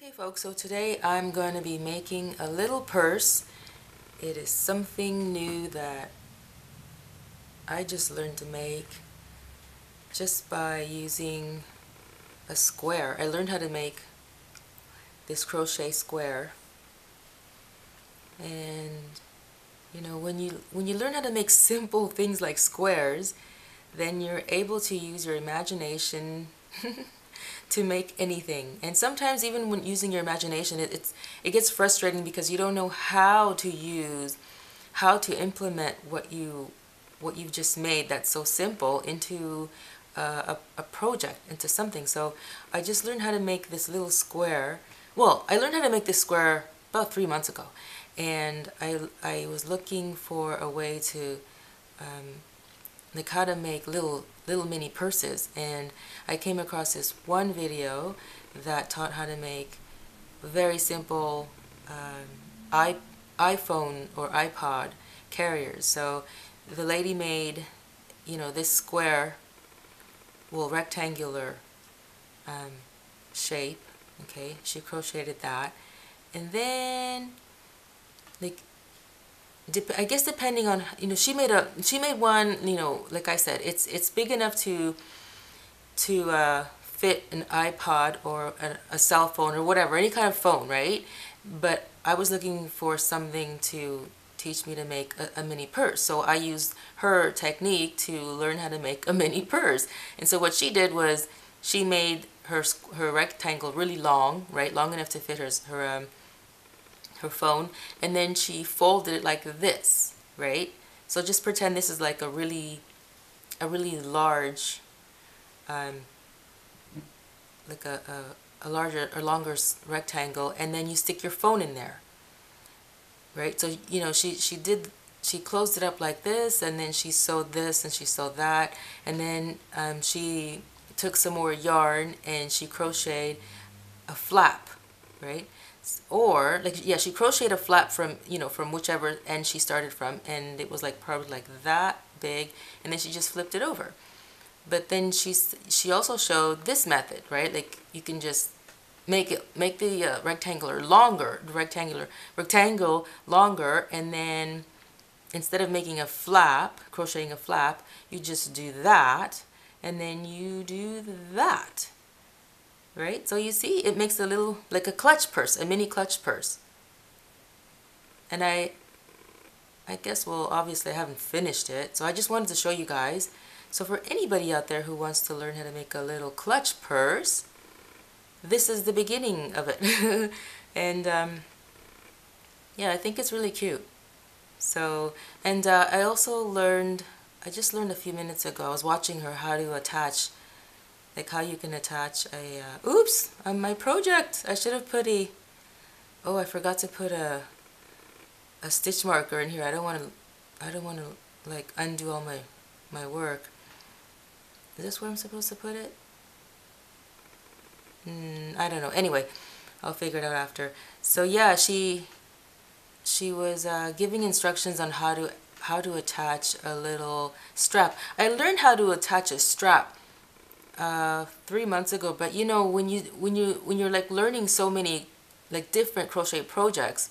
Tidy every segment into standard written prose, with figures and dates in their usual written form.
Okay folks, so today I'm going to be making a little purse. It is something new that I just learned to make just by using a square. I learned how to make this crochet square, and you know, when you learn how to make simple things like squares, then you're able to use your imagination to make anything. And sometimes even when using your imagination, it gets frustrating because you don't know how to implement what you've just made that's so simple into a project, into something. So I just learned how to make this little square. Well, I learned how to make this square about 3 months ago, and I was looking for a way to like how to make little mini purses, and I came across this one video that taught how to make very simple iPhone or iPod carriers. So the lady made, you know, this square, well, rectangular shape. Okay, she crocheted that, and then like I guess depending on, you know, she made one, you know, like I said, it's big enough to fit an iPod or a cell phone or whatever, any kind of phone, right? But I was looking for something to teach me to make a mini purse, so I used her technique to learn how to make a mini purse. And so what she did was she made her rectangle really long, right, long enough to fit her phone, and then she folded it like this, right? So just pretend this is like a really large, like a larger or longer rectangle, and then you stick your phone in there, right? So you know, she closed it up like this, and then she sewed this and she sewed that, and then she took some more yarn and she crocheted a flap, right? Or like, yeah, she crocheted a flap from, you know, from whichever end she started from, and it was like probably like that big, and then she just flipped it over. But then she also showed this method, right? Like you can just make the rectangle longer, and then instead of making a flap, crocheting a flap, you just do that, and then you do that. Right? So you see, it makes a little, like a clutch purse, a mini clutch purse. And I guess, well, obviously I haven't finished it, so I just wanted to show you guys. So for anybody out there who wants to learn how to make a little clutch purse, this is the beginning of it. And yeah, I think it's really cute. So, and I also learned, I just learned a few minutes ago, I was watching her how to attach, like how you can attach a, oops, on my project, I should have put oh, I forgot to put a stitch marker in here. I don't want to like undo all my work. Is this where I'm supposed to put it? I don't know. Anyway, I'll figure it out after. So yeah, she was giving instructions on how to attach a little strap. I learned how to attach a strap 3 months ago, but you know, when you're like learning so many like different crochet projects,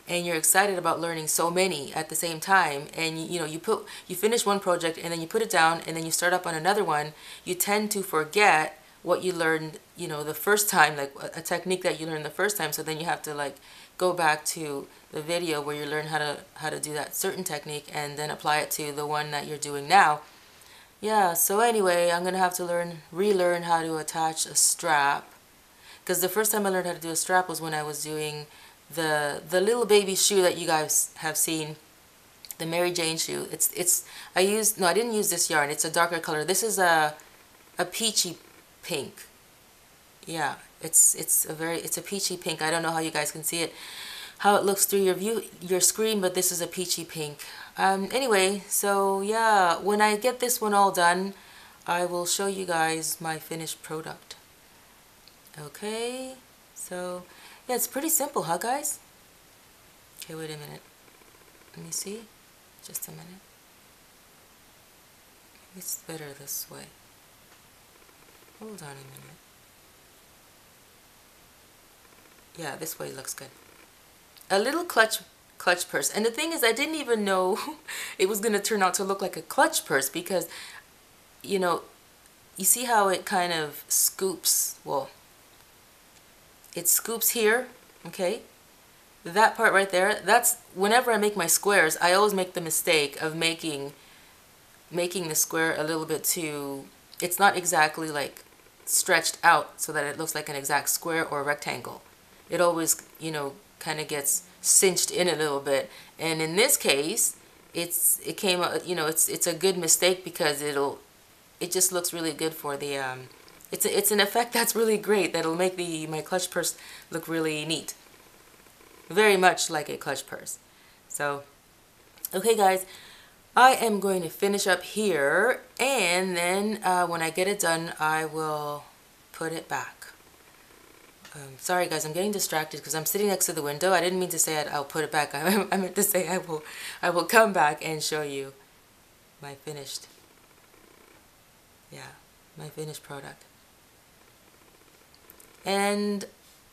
and you're excited about learning so many at the same time, and you know, you finish one project and then you put it down and then you start up on another one, you tend to forget what you learned, you know, the first time, like a technique that you learned the first time. So then you have to like go back to the video where you learn how to do that certain technique and then apply it to the one that you're doing now. Yeah, so anyway, I'm gonna have to relearn how to attach a strap, because the first time I learned how to do a strap was when I was doing the little baby shoe that you guys have seen, the Mary Jane shoe. I didn't use this yarn. It's a darker color. This is a peachy pink. Yeah, it's a peachy pink. I don't know how you guys can see it, how it looks through your screen, but this is a peachy pink. Anyway, so yeah, when I get this one all done, I will show you guys my finished product. Okay, so yeah, it's pretty simple, huh guys? Okay, wait a minute. Let me see. Just a minute. It's better this way. Hold on a minute. Yeah, this way looks good. A little clutch purse. And the thing is, I didn't even know it was going to turn out to look like a clutch purse because, you know, you see how it kind of scoops. Well, it scoops here, okay? That part right there, that's whenever I make my squares, I always make the mistake of making the square a little bit too, it's not exactly like stretched out so that it looks like an exact square or rectangle. It always, you know, kind of gets cinched in a little bit. And in this case, it came out, you know, it's a good mistake because it just looks really good for the it's an effect that's really great that'll make my clutch purse look really neat. Very much like a clutch purse. So, okay guys, I am going to finish up here, and then when I get it done, I will put it back. Sorry guys, I'm getting distracted because I'm sitting next to the window. I didn't mean to say I'll put it back. I meant to say I will come back and show you my finished, my finished product. And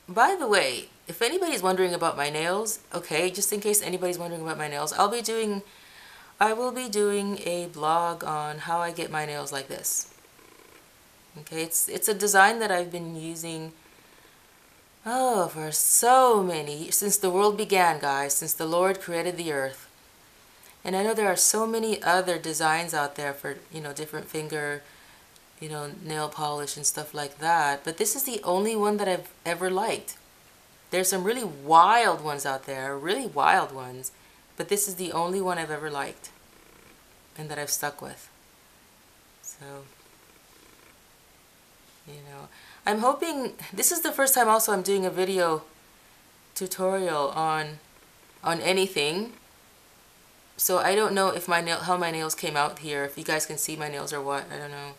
by the way, if anybody's wondering about my nails, okay, just in case anybody's wondering about my nails, I will be doing a blog on how I get my nails like this. Okay, it's a design that I've been using for since the world began, guys, since the Lord created the earth. And I know there are so many other designs out there for, you know, different finger, you know, nail polish and stuff like that, but this is the only one that I've ever liked. There's some really wild ones out there, really wild ones, but this is the only one I've ever liked and that I've stuck with. So, you know, I'm hoping this is the first time also I'm doing a video tutorial on anything. So I don't know if how my nails came out here, if you guys can see my nails or what, I don't know.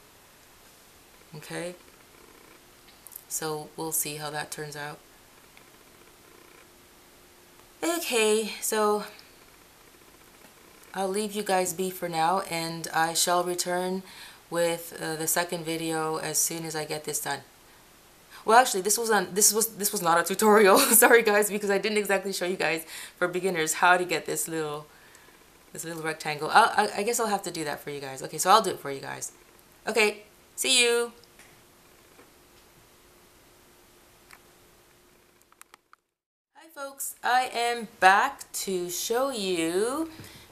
Okay? So we'll see how that turns out. Okay, so I'll leave you guys be for now, and I shall return with the second video as soon as I get this done. Well, actually, this was not a tutorial. Sorry guys, because I didn't exactly show you guys for beginners how to get this little rectangle. I guess I'll have to do that for you guys. Okay, so I'll do it for you guys. Okay, see you. Hi folks, I am back to show you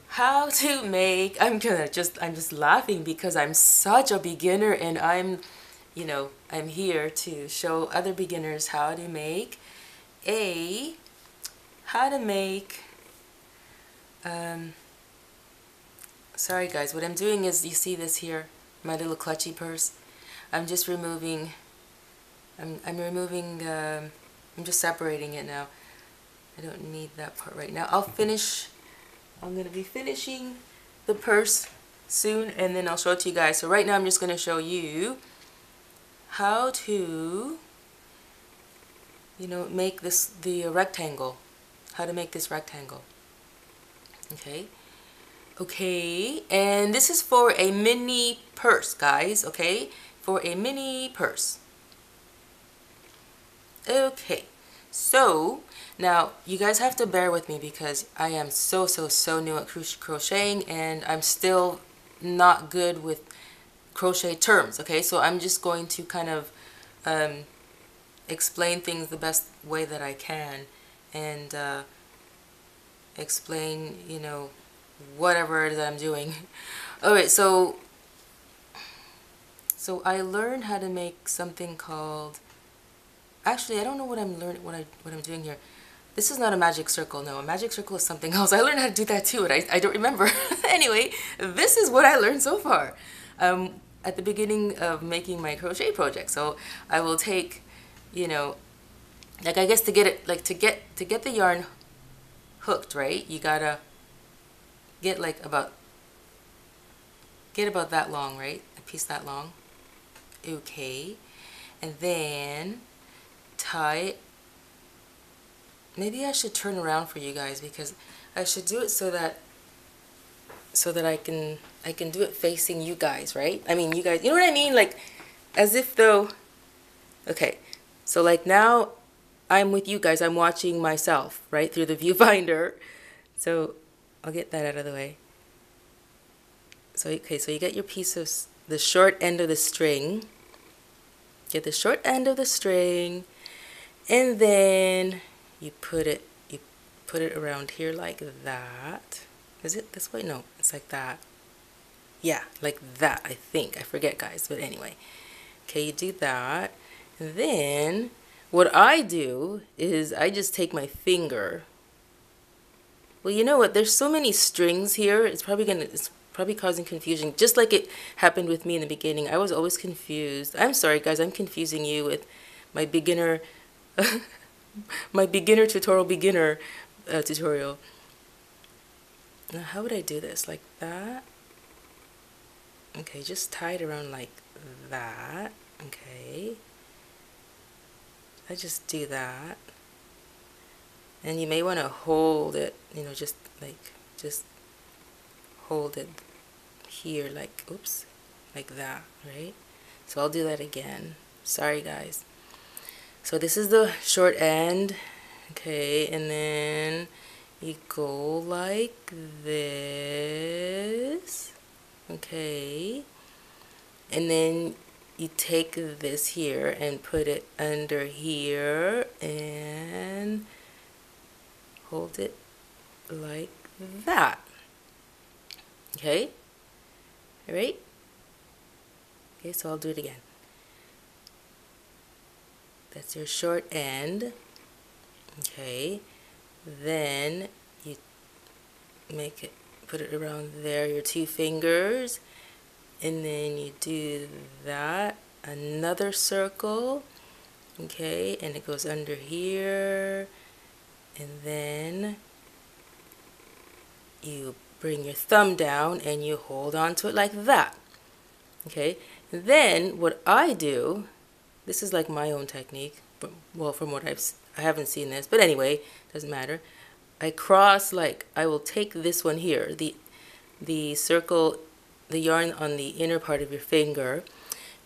how to make, I'm just laughing because I'm such a beginner, and I'm here to show other beginners how to make sorry guys, what I'm doing is, you see this here, my little clutchy purse. I'm just removing, I'm just separating it now. I don't need that part right now. I'm going to be finishing the purse soon, and then I'll show it to you guys. So right now I'm just going to show you how to, make the rectangle. How to make this rectangle. Okay, and this is for a mini purse, guys, okay? For a mini purse. Okay, so now you guys have to bear with me because I am so new at crocheting, and I'm still not good with crochet terms, okay? So I'm just going to kind of explain things the best way that I can, and explain, whatever it is that I'm doing. Alright, so I learned how to make something called, actually I don't know what I'm doing here. This is not a magic circle. No, a magic circle is something else. I learned how to do that too, and I don't remember. Anyway, this is what I learned so far at the beginning of making my crochet project. So I will take, like, I guess to get it, like to get the yarn hooked, right? You gotta get like about that long, right? A piece that long. Okay, and then tie it. Maybe I should turn around for you guys, because I should do it so that I can do it facing you guys, right? I mean, you guys, you know what I mean? Like, as if though, okay, so like now I'm with you guys. I'm watching myself, right, through the viewfinder. So I'll get that out of the way. So, okay, so you get your piece of the short end of the string. Get the short end of the string, and then you put it around here like that. Is it this way? No, it's like that. Yeah, like that, I think. I forget, guys, but anyway. Okay, you do that. And then what I do is I just take my finger. Well, you know what? There's so many strings here. It's probably causing confusion, just like it happened with me in the beginning. I was always confused. I'm sorry, guys. I'm confusing you with my beginner my beginner tutorial tutorial. Now, how would I do this? Like that? Okay, just tie it around like that. Okay. I just do that. And you may want to hold it, you know, just hold it here like, oops, like that, right? So I'll do that again. Sorry, guys. So this is the short end, okay, and then you go like this, okay, and then you take this here and put it under here and hold it like that, okay, all right, okay, so I'll do it again. That's your short end, okay, then you put it around there, your two fingers, and then you do that, another circle, okay, and it goes under here, and then you bring your thumb down and you hold on to it like that, okay. And then what I do, this is like my own technique, but, well, from what I haven't seen this, but anyway, doesn't matter. I cross, like, I will take this one here, the circle, the yarn on the inner part of your finger,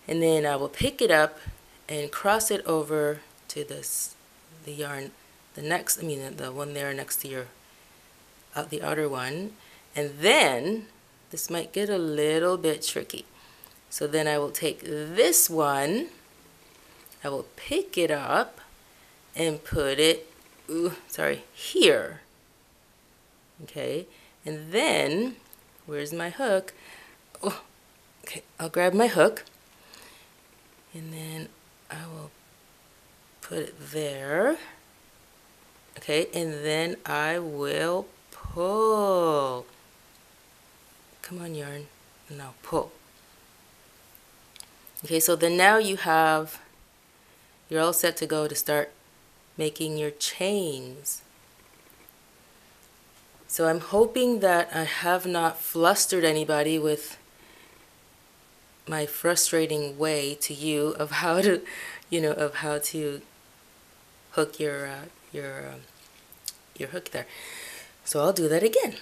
and then I will pick it up and cross it over to this, the yarn, the one there next to your, the outer one, and then, this might get a little bit tricky. So then I will take this one, I will pick it up and put it, here, okay, and then, where's my hook? Oh, okay, I'll grab my hook, and then I will put it there, okay, and then I will pull. Come on, yarn, now pull. Okay, so then now you're all set to go to start making your chains. So I'm hoping that I have not flustered anybody with my frustrating way to you of how to, hook your hook there. So I'll do that again.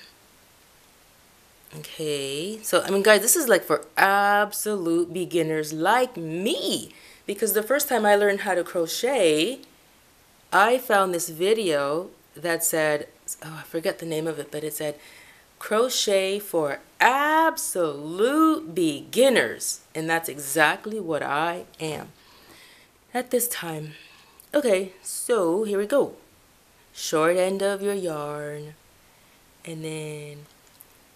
Okay, so I mean, guys, this is like for absolute beginners like me, because the first time I learned how to crochet, I found this video that said, oh, I forget the name of it, but it said crochet for absolute beginners, and that's exactly what I am at this time. Okay, so here we go. Short end of your yarn, and then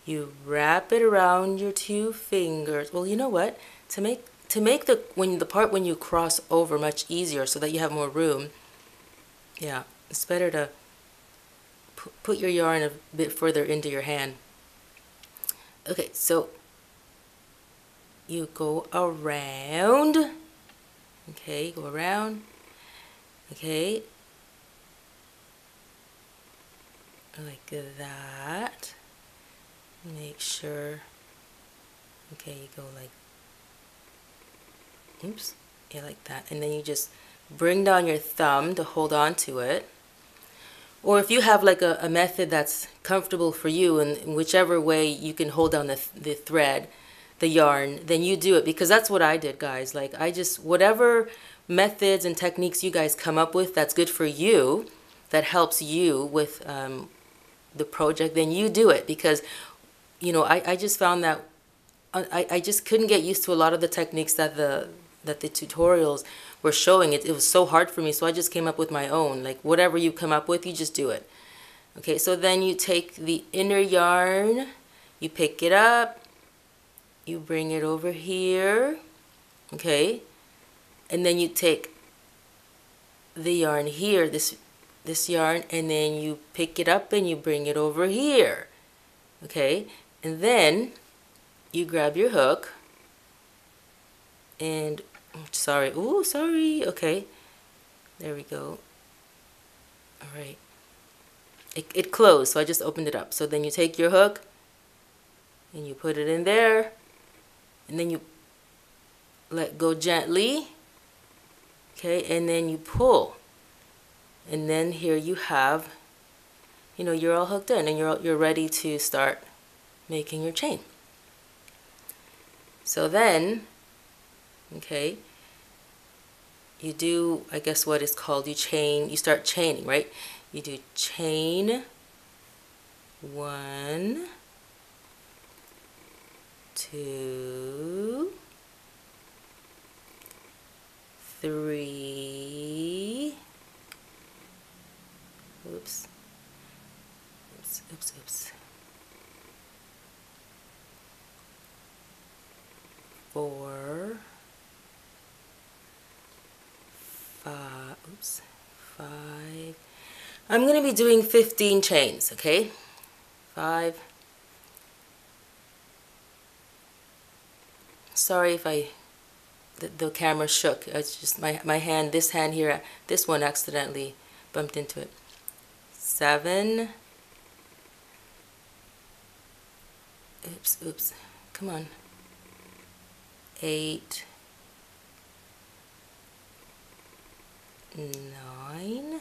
you wrap it around your two fingers. Well, you know what? To make the part when you cross over much easier, so that you have more room. Yeah, it's better to put your yarn a bit further into your hand. Okay, so you go around. Okay, go around. Okay, like that. Make sure. Okay, you go like, oops, yeah, like that, and then you just bring down your thumb to hold on to it. Or if you have like a method that's comfortable for you, and in whichever way you can hold down the thread, the yarn, then you do it, because that's what I did, guys. Like, I just, whatever methods and techniques you guys come up with that's good for you, that helps you with the project, then you do it. Because, you know, I just found that I just couldn't get used to a lot of the techniques that the tutorials were showing. It was so hard for me, so I just came up with my own. Like, whatever you come up with, you just do it. Okay, so then you take the inner yarn, you pick it up, you bring it over here, okay, and then you take the yarn here, this yarn, and then you pick it up and you bring it over here, okay, and then you grab your hook and sorry, okay, there we go. All right, it closed, so I just opened it up. So then you take your hook and you put it in there, and then you let go gently, okay, and then you pull, and then here you have, you know, you're all hooked in and you're ready to start making your chain. So then, okay, you do, I guess what is called, you start chaining, right? You do chain 1, 2, 3, oops, 4, 5. I'm going to be doing 15 chains, okay? 5. Sorry if the camera shook. It's just my hand, this hand here, this one accidentally bumped into it. 7. Oops. Come on. 8. 9.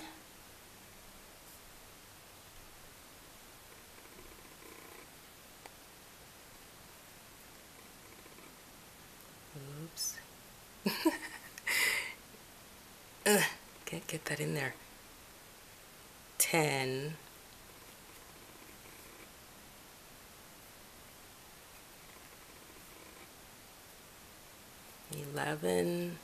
Can't get that in there. 10. 11.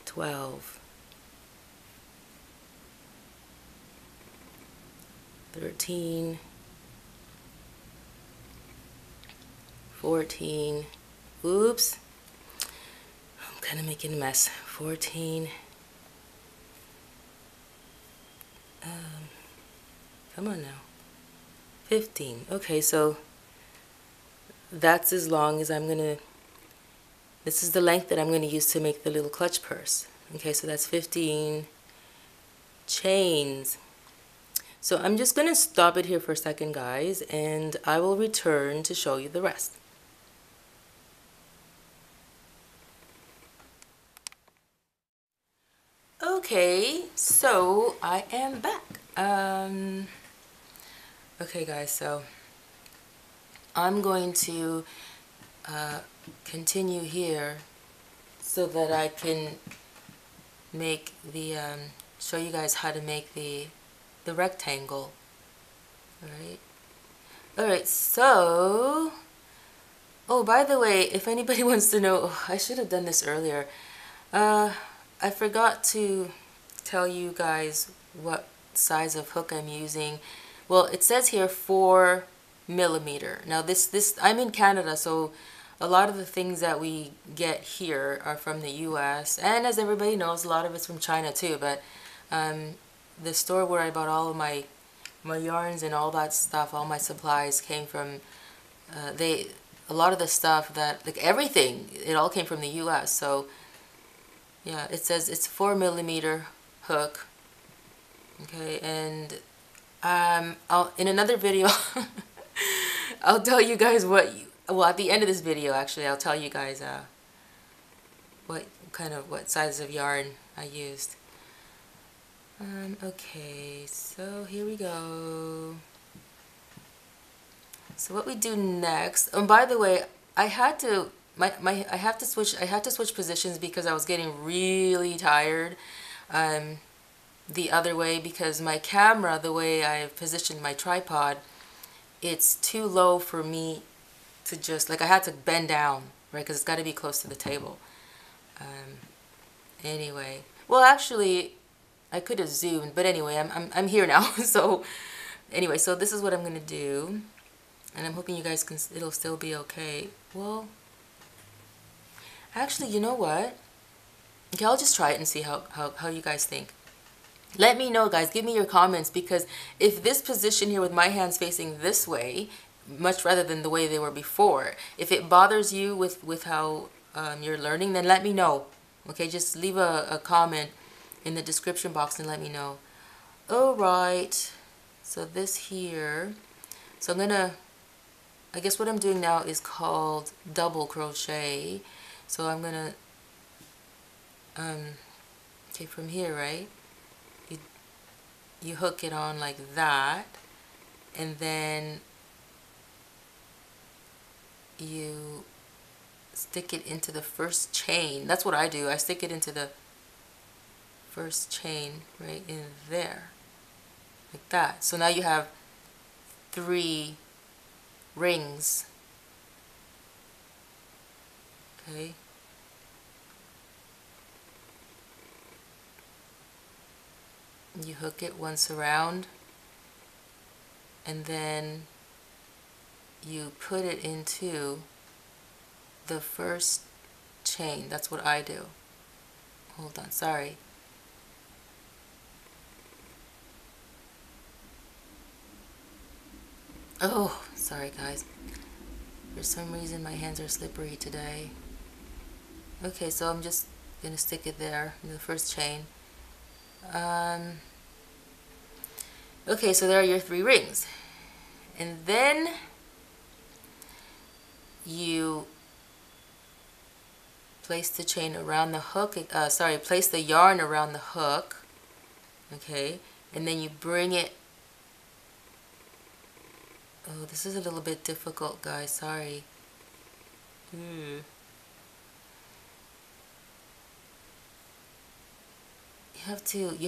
12. 13. 14. Oops. I'm kind of making a mess. 14. Come on now. 15. Okay, so that's as long as I'm gonna, this is the length that I'm gonna use to make the little clutch purse. Okay, so that's 15 chains. So I'm just gonna stop it here for a second, guys, and I will return to show you the rest. Okay, so I am back. Okay guys, so I'm going to continue here so that I can make the show you guys how to make the rectangle. Alright, so, oh, by the way, if anybody wants to know, oh, I should have done this earlier. I forgot to tell you guys what size of hook I'm using. Well, it says here 4 millimeter. Now this I'm in Canada, so a lot of the things that we get here are from the US, and as everybody knows, a lot of it's from China too. But the store where I bought all of my yarns and all that stuff, all my supplies came from a lot of the stuff that, like everything, it all came from the US. So yeah, it says it's 4 millimeter hook. Okay, and in another video I'll tell you guys well, at the end of this video actually, I'll tell you guys what size of yarn I used. Okay, so here we go. So what we do next, and by the way, I had to I have to switch positions because I was getting really tired the other way, because my camera, the way I positioned my tripod, it's too low for me to just, like, I had to bend down, right, because it's got to be close to the table. Anyway, well, actually I could have zoomed, but anyway, I'm here now. So anyway, so this is what I'm gonna do, and I'm hoping you guys can, it'll still be okay. Well, actually, you know what? Okay, I'll just try it and see how you guys think. Let me know, guys. Give me your comments, because if this position here with my hands facing this way, much rather than the way they were before, if it bothers you with how you're learning, then let me know. Okay, just leave a comment in the description box and let me know. All right, so this here, so I'm gonna, I guess what I'm doing now is called double crochet. So I'm gonna okay, from here, right, you hook it on like that, and then you stick it into the first chain. That's what I do. I stick it into the first chain right in there, like that. So now you have 3 rings. Okay. You hook it once around, and then you put it into the first chain. That's what I do. Hold on, sorry. Oh, sorry guys. For some reason my hands are slippery today. Okay, so I'm just gonna stick it there in the first chain. Okay, so there are your 3 rings. And then you place the chain around the hook, place the yarn around the hook, okay, and then you bring it, oh, this is a little bit difficult, guys, sorry. You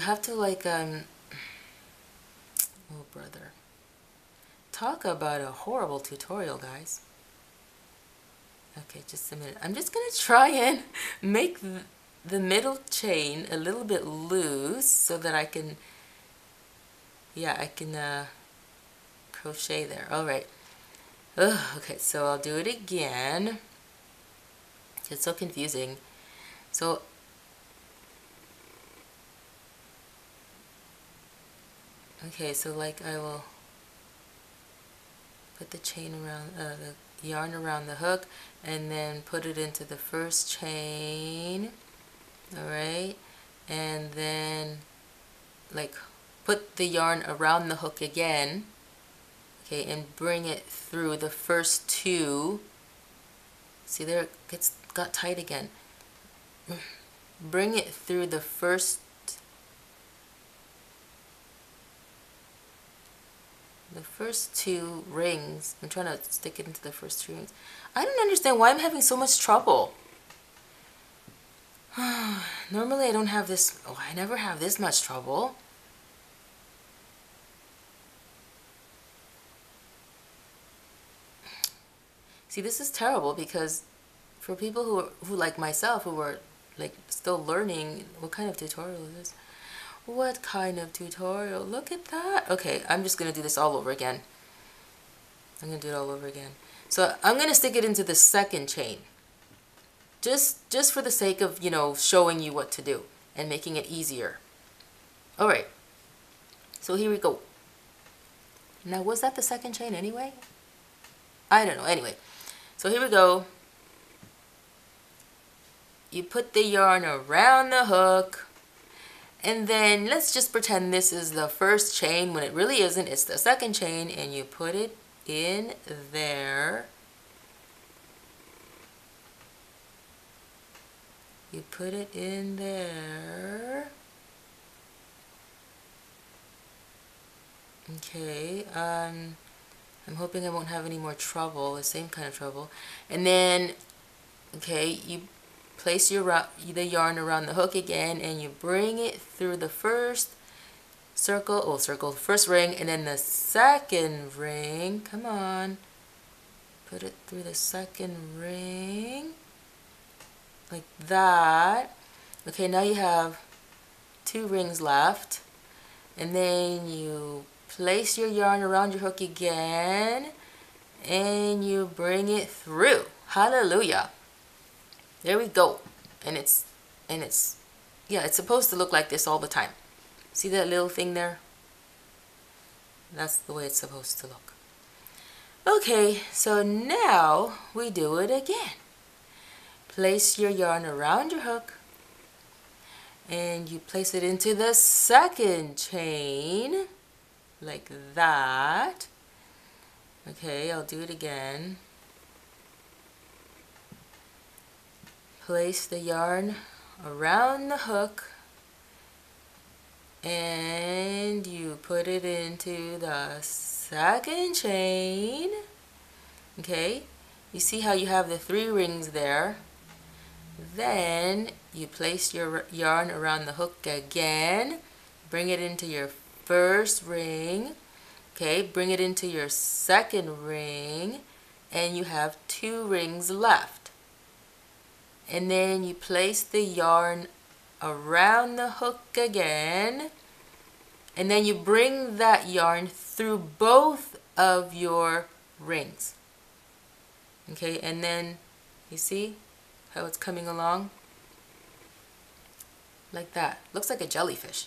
have to like, oh brother. Talk about a horrible tutorial, guys. Okay, just a minute. I'm just gonna try and make the middle chain a little bit loose so that I can, yeah, I can crochet there. All right. Ugh, okay, so I'll do it again. It's so confusing. So okay, so like I will put the chain around the yarn around the hook, and then put it into the first chain. All right, and then like put the yarn around the hook again, okay, and bring it through the first 2. See there, it got tight again. Bring it through the first 2 rings. I'm trying to stick it into the first 2 rings. I don't understand why I'm having so much trouble. Normally I don't have this, oh, I never have this much trouble. See, this is terrible, because for people who like myself, who are like still learning, what kind of tutorial is this? What kind of tutorial? Look at that. Okay, I'm just gonna do this all over again. I'm gonna do it all over again. So I'm gonna stick it into the second chain. Just for the sake of, you know, showing you what to do and making it easier. All right. So here we go. Now, was that the second chain anyway? I don't know. Anyway, so here we go. You put the yarn around the hook, and then let's just pretend this is the first chain when it really isn't. It's the second chain, and you put it in there. You put it in there. Okay, I'm hoping I won't have any more trouble, the same kind of trouble. And then, okay, you place the yarn around the hook again, and you bring it through the first first ring, and then the second ring. Come on, put it through the second ring, like that. Okay, now you have 2 rings left, and then you place your yarn around your hook again, and you bring it through. Hallelujah. There we go. And it's yeah, it's supposed to look like this all the time. See that little thing there? That's the way it's supposed to look. Okay, so now we do it again. Place your yarn around your hook, and you place it into the second chain, like that. Okay, I'll do it again. Place the yarn around the hook, and you put it into the second chain. Okay, you see how you have the 3 rings there. Then you place your yarn around the hook again, bring it into your first ring. Okay, bring it into your second ring, and you have 2 rings left. And then you place the yarn around the hook again, and then you bring that yarn through both of your rings. Okay, and then you see how it's coming along? Like that. Looks like a jellyfish.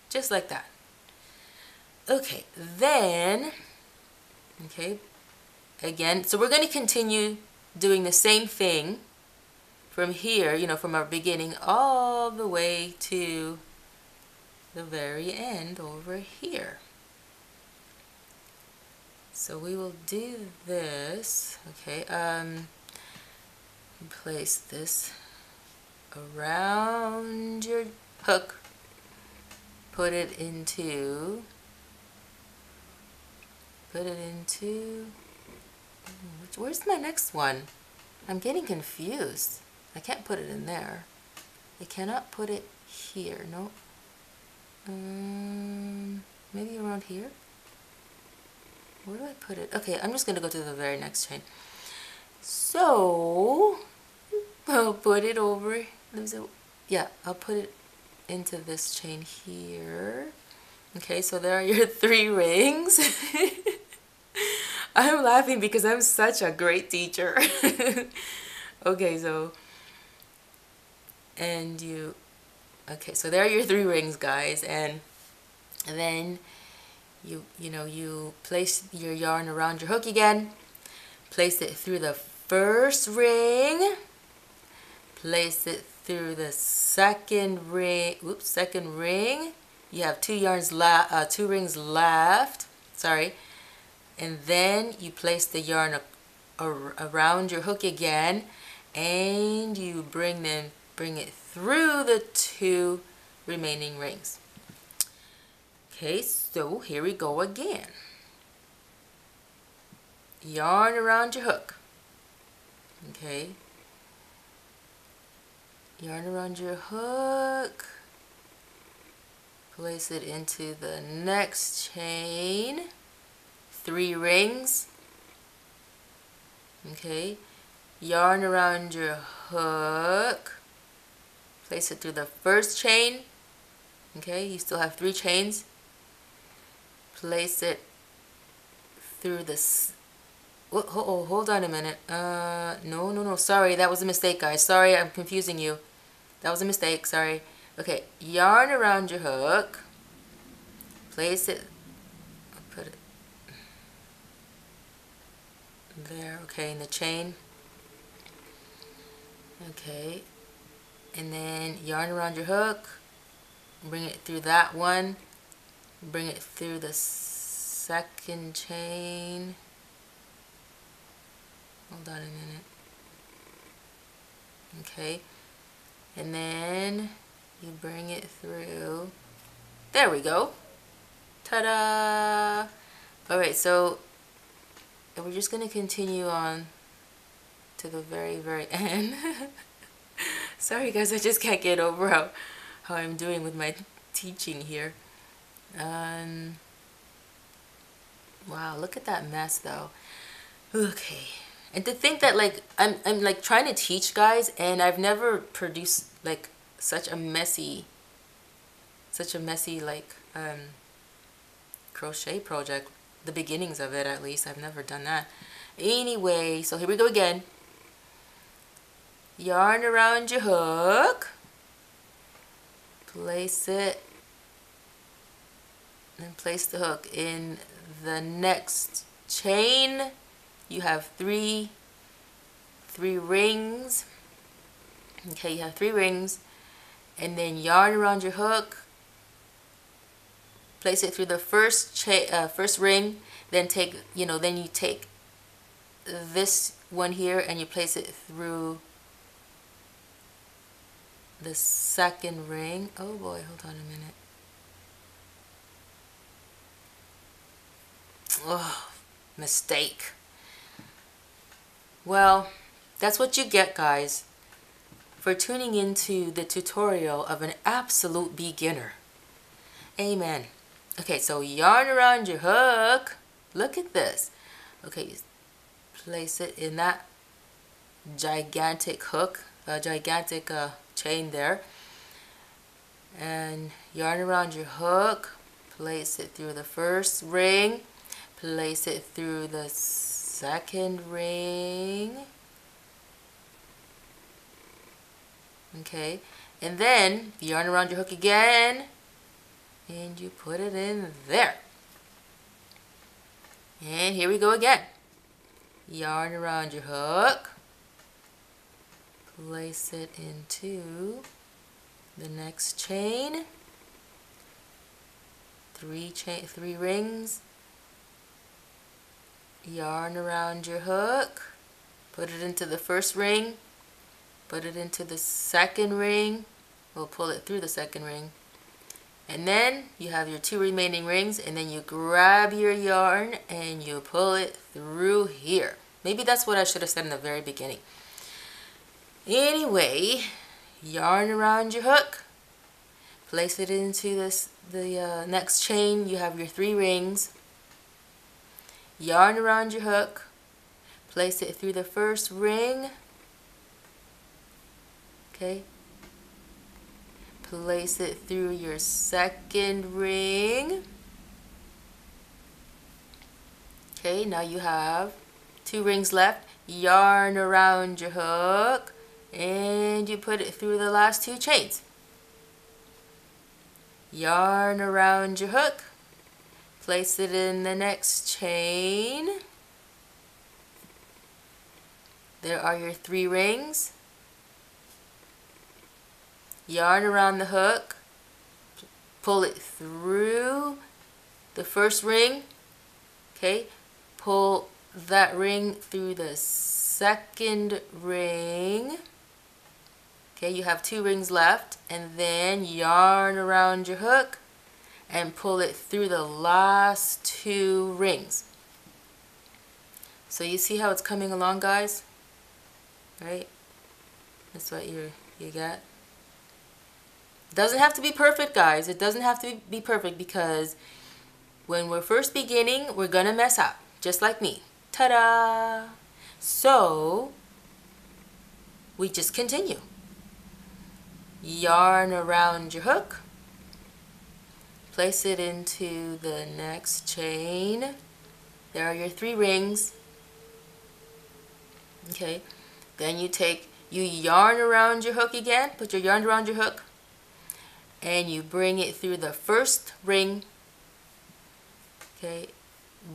Just like that. Okay, then, okay, again, so we're going to continue doing the same thing from here, you know, from our beginning all the way to the very end over here. So we will do this, okay, place this around your hook, put it into, where's my next one? I'm getting confused. I can't put it in there. I cannot put it here, no. Maybe around here? Where do I put it? Okay, I'm just going to go to the very next chain. So, I'll put it over, yeah, I'll put it into this chain here. Okay, so there are your 3 rings. I'm laughing because I'm such a great teacher. Okay, so, and you, okay, so there are your 3 rings, guys, and then you place your yarn around your hook again, place it through the first ring, place it through the second ring, you have 2 rings left, sorry, and then you place the yarn around your hook again, and you bring it through the 2 remaining rings. Okay, so here we go again. Yarn around your hook. Okay. Yarn around your hook. Place it into the next chain. 3 rings. Okay. Yarn around your hook. Place it through the first chain. Okay, you still have 3 chains. Place it through this. Oh, hold on a minute. No, sorry, that was a mistake, guys. Sorry, I'm confusing you. That was a mistake, sorry. Okay, yarn around your hook. Place it, put it there, okay, in the chain. Okay, and then yarn around your hook. Bring it through that one. Bring it through the second chain. Hold on a minute. Okay, and then you bring it through. There we go. Ta-da! Alright, so And we're just going to continue on to the very end. Sorry guys, I just can't get over how I'm doing with my teaching here. Wow, look at that mess though. Okay. And to think that like I'm like trying to teach guys, and I've never produced like such a messy like crochet project. The beginnings of it, at least. I've never done that. Anyway, so here we go again. Yarn around your hook. Place it. And place the hook in the next chain. You have three rings. Okay, you have 3 rings. And then yarn around your hook. Place it through the first ring. Then then you take this one here and you place it through the second ring. Oh boy, hold on a minute. Oh, mistake. Well, that's what you get, guys, for tuning into the tutorial of an absolute beginner. Amen. Okay, so yarn around your hook. Look at this. Okay, place it in that gigantic hook, gigantic chain there. And yarn around your hook. Place it through the first ring. Place it through the second ring. Okay, and then yarn around your hook again, and you put it in there. And here we go again. Yarn around your hook. Place it into the next chain. 3 rings. Yarn around your hook. Put it into the first ring. Put it into the second ring. We'll pull it through the second ring. And then you have your 2 remaining rings, and then you grab your yarn and you pull it through here. Maybe that's what I should have said in the very beginning. Anyway, yarn around your hook. Place it into the next chain. You have your 3 rings. Yarn around your hook. Place it through the first ring. Okay. Place it through your second ring. Okay, now you have 2 rings left. Yarn around your hook and you put it through the last 2 chains. Yarn around your hook. Place it in the next chain. There are your 3 rings. Yarn around the hook, pull it through the first ring, okay, pull that ring through the second ring, okay, you have 2 rings left, and then yarn around your hook and pull it through the last 2 rings. So you see how it's coming along, guys, right? That's what you get. Doesn't have to be perfect, guys. It doesn't have to be perfect, because when we're first beginning, we're gonna mess up, just like me. Ta-da! So we just continue. Yarn around your hook. Place it into the next chain. There are your 3 rings. Okay. Then you yarn around your hook again. Put your yarn around your hook. And you bring it through the first ring. Okay,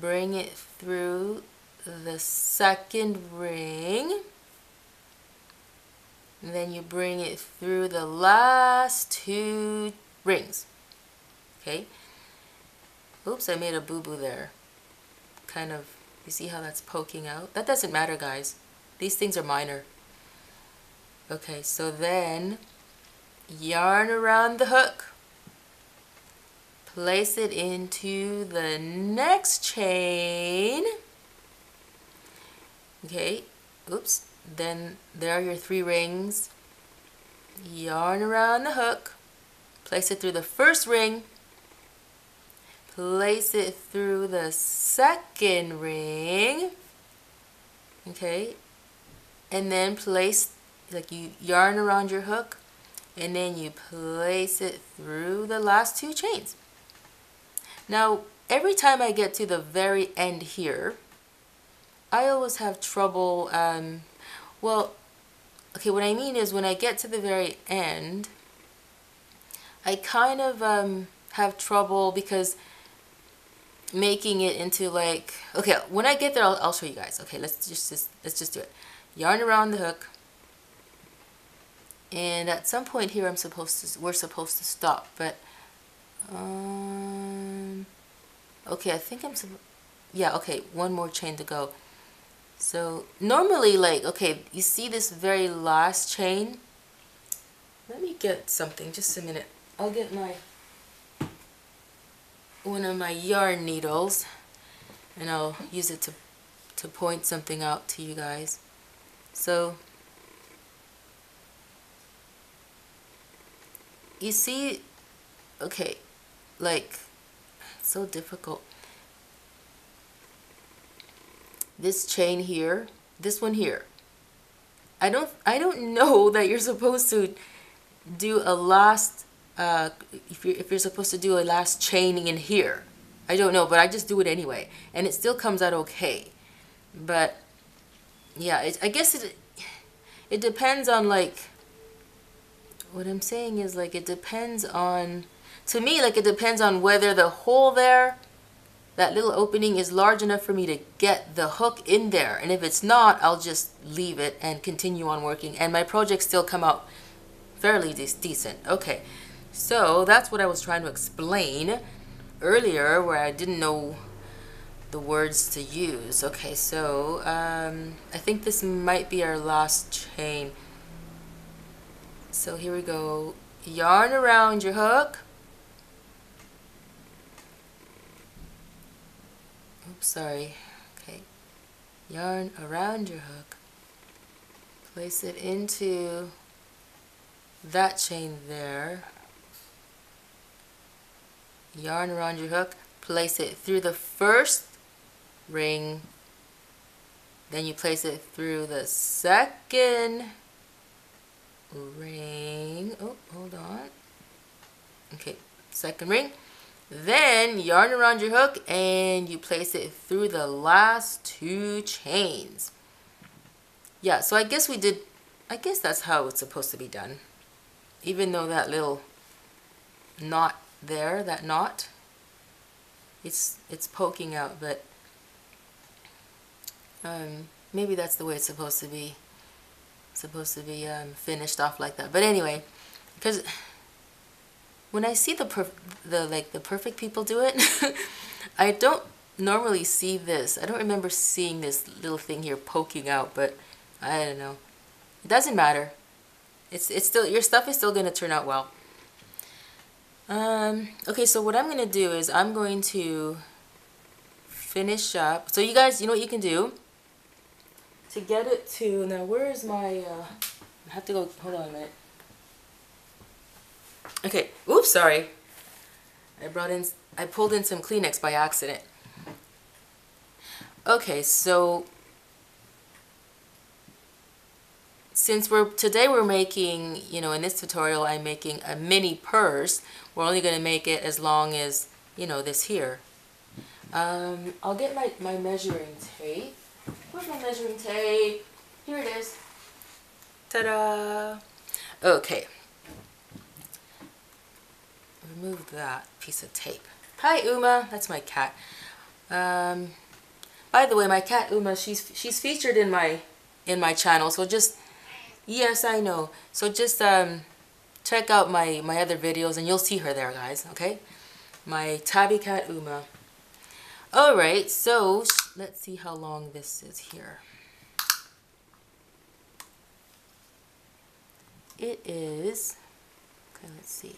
bring it through the second ring. And then you bring it through the last 2 rings. Okay. Oops, I made a boo-boo there. Kind of, you see how that's poking out? That doesn't matter, guys. These things are minor. Okay, so then yarn around the hook, place it into the next chain, Okay, oops, then there are your 3 rings. Yarn around the hook, place it through the first ring, place it through the second ring, okay, and then place, like, you yarn around your hook, and then you place it through the last 2 chains. Now, every time I get to the very end here, I always have trouble, well, okay, what I mean is when I get to the very end, I kind of have trouble because making it into, like, okay, when I get there, I'll show you guys. Okay, let's just do it. Yarn around the hook, and at some point here, we're supposed to stop, but okay, I think yeah, okay, 1 more chain to go. So normally, like, okay, you see this very last chain. Let me get something, just a minute. I'll get one of my yarn needles, and I'll use it to point something out to you guys. So you see, okay, like, it's so difficult. This chain here, this one here, I don't know that you're supposed to do a last if you're supposed to do a last chain in here. I don't know, but I just do it anyway, and it still comes out okay. But yeah, I guess it depends on, like, what I'm saying is, like, it depends on, to me, like, it depends on whether the hole there, that little opening, is large enough for me to get the hook in there. And if it's not, I'll just leave it and continue on working, and my projects still come out fairly decent. Okay, so that's what I was trying to explain earlier, where I didn't know the words to use. Okay, so I think this might be our last chain. So here we go. Yarn around your hook. Oops, sorry. Okay. Yarn around your hook. Place it into that chain there. Yarn around your hook. Place it through the first ring. Then you place it through the second ring. Oh, hold on. Okay, second ring. Then yarn around your hook and you place it through the last 2 chains. Yeah, so I guess that's how it's supposed to be done. Even though that little knot there, that knot, it's poking out, but maybe that's the way it's supposed to be. Finished off like that. But anyway, because when I see the perfect people do it, I don't normally see this. I don't remember seeing this little thing here poking out, but I don't know. It doesn't matter. It's still, your stuff is still going to turn out well. Okay, so what I'm going to do is I'm going to finish up. So you guys, you know what you can do to get it to, now where is my, I have to go, hold on a minute. Okay, oops, sorry. I pulled in some Kleenex by accident. Okay, so since today we're making, you know, in this tutorial I'm making a mini purse. We're only going to make it as long as, you know, this here. I'll get my measuring tape. Where's my measuring tape? Here it is. Ta-da! Okay. Remove that piece of tape. Hi, Uma. That's my cat. By the way, my cat Uma, she's featured in my channel. So just, yes, I know. So just check out my other videos and you'll see her there, guys. Okay, my tabby cat Uma. All right. So let's see how long this is here. It is. Okay, let's see.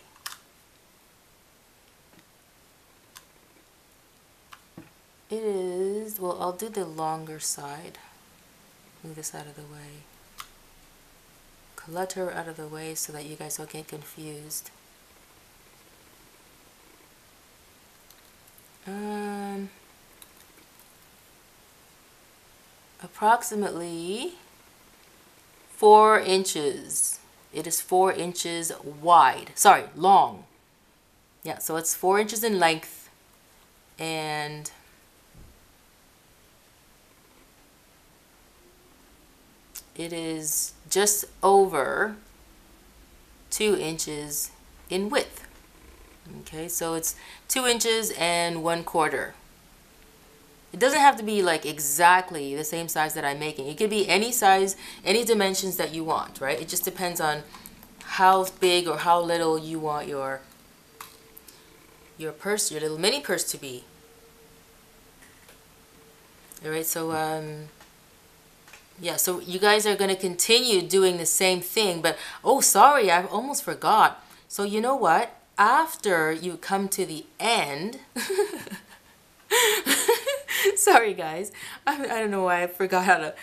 It is, well, I'll do the longer side. Move this out of the way. Clutter out of the way so that you guys don't get confused. Approximately 4 inches. It is 4 inches wide. Sorry, long. Yeah, so it's 4 inches in length, and it is just over 2 inches in width. Okay, so it's 2 inches and 1/4. It doesn't have to be like exactly the same size that I'm making. It could be any size, any dimensions that you want, right? It just depends on how big or how little you want your purse, your little mini purse to be. All right, so yeah, so you guys are going to continue doing the same thing, but oh, sorry, I almost forgot. So you know what? After you come to the end, sorry guys, I don't know why I forgot how to,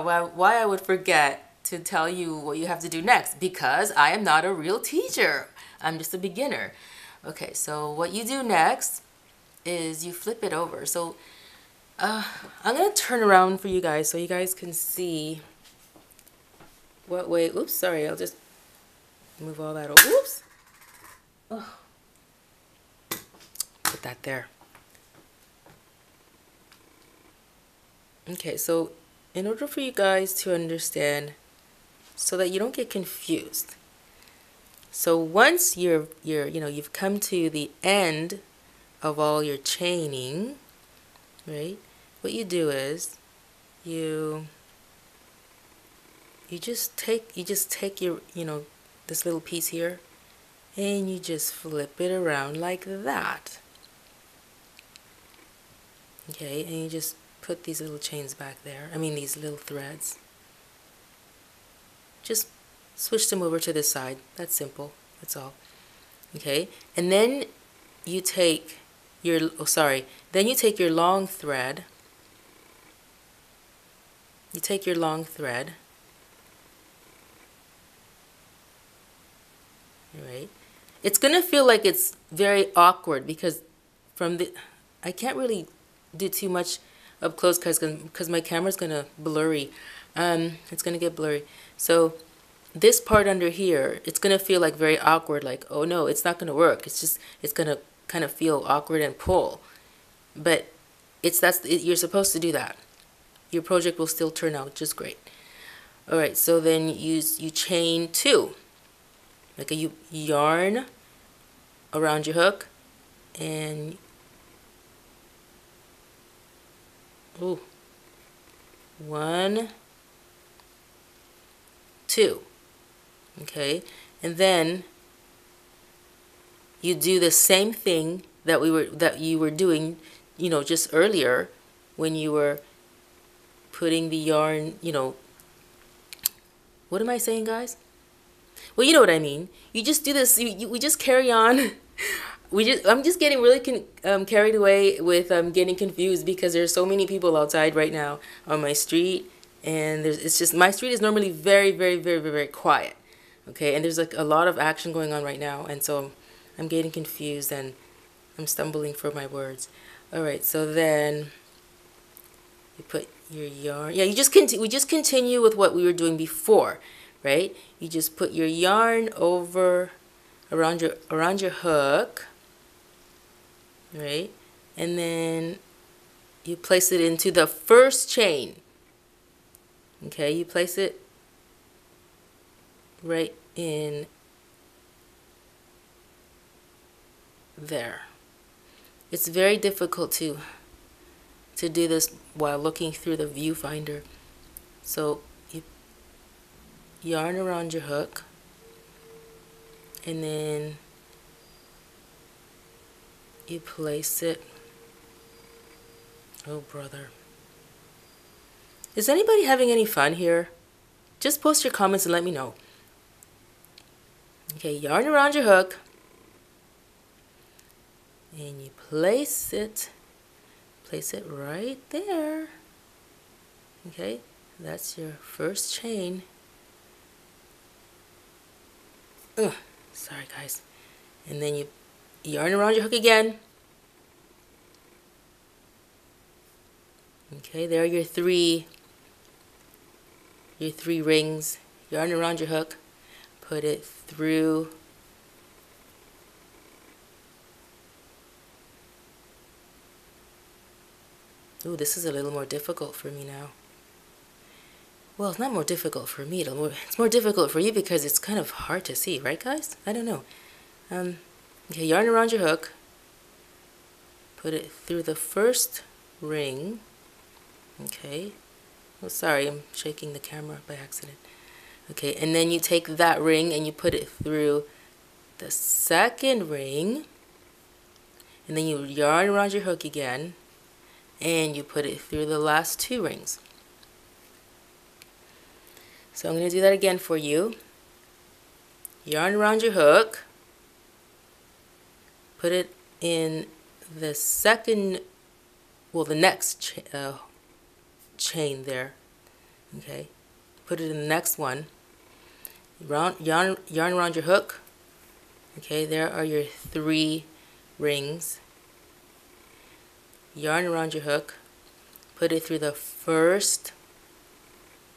why I would forget to tell you what you have to do next, because I am not a real teacher. I'm just a beginner. Okay, so what you do next is you flip it over. So I'm going to turn around for you guys so you guys can see what way. Oops, sorry, I'll just move all that over. Oops. Oh. Put that there. Okay, so in order for you guys to understand, so that you don't get confused. So once you've come to the end of all your chaining, right? What you do is you just take your, this little piece here, and you just flip it around like that. Okay, and you just put these little chains back there. I mean, these little threads. Just switch them over to this side. That's simple. That's all. Okay, and then you take your, then you take your long thread. You take your long thread. Alright. It's going to feel like it's very awkward because I can't really do too much up close because my camera's going to blurry. It's going to get blurry. So this part under here, it's going to feel like very awkward, like, oh no, it's not going to work. It's going to kind of feel awkward and pull. But you're supposed to do that. Your project will still turn out just great. Alright, so then you chain 2. Like you yarn around your hook, and 1, 2. Okay, and then you do the same thing that you were doing, just earlier when you were putting the yarn, what am I saying, guys? Well, you know what I mean. You just do this. We just carry on. I'm just getting really carried away with getting confused because there's so many people outside right now on my street, and it's just, my street is normally very, very, very, very, very quiet. Okay, and there's like a lot of action going on right now, and so I'm getting confused and I'm stumbling for my words. All right, so then you put your yarn. Yeah, we just continue with what we were doing before, right? You just put your yarn over around your hook, right? And then you place it into the first chain. Okay, you place it right in there. It's very difficult to do this while looking through the viewfinder. So you yarn around your hook, and then you place it. Oh brother, is anybody having any fun here? Just post your comments and let me know. Okay, yarn around your hook, and you place it right there. Okay, That's your first chain. Ugh, sorry guys. And then you yarn around your hook again. Okay, there are your three rings. Yarn around your hook, put it through Ooh, this is a little more difficult for me now. Well, it's not more difficult for me. It's more difficult for you because it's kind of hard to see, right guys? I don't know. Okay, yarn around your hook. Put it through the first ring. Okay. Oh, sorry, I'm shaking the camera by accident. Okay, and then you take that ring and you put it through the second ring. And then you yarn around your hook again. And you put it through the last two rings. So I'm going to do that again for you. Yarn around your hook. Put it in the second, well, the next chain there. Okay. Put it in the next one. Yarn around your hook. Okay, there are your three rings. Yarn around your hook. Put it through the first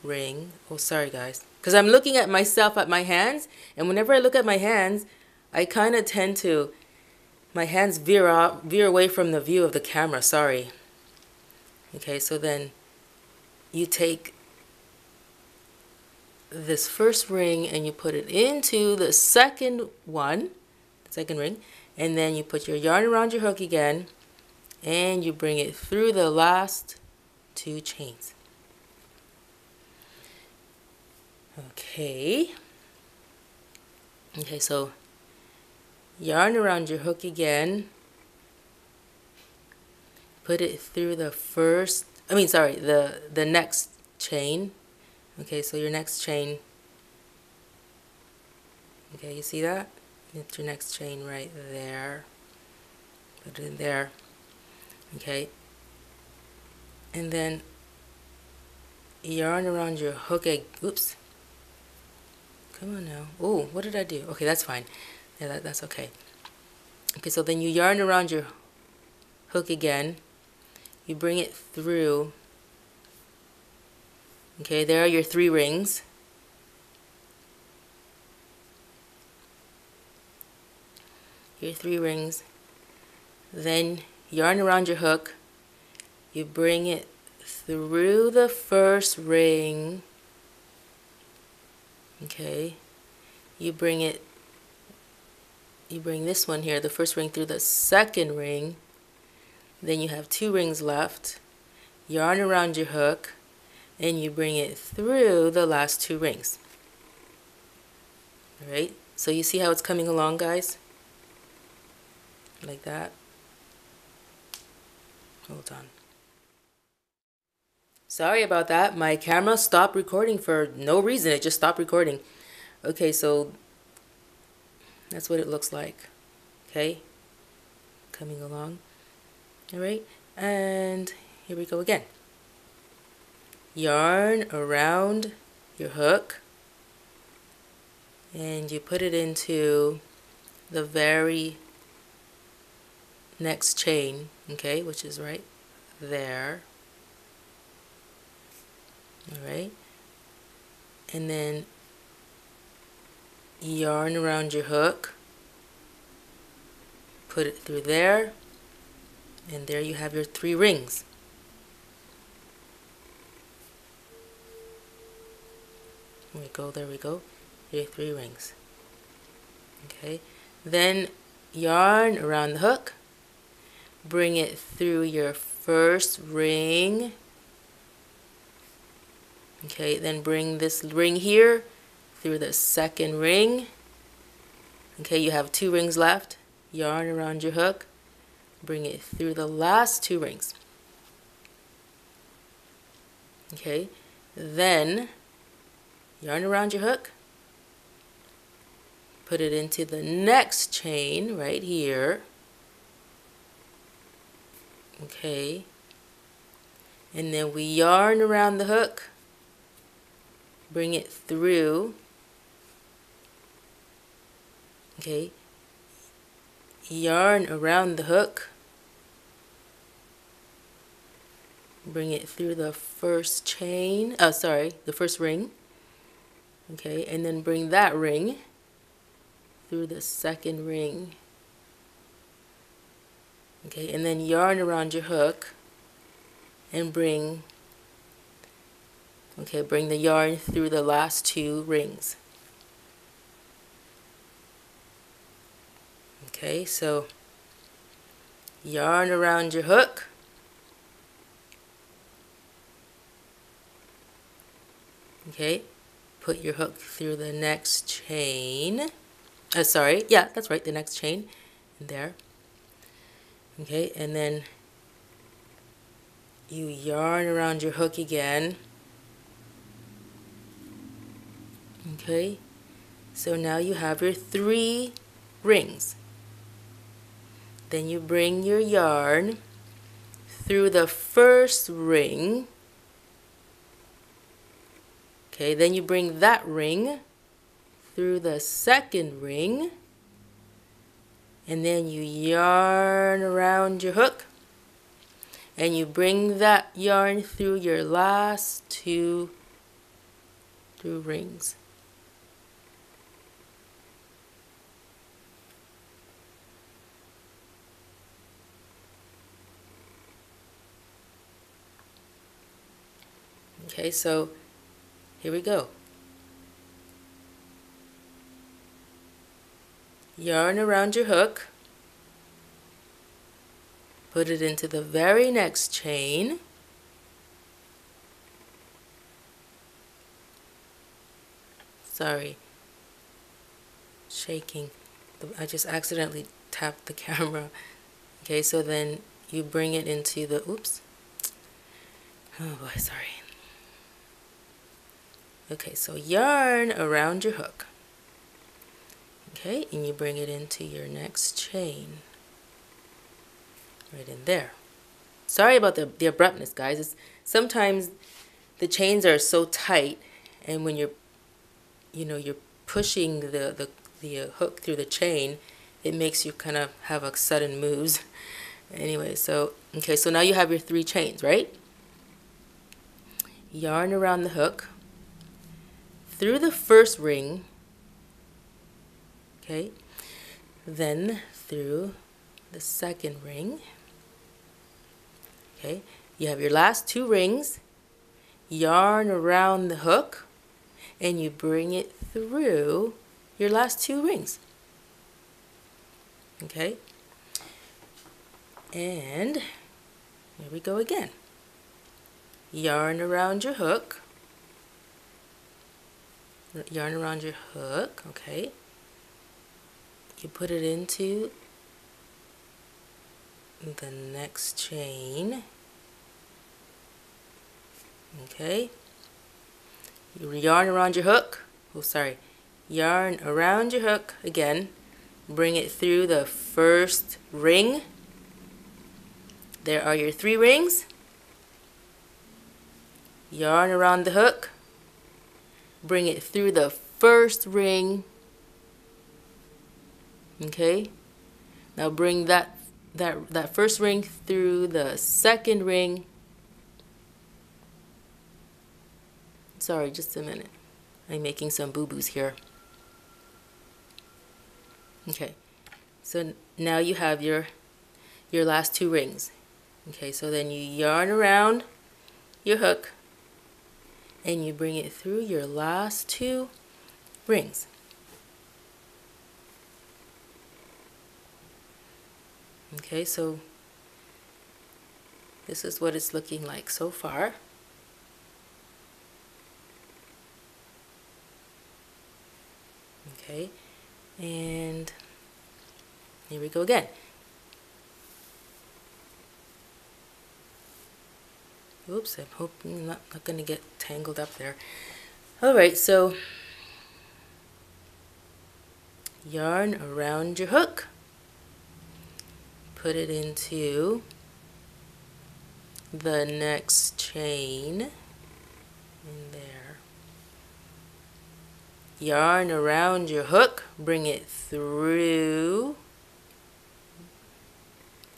ring. Oh, sorry guys. Because I'm looking at myself at my hands. And whenever I look at my hands, I kind of tend to, my hands veer away from the view of the camera. Sorry. Okay, so then you take this first ring and you put it into the second one, the second ring, and then you put your yarn around your hook again and you bring it through the last two chains. Okay, so yarn around your hook again, put it through the first, the next chain. Okay, so your next chain, okay, you see that? It's your next chain right there. Put it in there. Okay, and then yarn around your hook oops. Come on now. Oh, what did I do? Okay, that's fine. Yeah, that's okay. Okay, so then you yarn around your hook again. You bring it through. Okay, there are your three rings. Your three rings. Then yarn around your hook. You bring it through the first ring. Okay. You bring this one here, the first ring, through the second ring. Then you have two rings left. Yarn around your hook. And you bring it through the last two rings. Alright, so you see how it's coming along, guys? Like that. Hold on. Sorry about that. My camera stopped recording for no reason. It just stopped recording. Okay, so that's what it looks like. Okay, coming along. Alright, and here we go again. Yarn around your hook and you put it into the very next chain, okay, which is right there. Alright, and then yarn around your hook, put it through there, and there you have your three rings. There we go, your three rings. Okay, then yarn around the hook, bring it through your first ring. Okay, then bring this ring here through the second ring. Okay, you have two rings left. Yarn around your hook, bring it through the last two rings. Okay, then yarn around your hook, put it into the next chain right here. Okay, and then we yarn around the hook, bring it through, okay, yarn around the hook, bring it through the first chain, the first ring, okay, and then bring that ring through the second ring, okay, and then yarn around your hook and bring the yarn through the last two rings. Okay, so yarn around your hook, okay, put your hook through the next chain, yeah, that's right, the next chain in there, okay, and then you yarn around your hook again, okay, so now you have your 3 rings. Then you bring your yarn through the first ring, okay, then you bring that ring through the second ring, and then you yarn around your hook and you bring that yarn through your last two rings. Okay, so here we go. Yarn around your hook, put it into the very next chain, shaking, I just accidentally tapped the camera. Okay, so then you bring it into the, oops, oh boy, sorry. Okay, so yarn around your hook, okay, and you bring it into your next chain, right in there. Sorry about the abruptness, guys. Sometimes the chains are so tight, and when you're pushing the hook through the chain, it makes you kind of have a sudden moves. Anyway, so okay, so now you have your 3 chains, right? Yarn around the hook through the first ring, okay, then through the second ring, okay, you have your last 2 rings, yarn around the hook, and you bring it through your last 2 rings, okay, and here we go again. Yarn around your hook, okay, you put it into the next chain, okay, you yarn around your hook, yarn around your hook again, bring it through the first ring. There are your 3 rings. Yarn around the hook, bring it through the first ring, okay, now bring that first ring through the second ring. Sorry, just a minute, I'm making some boo-boos here. Okay, so now you have your last 2 rings. Okay, so then you yarn around your hook and you bring it through your last 2 rings. Okay, so this is what it's looking like so far. Okay, and here we go again. Oops, I'm hoping I'm not going to get tangled up there. Alright, so yarn around your hook, put it into the next chain in there, yarn around your hook, bring it through,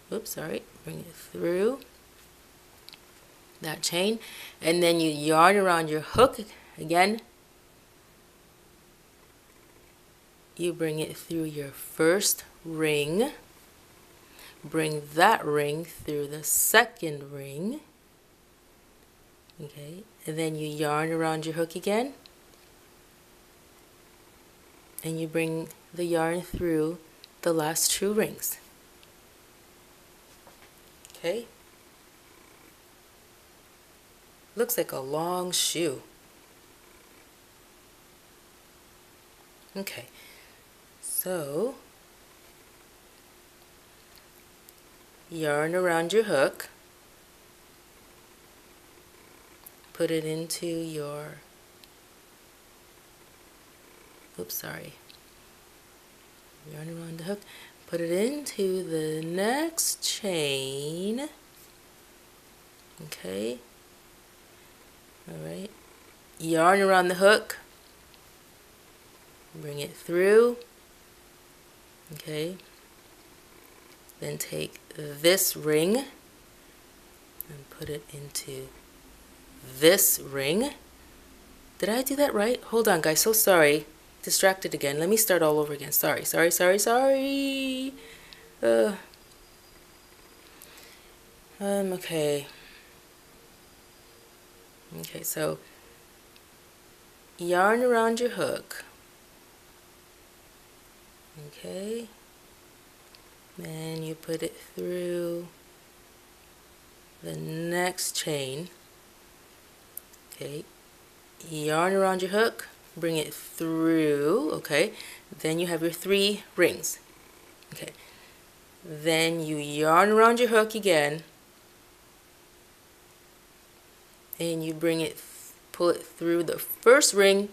bring it through that chain, and then you yarn around your hook again. You bring it through your first ring, bring that ring through the second ring, okay, and then you yarn around your hook again, and you bring the yarn through the last 2 rings. Okay, looks like a long shoe. Okay, so yarn around your hook, put it into your, yarn around the hook, put it into the next chain, okay, alright, yarn around the hook, bring it through, okay, then take this ring and put it into this ring. Did I do that right? Hold on guys, so sorry. Distracted again. Let me start all over again. Sorry. Okay. Okay, so yarn around your hook. Okay. Then you put it through the next chain. Okay. Yarn around your hook, bring it through, okay, then you have your 3 rings, okay, then you yarn around your hook again, and you bring it, pull it through the first ring,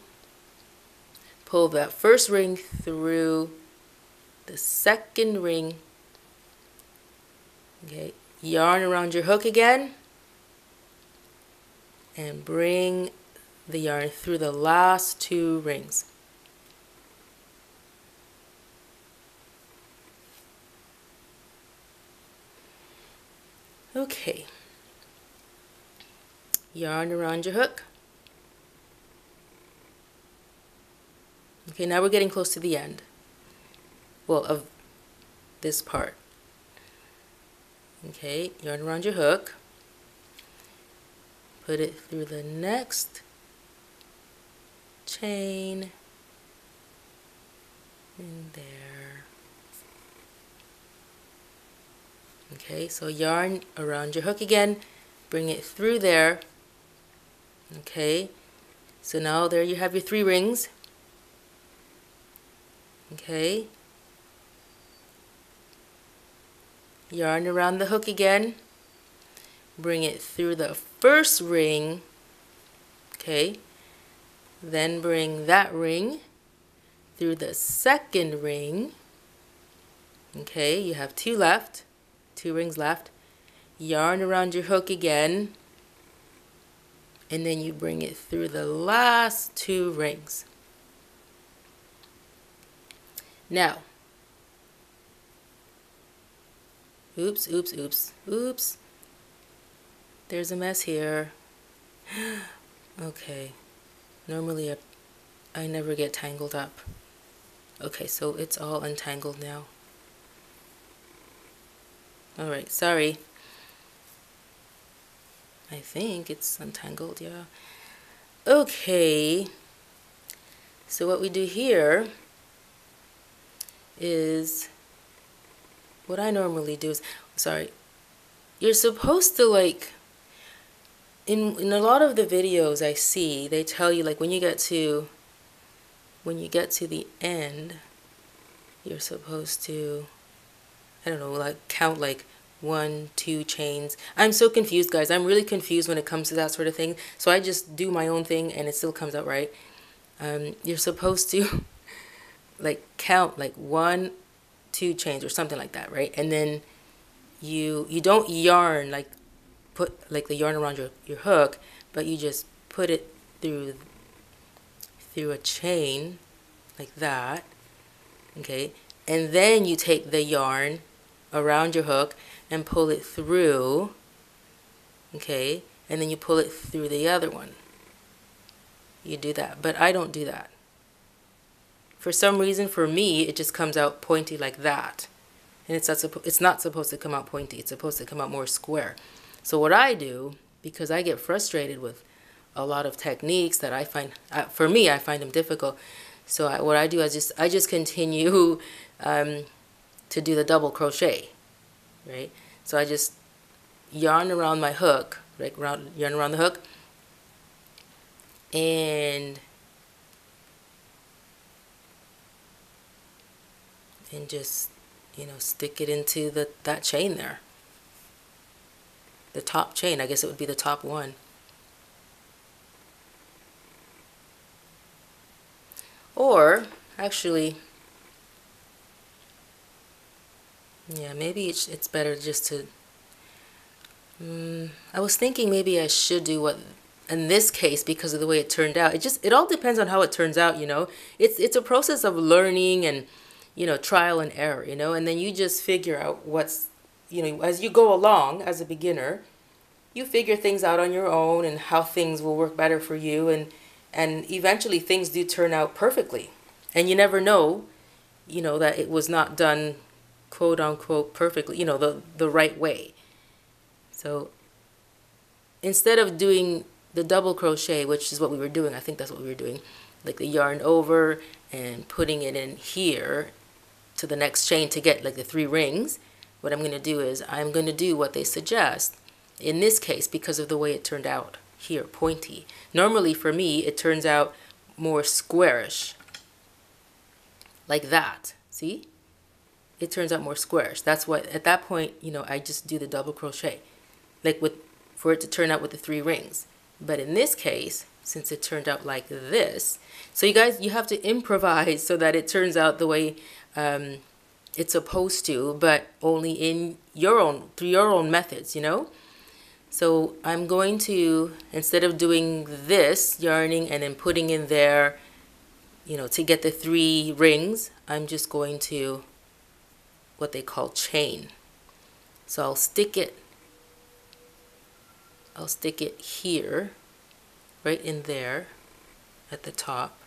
pull that first ring through the second ring, okay, yarn around your hook again, and bring the yarn through the last 2 rings. Okay, yarn around your hook. Okay, now we're getting close to the end, well, of this part. Okay, yarn around your hook, put it through the next chain in there. Okay, so yarn around your hook again, bring it through there. Okay, so now there you have your 3 rings. Okay, yarn around the hook again, bring it through the first ring. Okay, then bring that ring through the second ring. Okay, you have 2 left, 2 rings left. Yarn around your hook again, and then you bring it through the last 2 rings. Now, oops, there's a mess here. Okay, normally I never get tangled up. Okay, so it's all untangled now. Alright, sorry. I think it's untangled, yeah. Okay, so what we do here is, what I normally do is, you're supposed to, like, in a lot of the videos I see, they tell you, like, when you get to the end, you're supposed to, I don't know, like, count like 1, 2 chains. I'm so confused, guys. I'm really confused when it comes to that sort of thing. So I just do my own thing and it still comes out right. You're supposed to like count like 1, 2 chains or something like that, right? And then you don't yarn, like put like the yarn around your hook, but you just put it through through a chain like that, okay, and then you take the yarn around your hook and pull it through, okay, and then you pull it through the other one. You do that, but I don't do that. For some reason, for me, it just comes out pointy like that. And it's not supposed to come out pointy. It's supposed to come out more square. So what I do, because I get frustrated with a lot of techniques that I find, for me, I find them difficult. So what I do is I just continue to do the double crochet, right? So I just yarn around my hook, right? Yarn around the hook, and just, you know, stick it into that chain there. The top chain, I guess it would be the top one. Or, actually, yeah, maybe it's better just to, I was thinking maybe I should do what, in this case, because of the way it turned out. It all depends on how it turns out, you know. It's a process of learning and, you know, trial and error, you know, and then you just figure out what's, you know, as you go along as a beginner, you figure things out on your own and how things will work better for you, and eventually things do turn out perfectly. And you never know, you know, that it was not done quote unquote perfectly, you know, the right way. So instead of doing the double crochet, which is what we were doing, I think that's what we were doing, like the yarn over and putting it in here to the next chain to get like the 3 rings, what I'm going to do is I'm going to do what they suggest in this case because of the way it turned out here, pointy. Normally for me it turns out more squarish like that. See, it turns out more squarish. That's what, at that point, you know, I just do the double crochet, like for it to turn out with the 3 rings. But in this case, since it turned out like this, so you guys, you have to improvise so that it turns out the way it's supposed to, but only in your own, through your own methods, you know. So I'm going to, instead of doing this, yarning and then putting in there, you know, to get the 3 rings, I'm just going to what they call chain. So I'll stick it here, right in there at the top,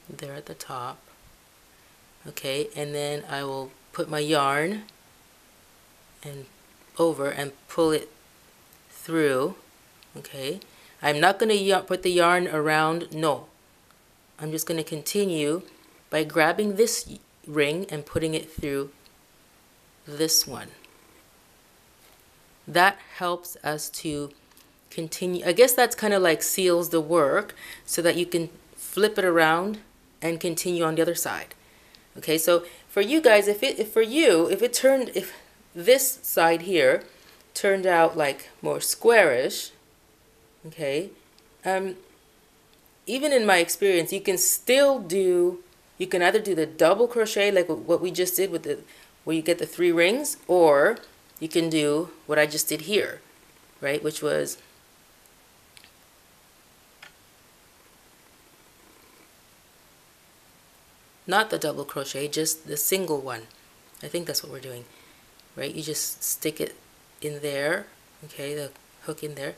there at the top, okay, and then I will put my yarn and over and pull it through, okay. I'm not going to put the yarn around, no, I'm just going to continue by grabbing this ring and putting it through this one. That helps us to continue. I guess that's kind of like seals the work so that you can flip it around and continue on the other side. Okay, so for you guys, if this side here turned out like more squarish, okay, even in my experience, you can still do, you can either do the double crochet like what we just did with the, where you get the 3 rings, or you can do what I just did here, right, which was not the double crochet, just the single one. I think that's what we're doing, right? You just stick it in there, okay, the hook in there,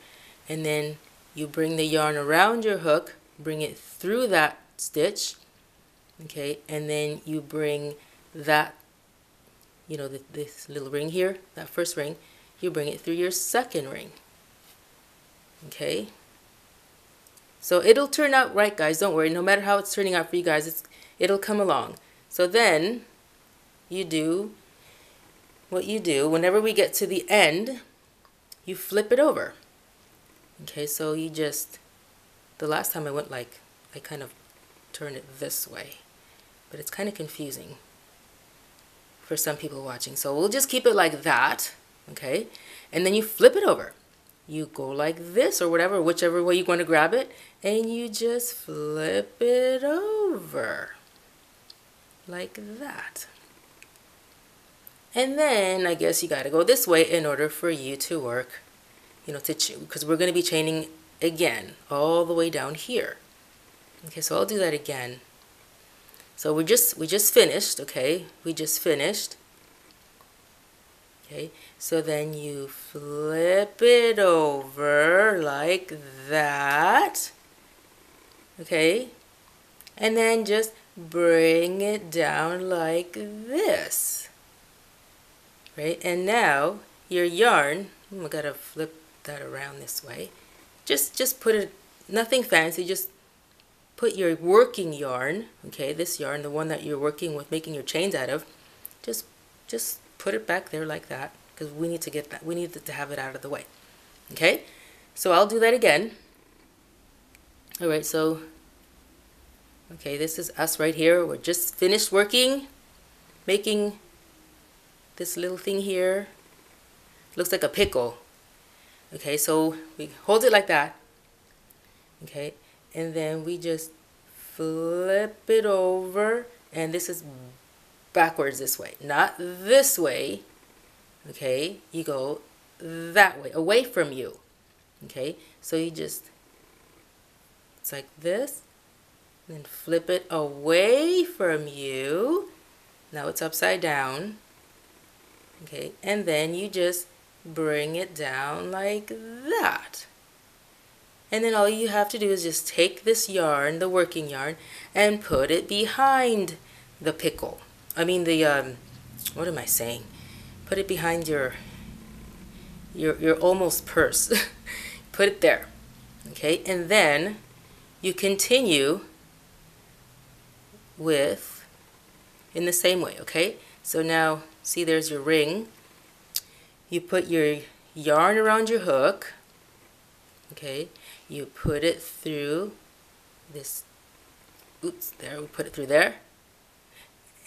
and then you bring the yarn around your hook, bring it through that stitch, okay, and then you bring that, you know, this little ring here, that first ring, you bring it through your second ring, okay. So it'll turn out right, guys, don't worry, no matter how it's turning out for you guys, it'll come along. So then you do what you do. Whenever we get to the end, you flip it over. Okay, so you just, the last time I went like, I kind of turned it this way, but it's kind of confusing for some people watching. So we'll just keep it like that, okay? And then you flip it over. You go like this or whatever, whichever way you want to grab it, and you just flip it over like that. And then I guess you got to go this way in order for you to work, you know, to because we're going to be chaining again all the way down here. Okay, so I'll do that again. So we just finished, okay? We just finished. Okay, so then you flip it over like that. Okay, and then just bring it down like this. Right, and now your yarn, I gotta flip that around this way. Just put it, nothing fancy, just put your working yarn, okay, this yarn, the one that you're working with, making your chains out of, just put it back there like that, because we need to get that, we need to have it out of the way. Okay, so I'll do that again. All right, so okay, this is us right here. We're just finished working, making this little thing here. Looks like a pickle. Okay, so we hold it like that. Okay, and then we just flip it over, and this is backwards this way, not this way. Okay, you go that way, away from you. Okay, so you just, it's like this, then flip it away from you. Now it's upside down. Okay, and then you just bring it down like that. And then all you have to do is just take this yarn, the working yarn, and put it behind the pickle. I mean the, what am I saying? Put it behind your almost purse. Put it there. Okay, and then you continue with, in the same way, okay? So now, see there's your ring. You put your yarn around your hook, okay? You put it through this, oops, there, we put it through there.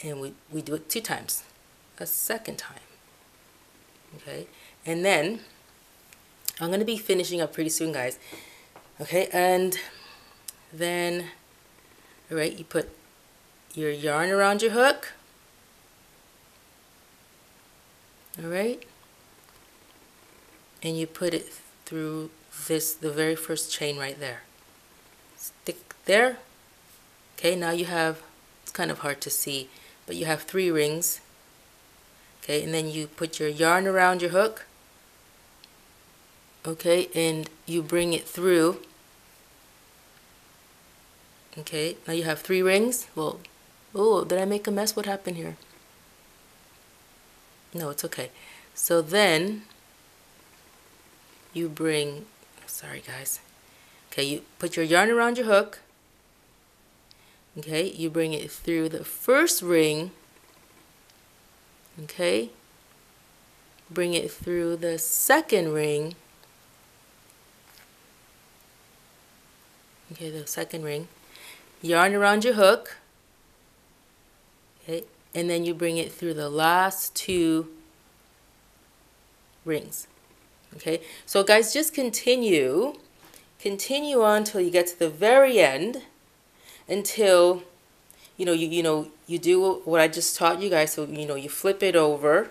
And we do it 2 times, a second time, okay? And then, I'm gonna be finishing up pretty soon, guys, okay? And then, all right, you put your yarn around your hook, all right? And you put it through this, the very first chain right there. Stick there. Okay, now you have, it's kind of hard to see, but you have 3 rings. Okay, and then you put your yarn around your hook. Okay, and you bring it through. Okay, now you have 3 rings. Well, oh, did I make a mess? What happened here? No, it's okay. So then you bring, sorry guys. Okay, you put your yarn around your hook. Okay, you bring it through the first ring. Okay, bring it through the second ring. Okay, the second ring. Yarn around your hook. Okay, and then you bring it through the last 2 rings. Okay, so guys, just continue on until you get to the very end, until you do what I just taught you guys. So you flip it over.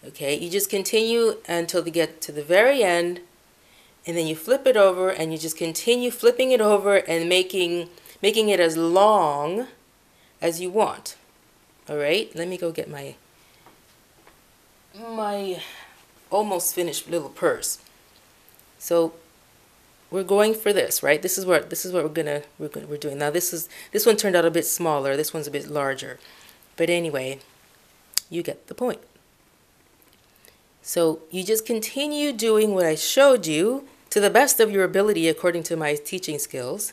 Okay, you just continue until you get to the very end, and then you flip it over, and you just continue flipping it over and making it as long as you want. All right, let me go get my almost finished little purse. So we're going for this, right? This is what we're doing. Now this one turned out a bit smaller. This one's a bit larger. But anyway, you get the point. So you just continue doing what I showed you to the best of your ability according to my teaching skills,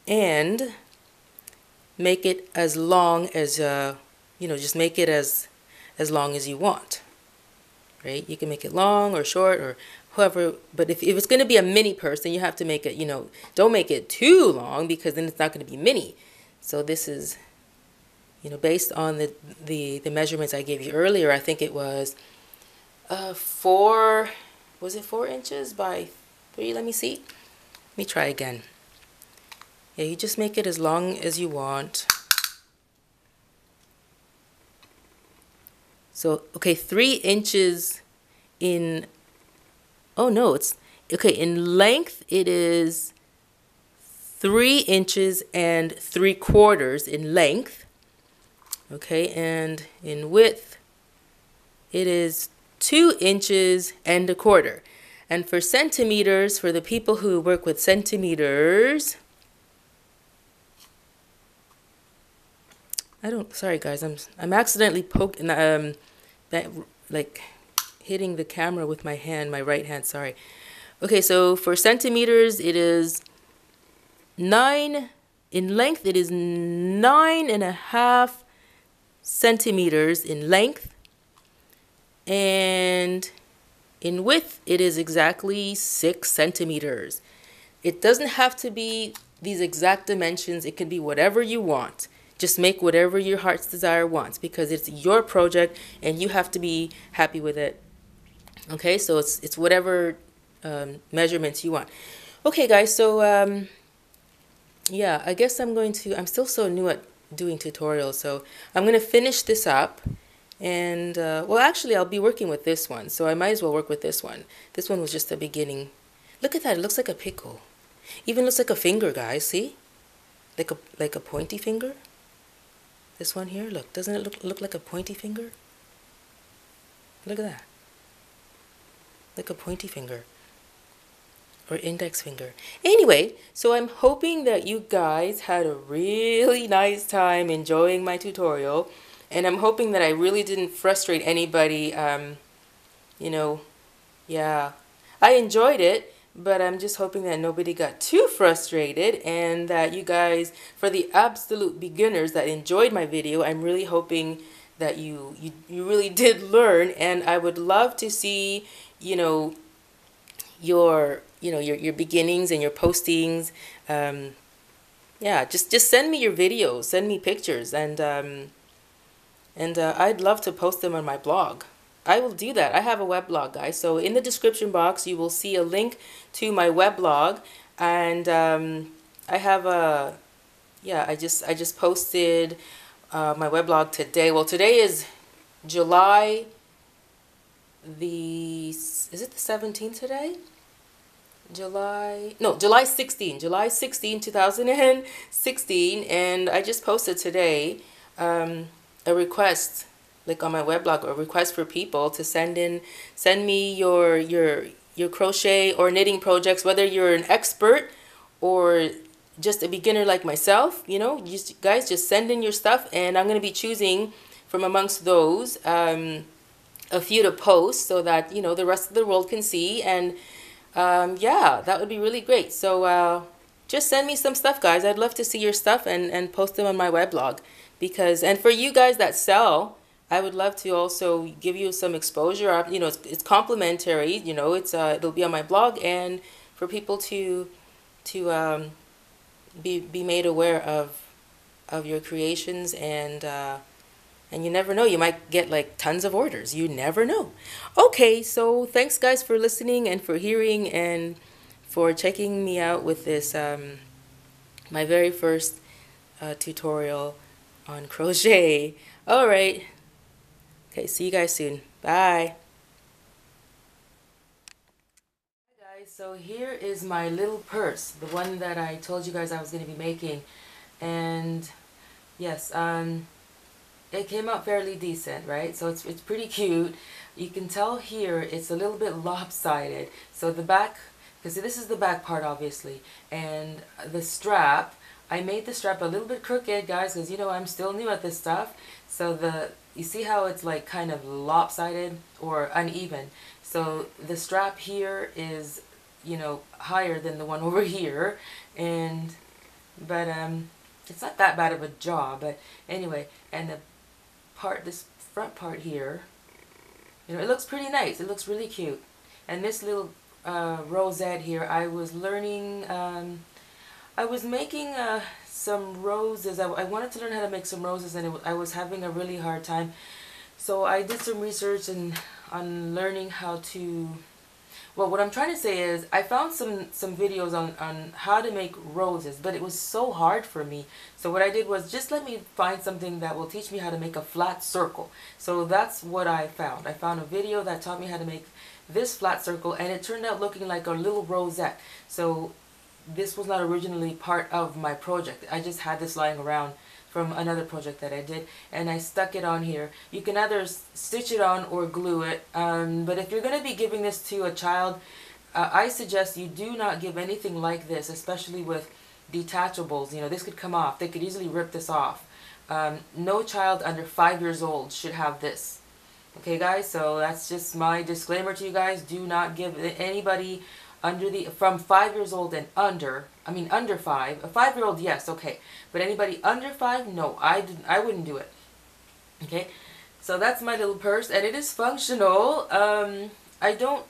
and make it as long as just make it as long as you want. Right? You can make it long or short or however, but if it's going to be a mini purse, then you have to make it, don't make it too long, because then it's not going to be mini. So this is, based on the measurements I gave you earlier. I think it was 4 inches by 3? Let me see. Let me try again. Yeah, you just make it as long as you want. So, okay, 3 inches in, oh no, okay, in length it is 3 inches and 3/4 in length. Okay, and in width it is 2 inches and 1/4. And for centimeters, for the people who work with centimeters, sorry guys, I'm accidentally poking that, like, hitting the camera with my hand, my right hand, sorry. Okay, so for centimeters it is 9, in length it is 9.5 centimeters in length, and in width it is exactly 6 centimeters. It doesn't have to be these exact dimensions. It can be whatever you want. Just make whatever your heart's desire wants, because it's your project and you have to be happy with it. Okay, so it's whatever measurements you want. Okay guys, so yeah, I guess I'm still so new at doing tutorials, so I'm going to finish this up. And well, actually I'll be working with this one, so I might as well work with this one. This one was just the beginning. Look at that, it looks like a pickle. Even looks like a finger, guys, see? Like a pointy finger. This one here, look, doesn't it look like a pointy finger? Look at that. Like a pointy finger. Or index finger. Anyway, so I'm hoping that you guys had a really nice time enjoying my tutorial. And I'm hoping that I really didn't frustrate anybody. You know, yeah. I enjoyed it, but I'm just hoping that nobody got too frustrated, and that you guys, for the absolute beginners that enjoyed my video, I'm really hoping that you really did learn. And I would love to see, your beginnings and your postings. Yeah, just send me your videos, send me pictures, and I'd love to post them on my blog. I will do that. I have a weblog, guys. So in the description box, you will see a link to my weblog, and I have a, yeah, I just posted my weblog today. Well, today is July is it the 17th today? July 16, 2016, and I just posted today a request, like on my weblog, a request for people to send me your crochet or knitting projects, whether you're an expert or just a beginner like myself. Guys, just send in your stuff, and I'm going to be choosing from amongst those a few to post, so that the rest of the world can see. And yeah, that would be really great. So just send me some stuff, guys. I'd love to see your stuff and post them on my weblog. And for you guys that sell, I would love to also give you some exposure. It's complimentary. It'll be on my blog, and for people to be made aware of your creations. And you never know, you might get like tons of orders. You never know. Okay, so thanks guys for listening and for hearing and for checking me out with this my very first tutorial on crochet. All right. Okay, see you guys soon. Bye. Hi guys, so here is my little purse, the one that I told you guys I was going to be making. And yes, it came out fairly decent, right? So it's pretty cute. You can tell here it's a little bit lopsided. So the back, because this is the back part obviously, and the strap, I made the strap a little bit crooked, guys, because I'm still new at this stuff. So you see how it's like kind of lopsided or uneven. So the strap here is higher than the one over here, but it's not that bad of a job. But anyway, and this front part here, it looks pretty nice. It looks really cute. And this little rosette here, I was learning, I was making some roses. I wanted to learn how to make some roses, and I was having a really hard time. So I did some research on learning how to, well, what I'm trying to say is I found some videos on how to make roses, but it was so hard for me. So what I did was just let me find something that will teach me how to make a flat circle. So that's what I found. I found a video that taught me how to make this flat circle, and it turned out looking like a little rosette. So this was not originally part of my project. I just had this lying around from another project that I did, and I stuck it on here. You can either stitch it on or glue it, but if you're going to be giving this to a child, I suggest you do not give anything like this, especially with detachables. You know, this could come off. They could easily rip this off. No child under 5 years old should have this. Okay, guys, so that's just my disclaimer to you guys. Do not give anybody from 5 years old and under, I mean under 5, a 5-year-old, yes, okay, but anybody under 5, no, I wouldn't do it. Okay, so that's my little purse, and it is functional. I don't,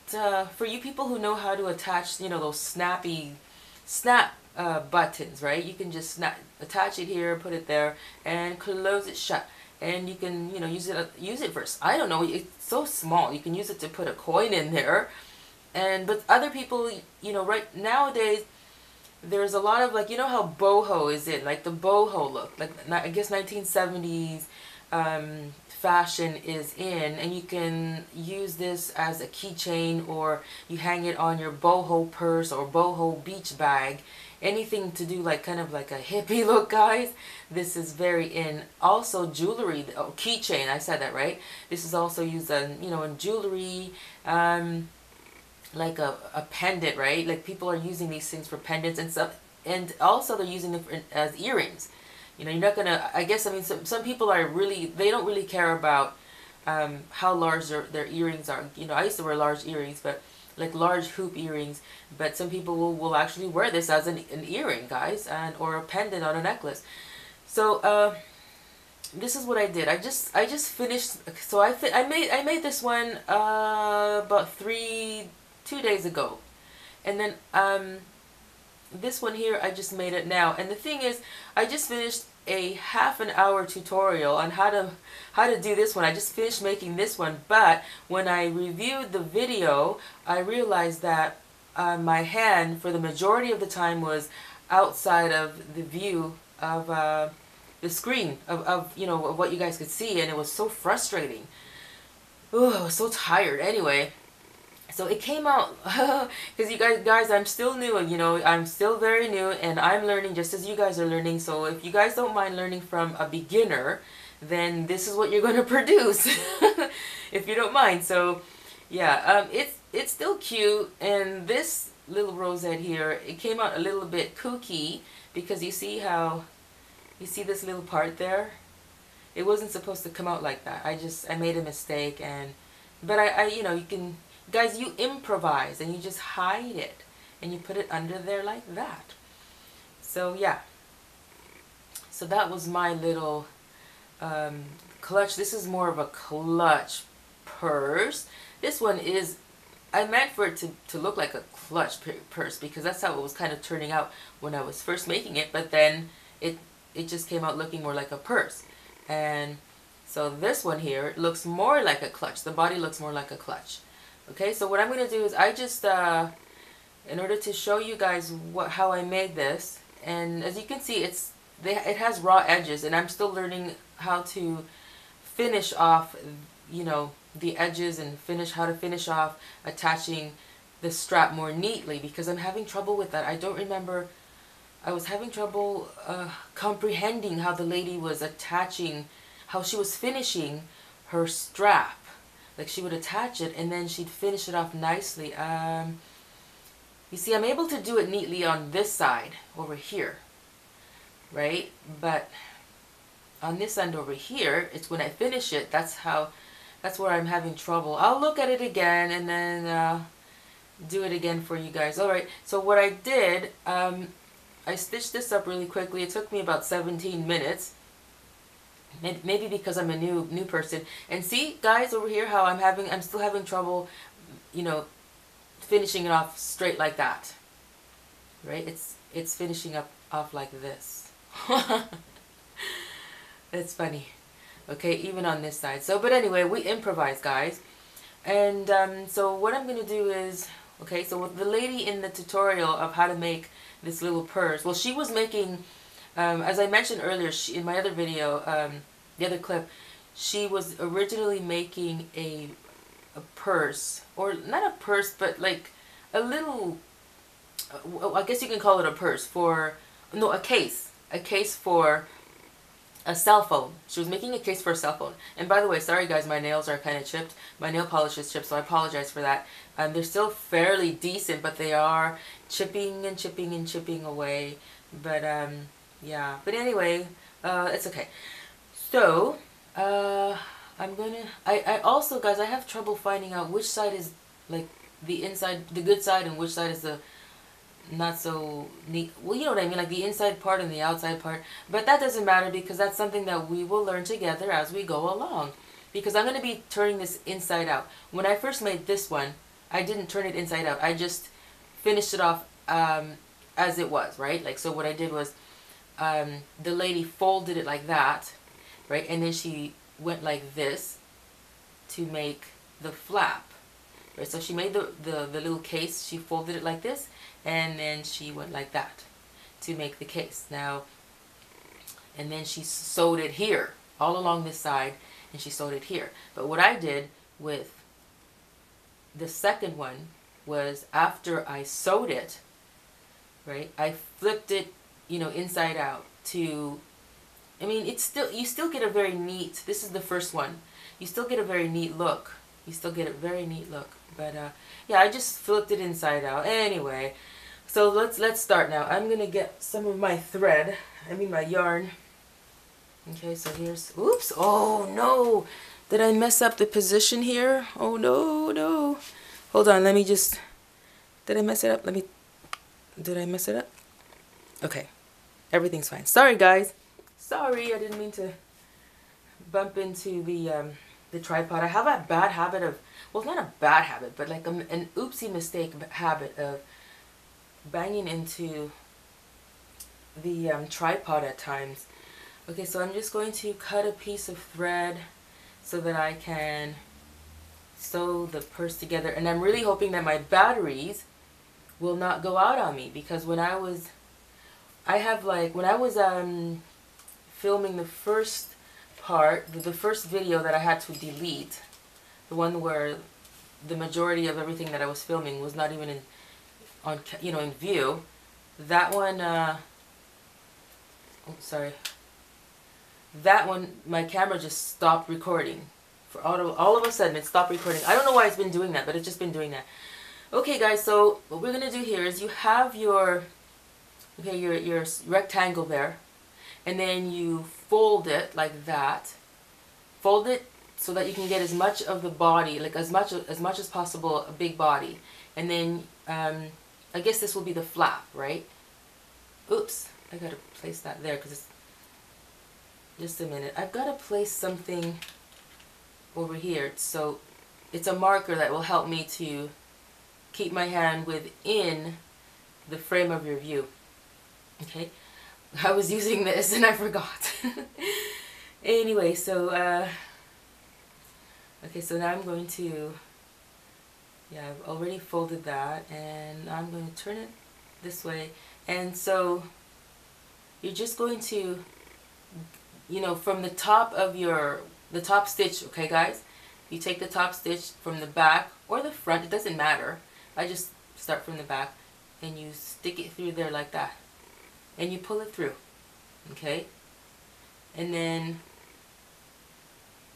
for you people who know how to attach, you know, those snap buttons, right? You can just attach it here, put it there, and close it shut. And you can, you know, use it for, I don't know, it's so small. You can use it to put a coin in there. But other people, you know, right nowadays, there's a lot of, like, you know how boho is in, like the boho look, like I guess 1970s fashion is in, and you can use this as a keychain, or you hang it on your boho purse or boho beach bag. Anything to do like kind of like a hippie look, guys. This is very in. Also jewelry, oh, keychain, I said that right. This is also used in, you know, in jewelry, like a pendant, right? Like people are using these things for pendants and stuff, and also they're using them as earrings. You know, you're not gonna, I guess, I mean, some people are really, they don't really care about how large their earrings are. You know, I used to wear large earrings, but like large hoop earrings, but some people will actually wear this as an earring, guys, or a pendant on a necklace. So this is what I did. I just finished. So I made this one about 2 days ago, and then this one here I just made it now. And the thing is, I just finished a half-an-hour tutorial on how to do this one. I just finished making this one, but when I reviewed the video, I realized that my hand for the majority of the time was outside of the view of the screen of you know, of what you guys could see, and it was so frustrating. Oh, I was so tired. Anyway, so it came out because you guys, I'm still new, and you know, I'm still very new, and I'm learning just as you guys are learning. So if you guys don't mind learning from a beginner, then this is what you're going to produce, if you don't mind. So yeah, it's still cute, and this little rosette here, it came out a little bit kooky because you see how, you see this little part there? It wasn't supposed to come out like that. I made a mistake, but I you know, you can, guys, you improvise and you just hide it and you put it under there like that. So yeah, so that was my little clutch. This is more of a clutch purse. This one is, I meant for it to look like a clutch purse because that's how it was kind of turning out when I was first making it, but then it just came out looking more like a purse. And so this one here looks more like a clutch. The body looks more like a clutch. Okay, so what I'm going to do is I just, in order to show you guys how I made this, and as you can see, it has raw edges, and I'm still learning how to finish off, you know, the edges, and how to finish off attaching the strap more neatly, because I'm having trouble with that. I don't remember, I was having trouble comprehending how the lady was attaching, how she was finishing her strap. Like she would attach it and then she'd finish it off nicely. You see, I'm able to do it neatly on this side over here, right? But on this end over here, it's when I finish it, that's where I'm having trouble. I'll look at it again and then do it again for you guys. Alright, so what I did, I stitched this up really quickly. It took me about 17 minutes. Maybe because I'm a new person. And see, guys, over here how I'm still having trouble, you know, finishing it off straight like that. Right? It's finishing off like this. It's funny. Okay, even on this side. So, but anyway, we improvise, guys. And so what I'm going to do is, okay, so with the lady in the tutorial of how to make this little purse, well, she was making, as I mentioned earlier, in my other video, the other clip, she was originally making a a purse, or not a purse, but like a little, I guess you can call it a purse for, no, a case for a cell phone. She was making a case for a cell phone. And by the way, sorry guys, my nails are kind of chipped. My nail polish is chipped, so I apologize for that. They're still fairly decent, but they are chipping and chipping and chipping away. But yeah, but anyway, it's okay. So I'm gonna, I also, guys, I have trouble finding out which side is like the inside, the good side, and which side is the not so neat. Well, you know what I mean, like the inside part and the outside part. But that doesn't matter, because that's something that we will learn together as we go along. Because I'm going to be turning this inside out. When I first made this one, I didn't turn it inside out. I just finished it off as it was, right? Like, so what I did was the lady folded it like that, right? And then she went like this to make the flap. Right? So she made the little case, she folded it like this, and then she went like that to make the case. Now, and then she sewed it here, all along this side, and she sewed it here. But what I did with the second one was, after I sewed it, right, I flipped it, you know, inside out to, I mean, it's still, you still get a very neat, this is the first one, you still get a very neat look. You still get a very neat look. But yeah, I just flipped it inside out. Anyway, so let's start now. I'm gonna get some of my thread, I mean my yarn. Okay, so here's, oops, oh no, did I mess up the position here? Oh no, no, hold on, let me just, did I mess it up? Did I mess it up? Okay, everything's fine. Sorry guys, sorry, I didn't mean to bump into the tripod. I have a bad habit of, well, it's not a bad habit, but like an oopsie mistake habit of banging into the tripod at times. Okay, so I'm just going to cut a piece of thread so that I can sew the purse together. And I'm really hoping that my batteries will not go out on me, because when I was filming the first part, the first video that I had to delete, the one where the majority of everything that I was filming was not even in view, that one, oh, sorry, that one, my camera just stopped recording. For all of a sudden, it stopped recording. I don't know why it's been doing that, but it's just been doing that. Okay, guys, so what we're gonna do here is, you have your, okay, your rectangle there, and then you fold it like that. Fold it so that you can get as much of the body, like as much as possible, a big body. And then I guess this will be the flap, right? Oops, I gotta place that there, because it's, just a minute, I've got to place something over here, so it's a marker that will help me to keep my hand within the frame of your view. Okay, I was using this and I forgot. Anyway, so okay, so now I'm going to, yeah, I've already folded that, and I'm going to turn it this way. And so you're just going to, you know, from the top of the top stitch, okay guys, you take the top stitch from the back or the front, it doesn't matter. I just start from the back, and you stick it through there like that, and you pull it through, okay? And then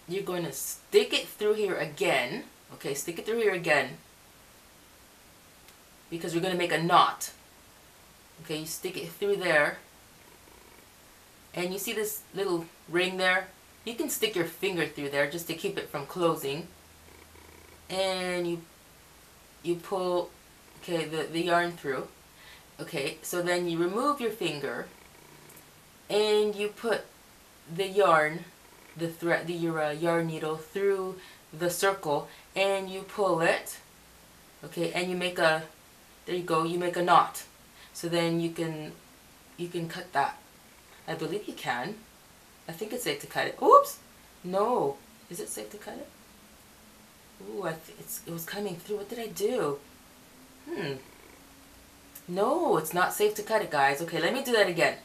you're going to stick it through here again, okay, stick it through here again, because you're going to make a knot. Okay, you stick it through there, and you see this little ring there? You can stick your finger through there just to keep it from closing, and you pull, okay, the yarn through. Okay, so then you remove your finger, and you put the yarn, the thread, your yarn needle through the circle, and you pull it, okay, and you make a, there you go, you make a knot. So then you can cut that. I believe you can. I think it's safe to cut it. Oops! No. Is it safe to cut it? Ooh, it was coming through. What did I do? No, it's not safe to cut it, guys. Okay, let me do that again.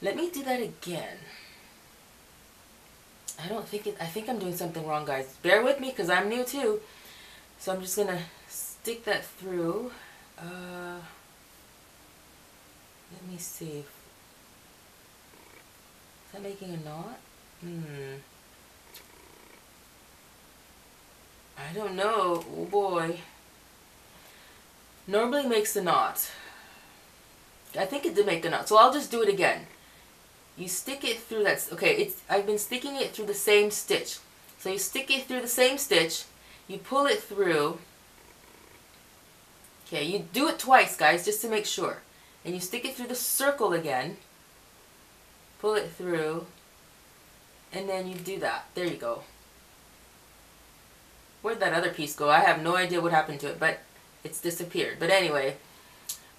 Let me do that again. I think I'm doing something wrong, guys. Bear with me, because I'm new too. So I'm just gonna stick that through. Let me see. Is that making a knot? I don't know. Oh boy. Normally makes a knot. I think it did make a knot. So I'll just do it again. You stick it through that. Okay, I've been sticking it through the same stitch. So you stick it through the same stitch. You pull it through. Okay, you do it twice, guys, just to make sure. And you stick it through the circle again. Pull it through. And then you do that. There you go. Where'd that other piece go? I have no idea what happened to it, but it's disappeared. But anyway,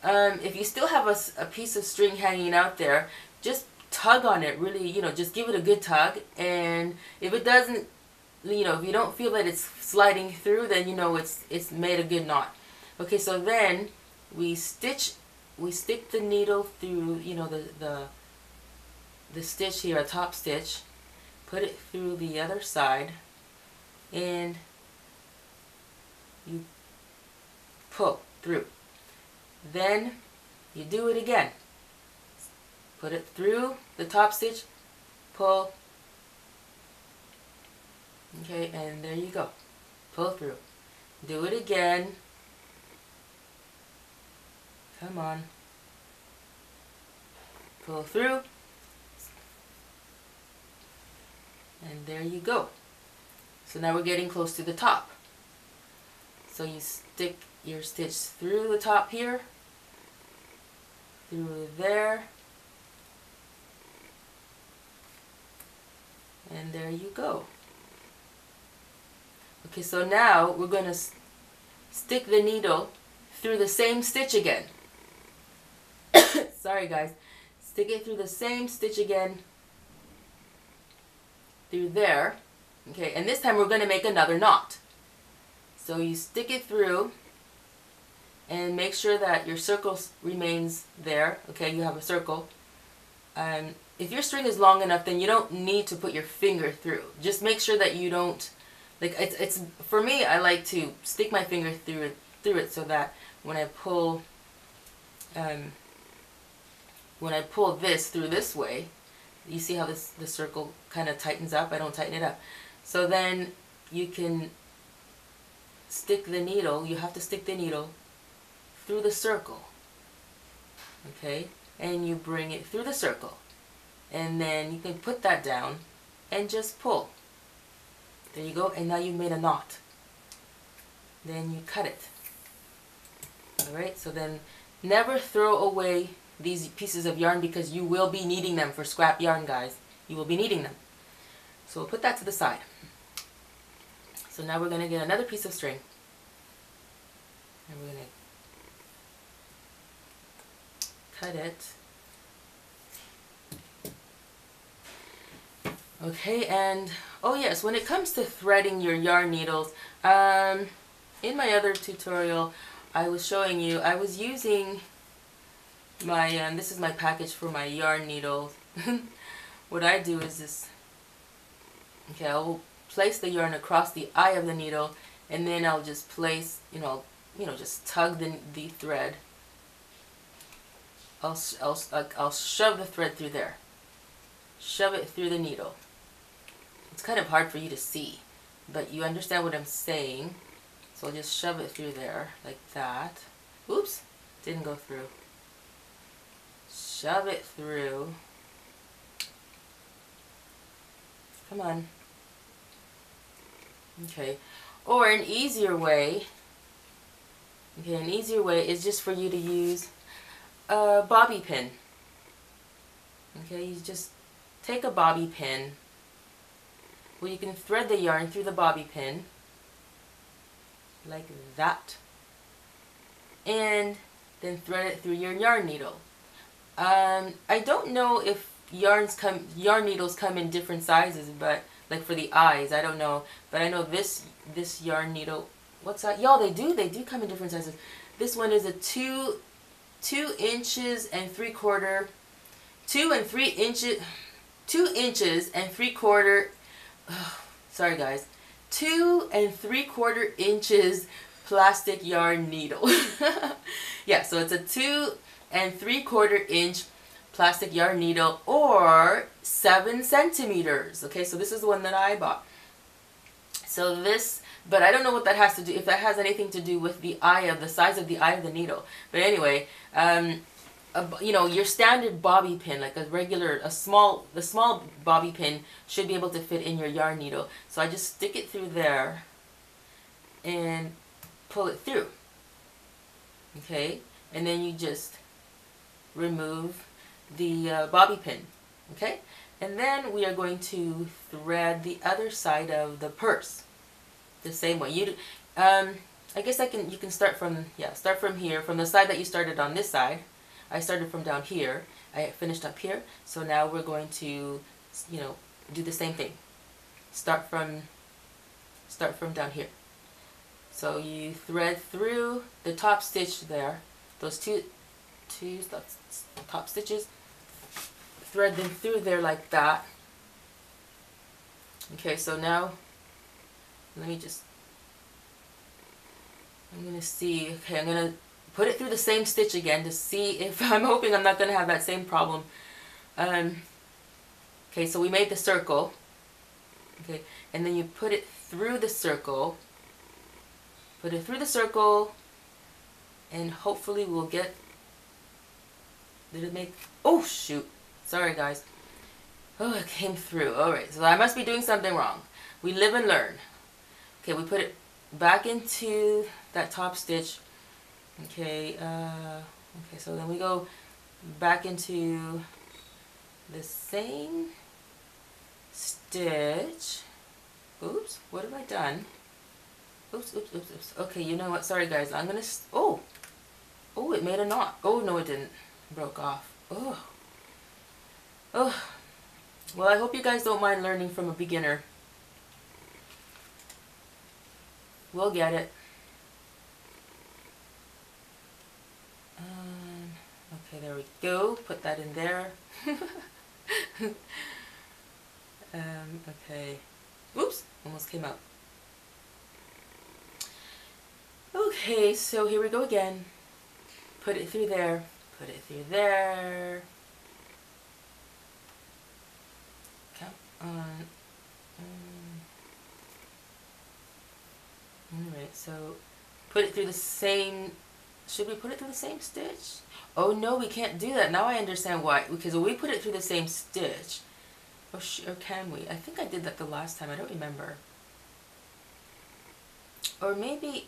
if you still have a piece of string hanging out there, just tug on it. Really, just give it a good tug. And if it doesn't, if you don't feel that it's sliding through, then it's made a good knot. Okay, so then we stick the needle through, the stitch here, a top stitch, put it through the other side, and you pull through. Then you do it again. Put it through the top stitch, pull. Okay, and there you go. Pull through. Do it again. Come on. Pull through. And there you go. So now we're getting close to the top. So you stick your stitch through the top here, through there, and there you go. Okay, so now we're going to stick the needle through the same stitch again. Sorry guys. Stick it through the same stitch again, through there. Okay, and this time we're going to make another knot. So you stick it through and make sure that your circle remains there. Okay, you have a circle. If your string is long enough, then you don't need to put your finger through. Just make sure that you don't, like, it's for me, I like to stick my finger through it so that when I pull this through this way, you see how the circle kind of tightens up? I don't tighten it up. So then you can stick the needle, you have to stick the needle through the circle. Okay? And you bring it through the circle. And then you can put that down and just pull. There you go, and now you've made a knot. Then you cut it. Alright, so then never throw away these pieces of yarn because you will be needing them for scrap yarn, guys. You will be needing them. So we'll put that to the side. So now we're going to get another piece of string. And we're going to cut it. Okay, and oh yes, when it comes to threading your yarn needles, in my other tutorial I was showing you, I was using my, this is my package for my yarn needles. What I do is this, okay, I will place the yarn across the eye of the needle, and then I'll just place, just tug the thread. I'll shove the thread through there. Shove it through the needle. It's kind of hard for you to see, but you understand what I'm saying. So I'll just shove it through there, like that. Oops, didn't go through. Shove it through. Come on. Okay. Or an easier way, is just for you to use a bobby pin. Okay, you just take a bobby pin, where you can thread the yarn through the bobby pin, like that, and then thread it through your yarn needle. I don't know if yarn needles come in different sizes, but like for the eyes, I don't know. But I know this yarn needle, what's that? Y'all, they do come in different sizes. This one is a 2 inches and 3/4, 2 and 3 inches, 2 inches and 3/4. Sorry guys, 2 3/4 inches plastic yarn needle. Yeah, so it's a 2 3/4 inch plastic yarn needle, or 7 centimeters. Okay, so this is the one that I bought. So this, but I don't know what that has to do, if that has anything to do with the size of the eye of the needle. But anyway, you know, your standard bobby pin, like the small bobby pin should be able to fit in your yarn needle. So I just stick it through there and pull it through. Okay, and then you just remove the bobby pin. Okay, and then we are going to thread the other side of the purse the same way. I guess you can start from here, from the side that you started on this side. I started from down here. I finished up here. So now we're going to, you know, do the same thing. Start from down here. So you thread through the top stitch there, those two top stitches. Thread them through there like that. Okay, so now I'm going to see, okay, I'm going to put it through the same stitch again to see if, I'm hoping I'm not going to have that same problem. Okay, so we made the circle, okay, and then you put it through the circle, and hopefully we'll get, did it make, oh shoot, sorry guys, oh, it came through. Alright, so I must be doing something wrong. We live and learn. Okay, we put it back into that top stitch. Okay, okay, so then we go back into the same stitch. Oops, what have I done? Oops. Okay, you know what? Sorry guys, I'm gonna, oh, it made a knot. Oh, no it didn't. It broke off. Oh. Well, I hope you guys don't mind learning from a beginner. We'll get it. Okay, there we go. Put that in there. Okay. Oops, almost came out. Okay, so here we go again. Put it through there. Put it through there. Come on. Alright, so put it through the same, should we put it through the same stitch? Oh no, we can't do that. Now I understand why. Because when we put it through the same stitch, or can we? I think I did that the last time. I don't remember. Or maybe,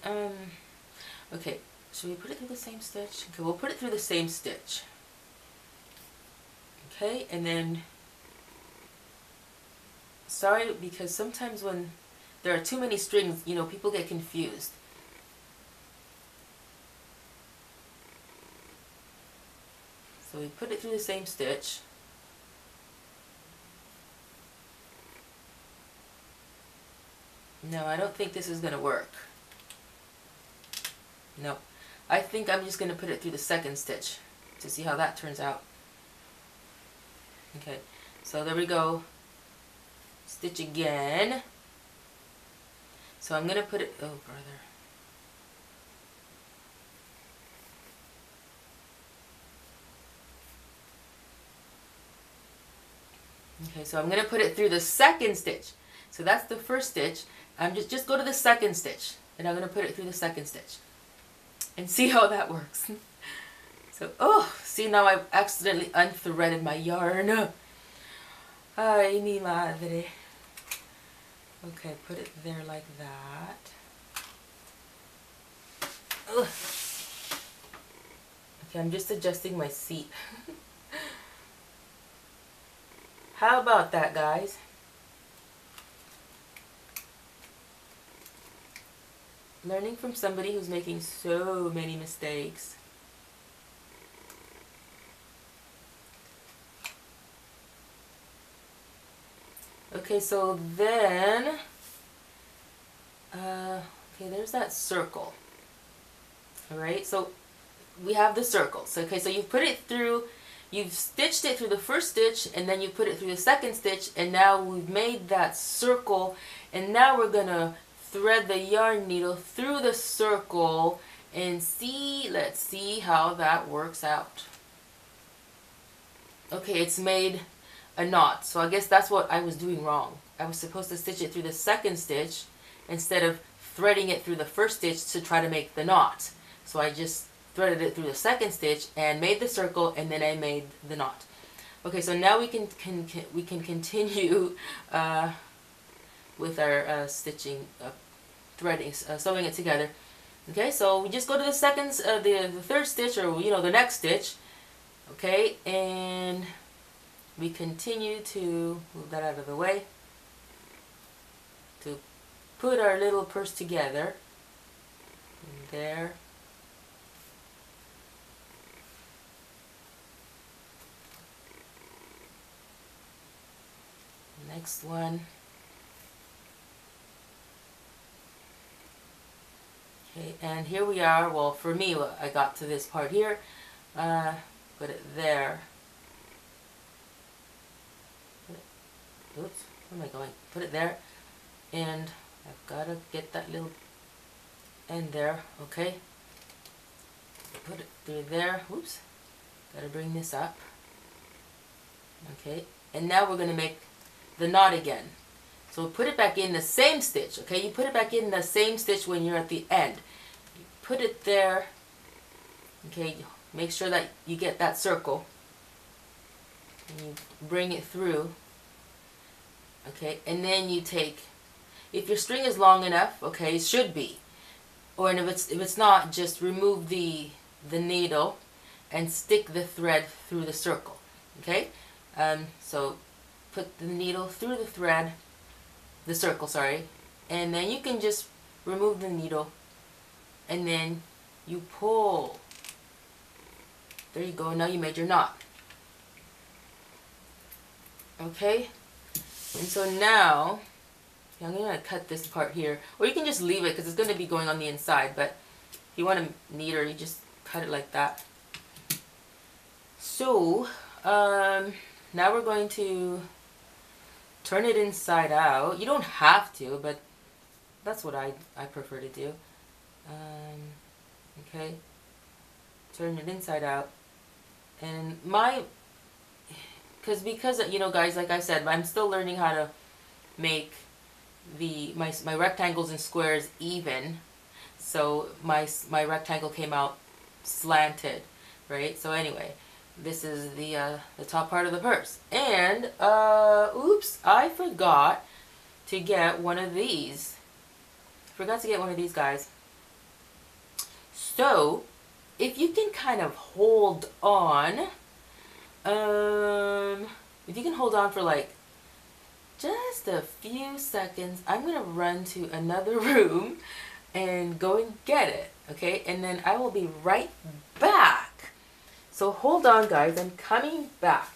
okay, should we put it through the same stitch? Okay, we'll put it through the same stitch. Okay, and then, sorry, because sometimes when there are too many strings, you know, people get confused. So we put it through the same stitch. No, I don't think this is going to work. No. I think I'm just going to put it through the second stitch to see how that turns out. Okay, so there we go. Stitch again. So I'm going to put it, oh brother. Okay, so I'm going to put it through the second stitch. So that's the first stitch. I'm just go to the second stitch, and I'm going to put it through the second stitch and see how that works. So, oh, see, now I've accidentally unthreaded my yarn. Ay, mi madre. Okay, put it there like that. Ugh. Okay, I'm just adjusting my seat. How about that, guys? Learning from somebody who's making so many mistakes. Okay, so then, okay, there's that circle. All right, so we have the circle. So, okay, so you put it through you've stitched it through the first stitch and then you put it through the second stitch, and now we've made that circle, and now we're gonna thread the yarn needle through the circle and let's see how that works out. Okay, it's made a knot, so I guess that's what I was doing wrong. I was supposed to stitch it through the second stitch instead of threading it through the first stitch to try to make the knot. So I just threaded it through the second stitch and made the circle, and then I made the knot. Okay, so now we can continue with our stitching, threading, sewing it together. Okay, so we just go to the the third stitch, or the next stitch. Okay, and we continue to move that out of the way to put our little purse together. And there. Next one. Okay, and here we are. Well, for me, I got to this part here. Put it there. Oops, where am I going? Put it there. And I've got to get that little end there. Okay. Put it through there. Oops. Got to bring this up. Okay. And now we're going to make the knot again. So put it back in the same stitch. Okay. You put it back in the same stitch when you're at the end. You put it there. Okay. Make sure that you get that circle. And you bring it through. Okay. And then you take, if your string is long enough, okay, it should be. Or if it's not, just remove the needle and stick the thread through the circle. Okay? So put the needle through the circle, sorry, and then you can just remove the needle and then you pull. There you go, now you made your knot. Okay? And so now, I'm going to cut this part here, or you can just leave it because it's going to be going on the inside, but if you want to neater, you just cut it like that. So, now we're going to turn it inside out. You don't have to, but that's what I prefer to do. Okay, turn it inside out. And because guys, like I said, I'm still learning how to make my rectangles and squares even. So my rectangle came out slanted, right? So anyway, this is the top part of the purse. And oops, I forgot to get one of these. Forgot to get one of these guys. So if you can kind of hold on, if you can hold on for like just a few seconds, I'm gonna run to another room and go and get it, okay? And then I will be right back. So hold on, guys, I'm coming back.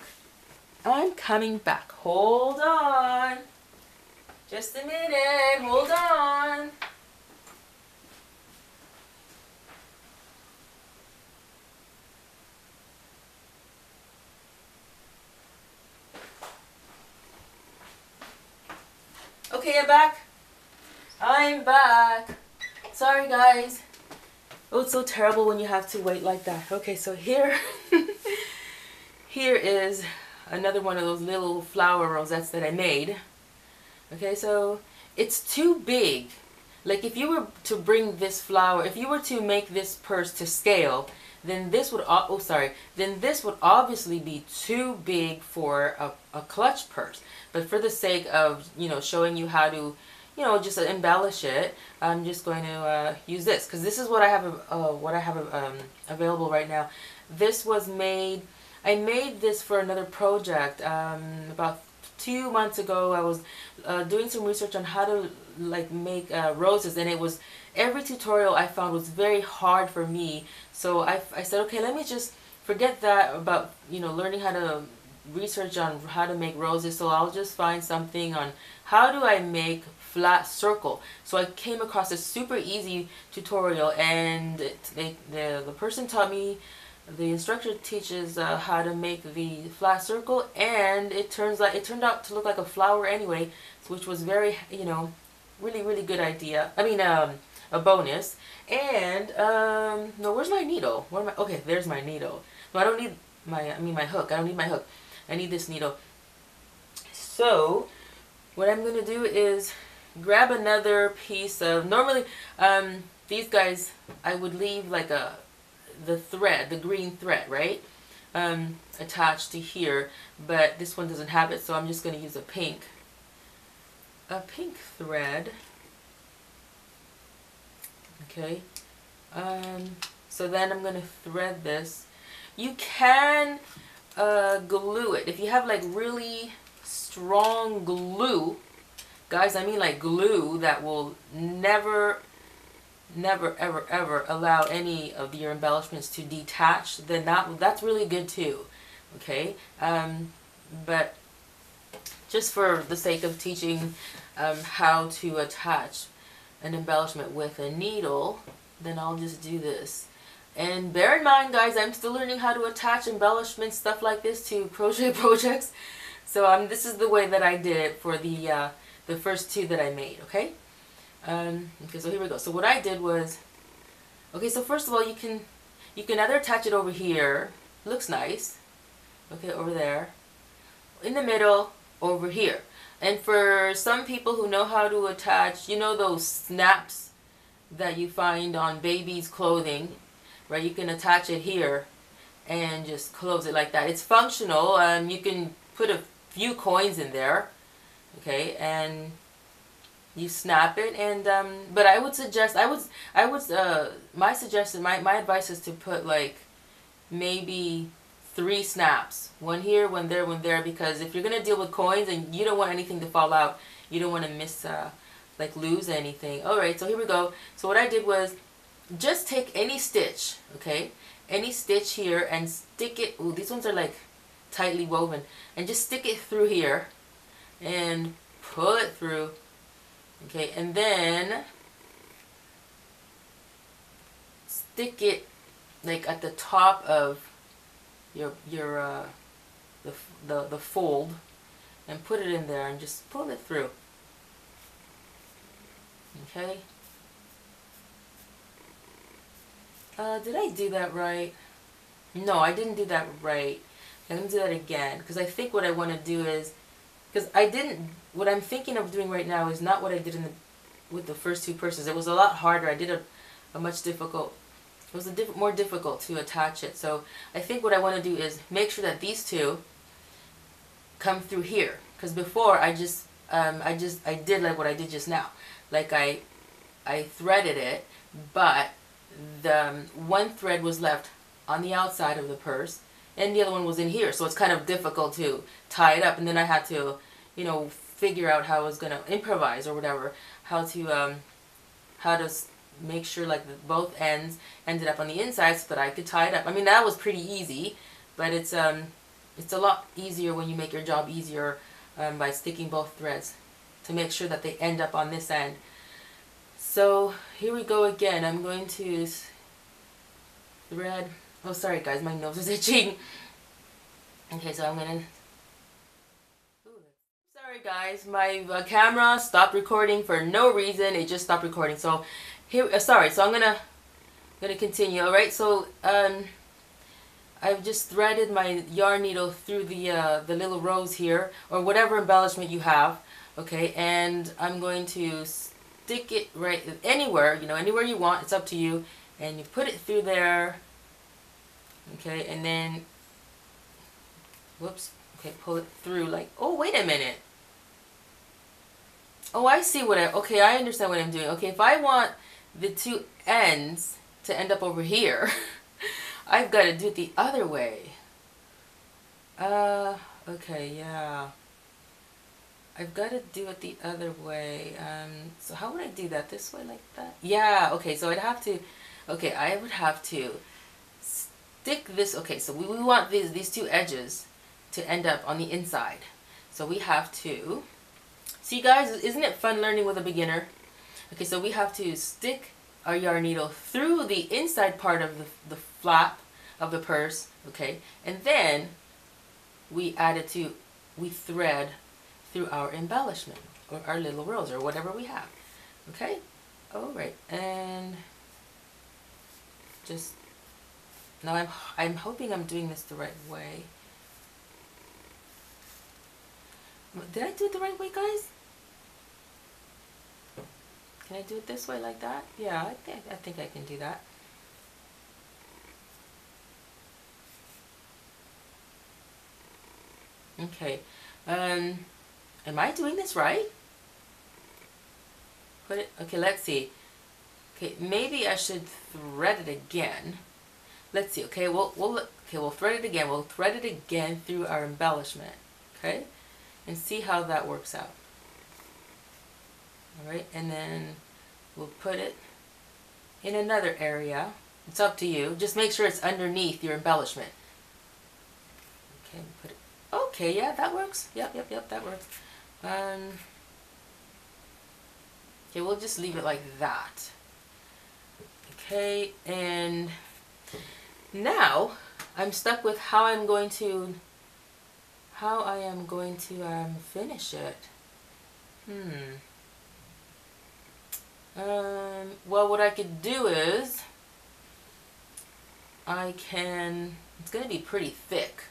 I'm coming back. Hold on. Just a minute, hold on. Okay, I'm back. I'm back. Sorry, guys. Oh, it's so terrible when you have to wait like that. Okay, so here is another one of those little flower rosettes that I made. Okay, so it's too big. Like if you were to bring this flower, if you were to make this purse to scale, then this would obviously be too big for a clutch purse. But for the sake of, showing you how to, just embellish it, I'm just going to use this, because this is what I have available right now. This was made, I made this for another project. About 2 months ago, I was doing some research on how to make roses, and every tutorial I found was very hard for me. So I said, okay, let me just forget that about learning how to research on how to make roses. So I'll just find something on how do I make flat circle. So I came across a super easy tutorial, and the person taught me the instructor teaches how to make the flat circle, and it turned out to look like a flower anyway, which was very, you know, really good idea. I mean, a bonus. And no, where's my needle? Where am I? Okay, there's my needle. No, I don't need my hook. I don't need my hook. I need this needle. So what I'm gonna do is grab another piece of, normally these guys I would leave like the thread, the green thread, right, attached to here, but this one doesn't have it, so I'm just gonna use a pink thread. Okay, so then I'm gonna thread this. You can glue it if you have like really strong glue, guys. I mean like glue that will never ever allow any of your embellishments to detach, then that's really good too. Okay, but just for the sake of teaching how to attach an embellishment with a needle, then I'll just do this. And bear in mind, guys, I'm still learning how to attach embellishments, stuff like this, to crochet projects. So this is the way that I did it for the first two that I made. Okay. Okay, so here we go. So what I did was, okay, so first of all, you can either attach it over here, looks nice, okay, over there, in the middle, over here. And for some people who know how to attach, you know those snaps that you find on babies' clothing, right? You can attach it here and just close it like that. It's functional. You can put a few coins in there, okay, and you snap it. And but I would suggest, my suggestion, my advice is to put like maybe 3 snaps, one here, one there, because if you're gonna deal with coins and you don't want anything to fall out, you don't want to miss like lose anything. All right, so here we go. So what I did was just take any stitch, okay, any stitch here, and stick it. Ooh, these ones are like tightly woven, and just stick it through here and pull it through, okay, and then stick it like at the top of the fold, and put it in there and just pull it through. Okay. Did I do that right? No, I didn't do that right. I'm going to do that again, because I think what I want to do is, because what I'm thinking of doing right now is not what I did with the first 2 purses. It was a lot harder. I did a much difficult, it was more difficult to attach it. So I think what I want to do is make sure that these 2 come through here, because before I did like what I did just now. Like I threaded it, but the one thread was left on the outside of the purse and the other one was in here, so it's kind of difficult to tie it up. And then I had to, you know, figure out how I was going to improvise or whatever, how to make sure like both ends ended up on the inside so that I could tie it up. I mean, that was pretty easy, but it's a lot easier when you make your job easier by sticking both threads to make sure that they end up on this end. So here we go again. I'm going to thread. Oh, sorry guys, my nose is itching. Okay, so I'm gonna. Sorry guys, my camera stopped recording for no reason. It just stopped recording. So here, sorry. So I'm gonna continue. All right. So I've just threaded my yarn needle through the little rows here, or whatever embellishment you have. Okay, and I'm going to stick it right anywhere, you know, anywhere you want. It's up to you. And you put it through there. Okay, and then, whoops, okay, pull it through like, oh, wait a minute. Oh, I see okay, I understand what I'm doing. Okay, if I want the 2 ends to end up over here, I've got to do it the other way. Okay, yeah. I've got to do it the other way. So how would I do that? This way, like that? Yeah, okay, so I'd have to, okay, I would have to stick this, okay, so we want these 2 edges to end up on the inside. So we have to, see guys, isn't it fun learning with a beginner? Okay, so we have to stick our yarn needle through the inside part of the flap of the purse, okay? And then we thread through our embellishment or our little rose or whatever we have, okay? All right, and just now I'm hoping I'm doing this the right way. Did I do it the right way, guys? Can I do it this way like that? Yeah, I think I can do that. Okay. Am I doing this right? Put it. Okay, let's see. Okay, maybe I should thread it again. Let's see. Okay, we'll thread it again. We'll thread it again through our embellishment. Okay, and see how that works out. All right, and then we'll put it in another area. It's up to you. Just make sure it's underneath your embellishment. Okay, put it. Okay, yeah, that works. Yep, that works. Okay, we'll just leave it like that. Okay, and now I'm stuck with how I am going to finish it. Well, what I could do is it's going to be pretty thick.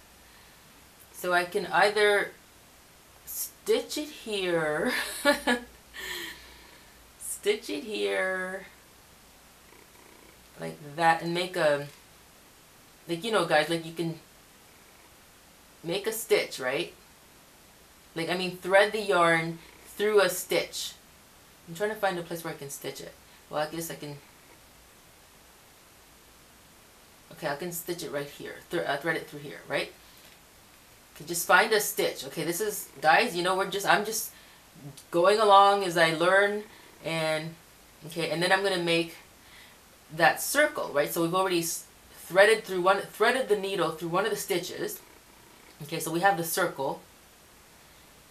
So I can either stitch it here, stitch it here, like that, and make a, like, you know, guys, like you can make a stitch, right? Like, I mean, thread the yarn through a stitch. I'm trying to find a place where I can stitch it. Well, I guess I can. Okay, I can stitch it right here. Thread it through here, right? Okay, just find a stitch. Okay, this is, guys, you know, I'm just going along as I learn, and okay, and then I'm gonna make that circle, right? So we've already threaded the needle through one of the stitches. Okay, so we have the circle,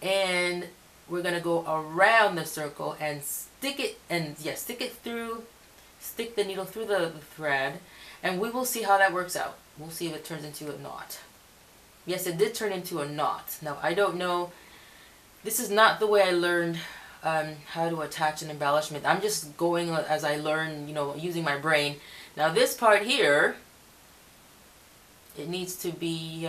and we're gonna go around the circle and stick the needle through the thread, and we will see how that works out. We'll see if it turns into a knot. Yes, it did turn into a knot. Now, I don't know, this is not the way I learned how to attach an embellishment. I'm just going as I learn, you know, using my brain. Now this part here, it needs to be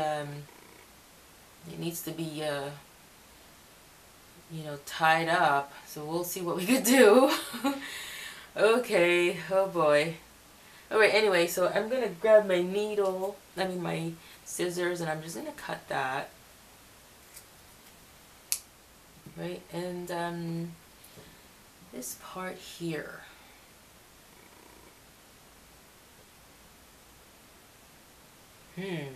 you know, tied up. So we'll see what we could do. Okay, oh boy. Alright, anyway, so I'm gonna grab my needle, my scissors, and I'm just gonna cut that. Right, and this part here. I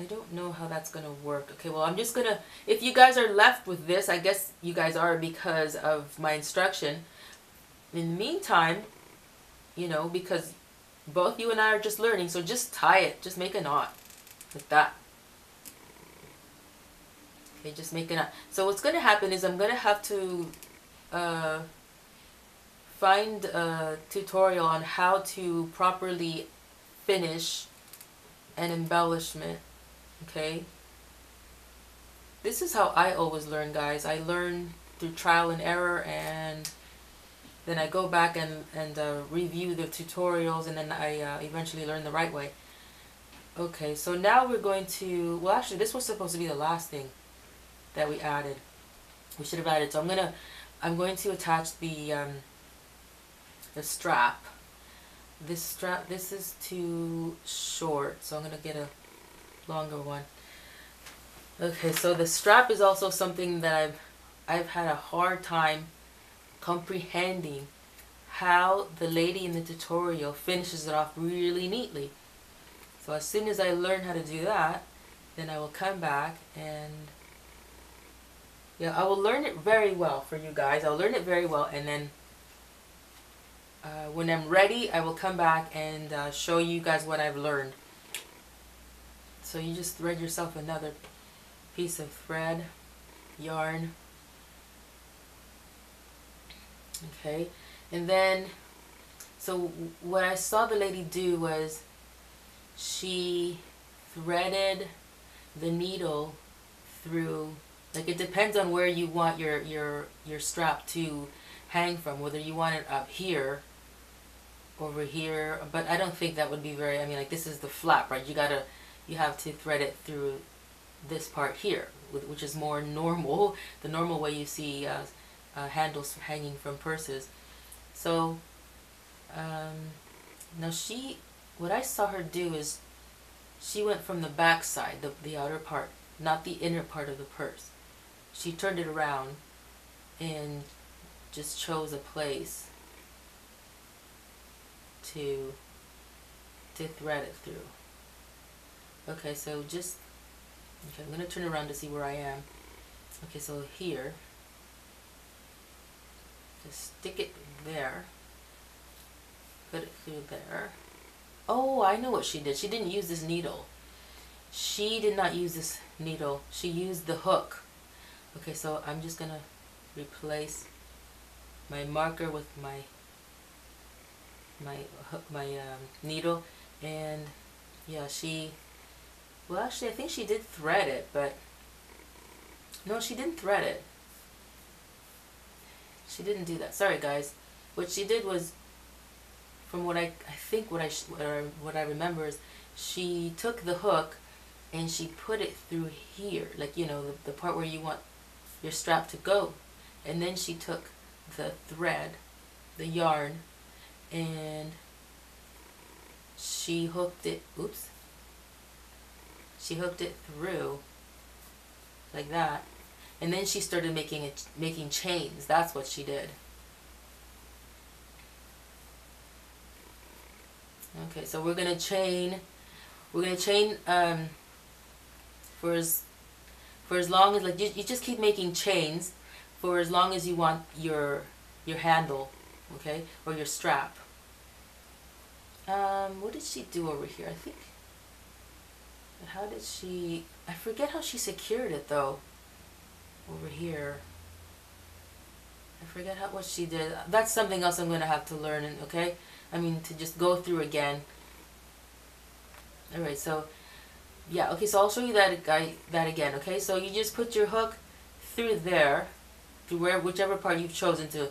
don't know how that's gonna work. Okay, well, I'm just gonna, if you guys are left with this, I guess you guys are because of my instruction. In the meantime, you know, because both you and I are just learning, so just tie it, just make a knot like that. Okay, just make a knot. So what's gonna happen is I'm gonna have to find a tutorial on how to properly finish an embellishment. Okay, this is how I always learn, guys. I learn through trial and error, and then I go back and review the tutorials, and then I eventually learn the right way. Okay, so now we're going to, well, actually this was supposed to be the last thing that we added. We should have added, so I'm going to attach the strap. This is too short, so I'm going to get a longer one. Okay, so the strap is also something that I've had a hard time comprehending how the lady in the tutorial finishes it off really neatly. So as soon as I learn how to do that, then I will come back and I will learn it very well for you guys. I'll learn it very well, and then when I'm ready, I will come back and show you guys what I've learned. So you just thread yourself another piece of thread, yarn. Okay, and then, so what I saw the lady do was she threaded the needle through, like it depends on where you want your strap to hang from, whether you want it up here, over here, but I don't think that would be very, I mean, like this is the flap, right? You have to thread it through this part here, which is more normal, the normal way you see handles hanging from purses. So now what I saw her do is she went from the back side, the outer part, not the inner part of the purse. She turned it around and just chose a place to thread it through. Okay, so I'm going to turn around to see where I am. Okay, so here, just stick it there, put it through there. Oh, I know what she did. She didn't use this needle. She did not use this needle. She used the hook. Okay, so I'm just going to replace my marker with my needle, and yeah, well, actually I think she did thread it, but no, she didn't thread it. She didn't do that. Sorry guys. What she did was, from what I think what I remember is she took the hook and she put it through here, like, you know, the part where you want your strap to go, and then she took the thread, the yarn, and she hooked it, she hooked it through like that, and then she started making chains. That's what she did. Okay, so we're gonna chain for as long as, like, you just keep making chains for as long as you want your handle, okay, or your strap. What did she do over here? I think, how did she, I forget how she secured it though, over here. I forget what she did. That's something else I'm going to have to learn, okay? I mean, to just go through again. Alright, so, yeah, okay, so I'll show you that again, okay? So you just put your hook through there, through whichever part you've chosen to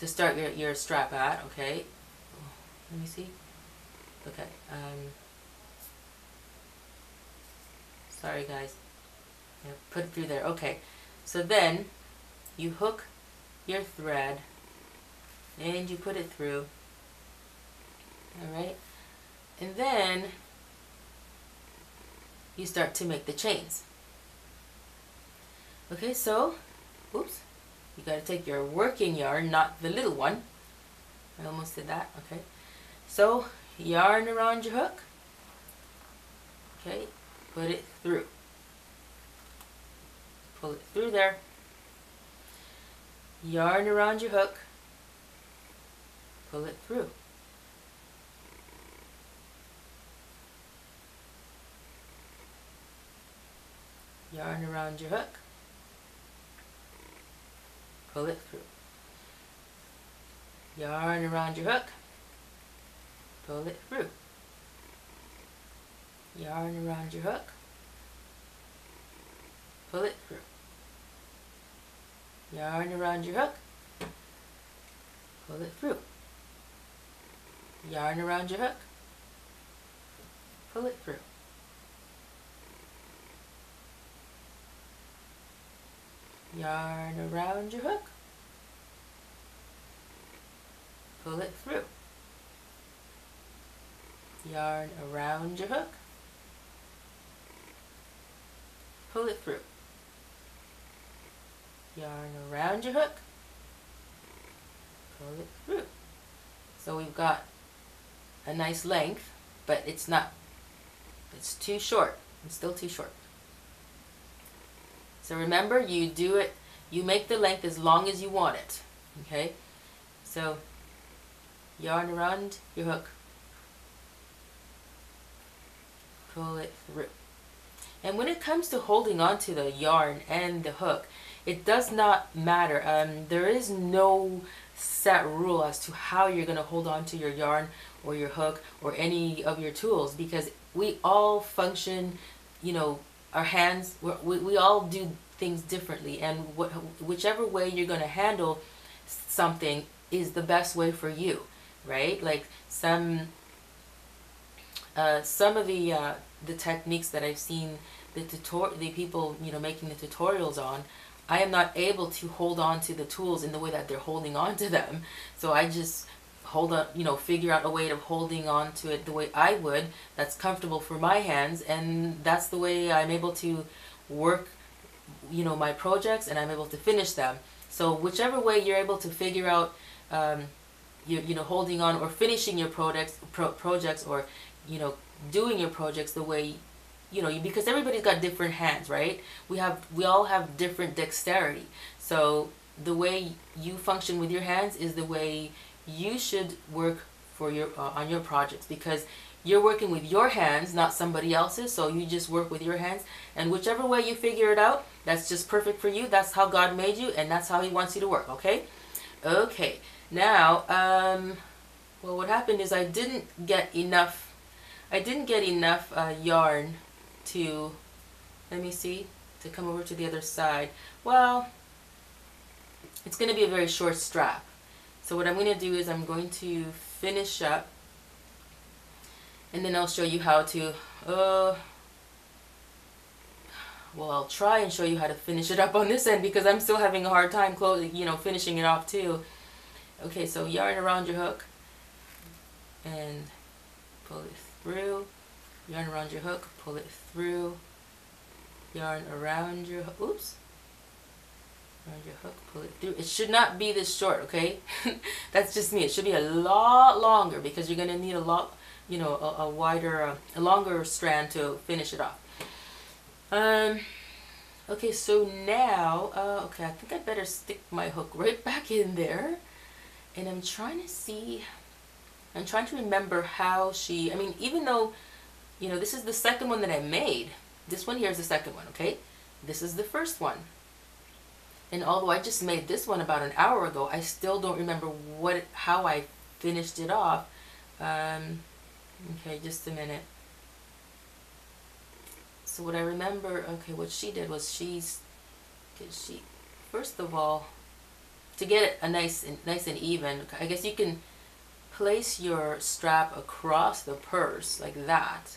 start your strap at, okay? Let me see. Okay, sorry guys. Yeah, put it through there. Okay, so then you hook your thread and you put it through. Alright, and then you start to make the chains. Okay, so, oops, you gotta take your working yarn, not the little one. I almost did that. Okay, so yarn around your hook. Okay, put it through. Pull it through there. Yarn around your hook. Pull it through. Yarn around your hook. Pull it through. Yarn around your hook. Pull it through. Yarn around your hook. Pull it through. Yarn around your hook. Pull it through. Yarn around your hook. Pull it through. Yarn around your hook. Pull it through. Yarn around your hook. Pull it through. Yarn around your hook. Pull it through. So we've got a nice length, but it's too short. It's still too short. So remember, you make the length as long as you want it. Okay? So yarn around your hook. Pull it through. And when it comes to holding on to the yarn and the hook, it does not matter. There is no set rule as to how you're going to hold on to your yarn or your hook or any of your tools, because we all function, you know, our hands, we all do things differently, and whichever way you're going to handle something is the best way for you, right? Like some of the techniques that I've seen the people, you know, making the tutorials on, I am not able to hold on to the tools in the way that they're holding on to them. So I just hold on, you know, figure out a way of holding on to it the way I would, that's comfortable for my hands, and that's the way I'm able to work, you know, my projects, and I'm able to finish them. So whichever way you're able to figure out, you know, holding on or finishing your projects, or, you know, doing your projects the way, you know, because everybody's got different hands, right? We all have different dexterity. So the way you function with your hands is the way you should work for your on your projects, because you're working with your hands, not somebody else's. So you just work with your hands, and whichever way you figure it out, that's just perfect for you. That's how God made you, and that's how He wants you to work. Okay. Okay. Now, well, what happened is I didn't get enough yarn to, let me see, to come over to the other side. Well, it's going to be a very short strap. So what I'm going to do is I'm going to finish up, and then I'll show you how to, well, I'll try and show you how to finish it up on this end, because I'm still having a hard time finishing it off too. Okay, so yarn around your hook and pull it through, yarn around your hook, pull it through, yarn around your hook, oops, around your hook, pull it through. It should not be this short, okay? That's just me. It should be a lot longer, because you're going to need a lot, you know, a wider, a longer strand to finish it off. Okay, so now, okay, I think I better stick my hook right back in there, and I'm trying to remember how I mean, even though, you know, this is the second one that I made, this one here is the second one, okay? This is the first one. And although I just made this one about an hour ago, I still don't remember how I finished it off. Okay, just a minute. So what I remember, okay, what she did was she first of all, to get it nice and even, I guess you can place your strap across the purse like that,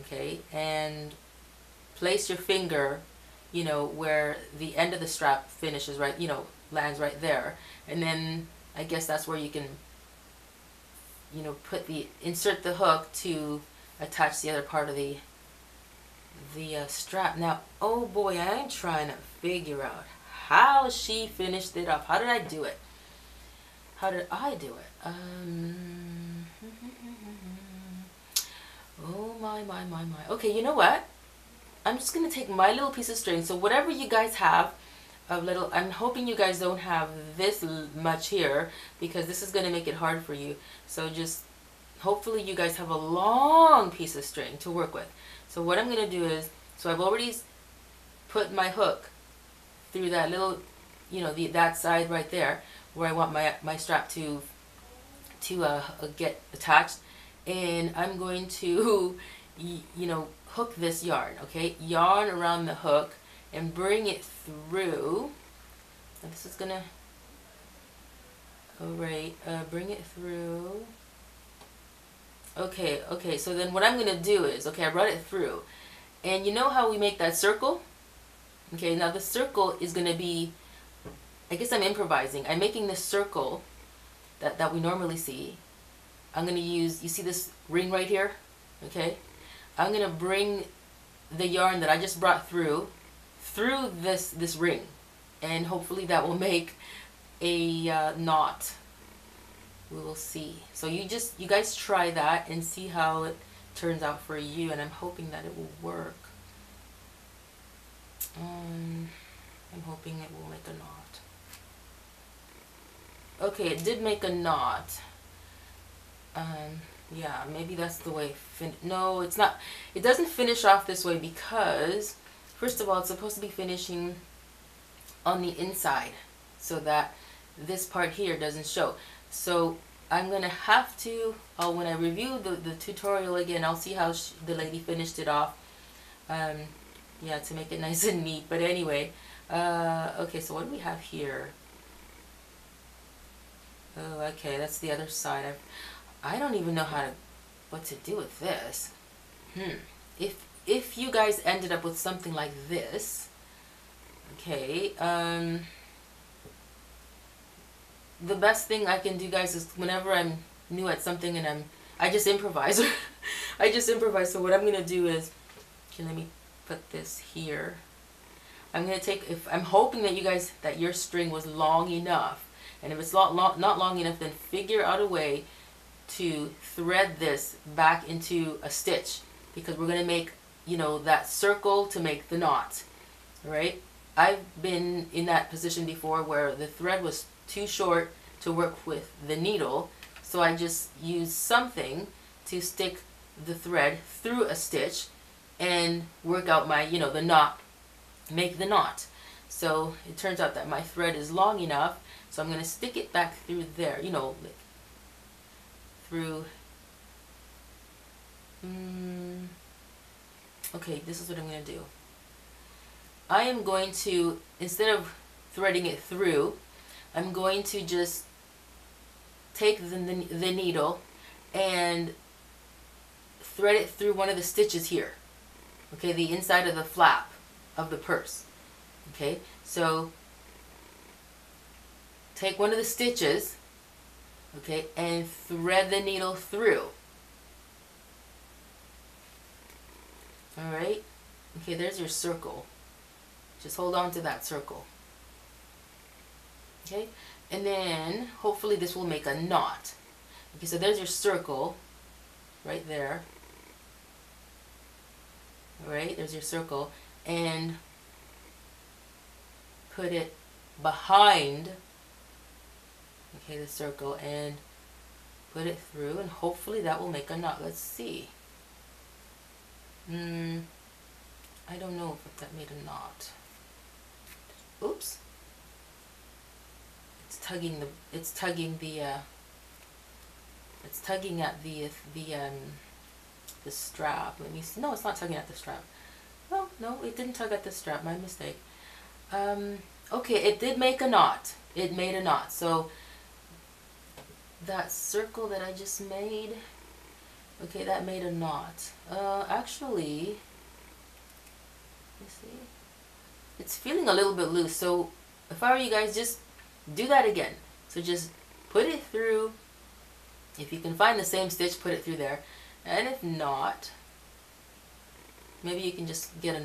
okay, and place your finger, you know, where the end of the strap finishes, right, you know, lands right there, and then I guess that's where you can, you know, insert the hook to attach the other part of the strap. Now, oh boy, I am trying to figure out how she finished it off. How did I do it? Oh my. Okay, you know what? I'm just going to take my little piece of string. So whatever you guys have, I'm hoping you guys don't have this much here, because this is going to make it hard for you. So just, hopefully you guys have a long piece of string to work with. So what I'm going to do is, so I've already put my hook through that little, you know, that side right there where I want my strap to get attached, and I'm going to, you know, hook this yarn, okay, yarn around the hook and bring it through. And this is gonna, alright, bring it through. Okay, so then what I'm gonna do is, okay, I brought it through, and you know how we make that circle? Okay, now the circle is gonna be, I guess I'm improvising. I'm making this circle that we normally see. I'm gonna use, you see this ring right here? Okay, I'm gonna bring the yarn that I just brought through this ring, and hopefully that will make a knot. We will see. So you guys try that and see how it turns out for you, and I'm hoping that it will work. I'm hoping it will make a knot. Okay, it did make a knot. Yeah, maybe that's the way. No, it's not. It doesn't finish off this way, because first of all, it's supposed to be finishing on the inside, so that this part here doesn't show. So I'm gonna have to, when I review the tutorial again, I'll see how the lady finished it off. Yeah, to make it nice and neat. But anyway, okay, so what do we have here? Oh, okay, that's the other side. I don't even know what to do with this. If you guys ended up with something like this, okay, the best thing I can do, guys, is whenever I'm new at something and I just improvise. I just improvise. So what I'm gonna do is, okay, let me put this here. I'm gonna take, I'm hoping that you guys, that your string was long enough, and if it's not long enough, then figure out a way to thread this back into a stitch, because we're gonna make, you know, that circle to make the knot. All right? I've been in that position before where the thread was too short to work with the needle, so I just used something to stick the thread through a stitch and work out my, you know, the knot, make the knot. So it turns out that my thread is long enough, so I'm going to stick it back through there, you know, like through, okay, this is what I'm going to do. I am going to, instead of threading it through, I'm going to just take the needle and thread it through one of the stitches here. Okay, the inside of the flap of the purse. Okay, so take one of the stitches, okay, and thread the needle through. Alright, okay, there's your circle. Just hold on to that circle. Okay, and then hopefully this will make a knot. Okay, so there's your circle right there. Alright, there's your circle, and put it behind, okay, the circle, and put it through, and hopefully that will make a knot. Let's see. I don't know if that made a knot. Oops. It's tugging at the strap. Let me see. No, it's not tugging at the strap. Oh, no, it didn't tug at the strap. My mistake. Okay, it did make a knot. It made a knot. So that circle that I just made, okay, that made a knot. Actually, let me see. It's feeling a little bit loose. So if I were you guys, just do that again. So just put it through. If you can find the same stitch, put it through there. And if not, maybe you can just get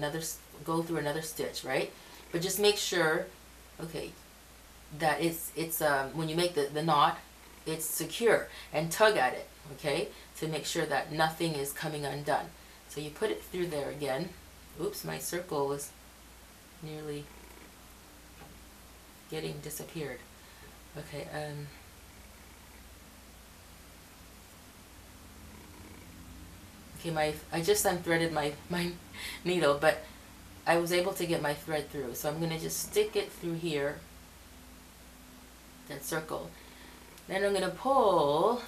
go through another stitch, right? But just make sure, okay, that it's when you make the knot, it's secure, and tug at it, okay, to make sure that nothing is coming undone. So you put it through there again. Oops, my circle was nearly disappeared. Okay, okay, I just unthreaded my needle, but I was able to get my thread through. So I'm gonna just stick it through here, that circle. Then I'm gonna pull.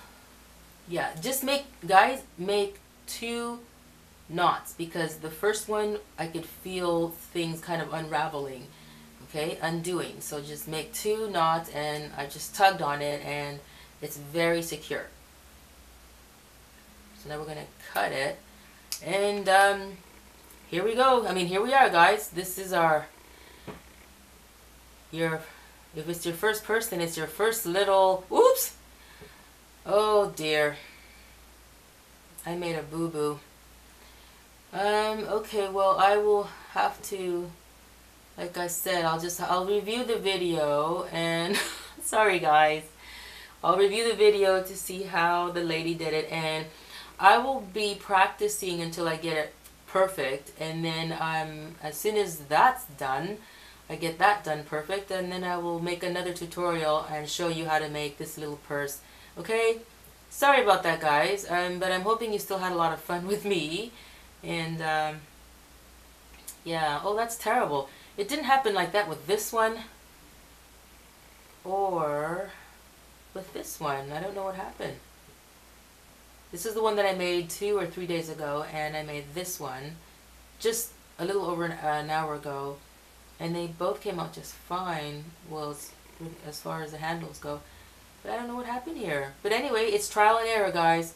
Yeah, just make 2 knots, because the first one I could feel things kind of unraveling, okay, undoing. So just make 2 knots, and I just tugged on it, and it's very secure. So now we're gonna cut it, and here we go. I mean, here we are, guys. This is if it's your first person, it's your first little, oops, oh dear, I made a boo-boo. Okay, well, I will have to, like I said, I'll review the video, and sorry guys, I'll review the video to see how the lady did it, and I will be practicing until I get it perfect, and then as soon as that's done, I get that done perfect, and then I will make another tutorial and show you how to make this little purse. Okay, sorry about that, guys, but I'm hoping you still had a lot of fun with me. And yeah, oh, that's terrible. It didn't happen like that with this one. or with this one. I don't know what happened. This is the one that I made 2 or 3 days ago, and I made this one just a little over an hour ago, and they both came out just fine. Well, as far as the handles go, but I don't know what happened here. But anyway, it's trial and error, guys.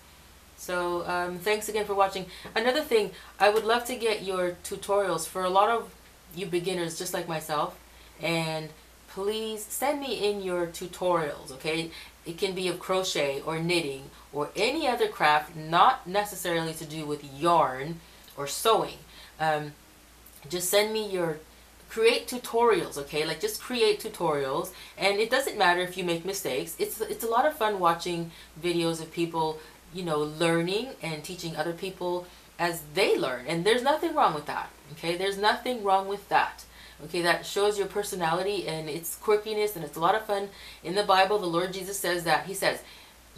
So thanks again for watching. Another thing, I would love to get your tutorials for a lot of you beginners just like myself, and please send me in your tutorials, okay? It can be of crochet or knitting or any other craft, not necessarily to do with yarn or sewing. Just send me your create tutorials, okay? Like, just create tutorials, and it doesn't matter if you make mistakes. It's a lot of fun watching videos of people, you know, learning and teaching other people as they learn, and there's nothing wrong with that, okay? There's nothing wrong with that, okay? That shows your personality and its quirkiness, and it's a lot of fun. In the Bible, the Lord Jesus says that. He says,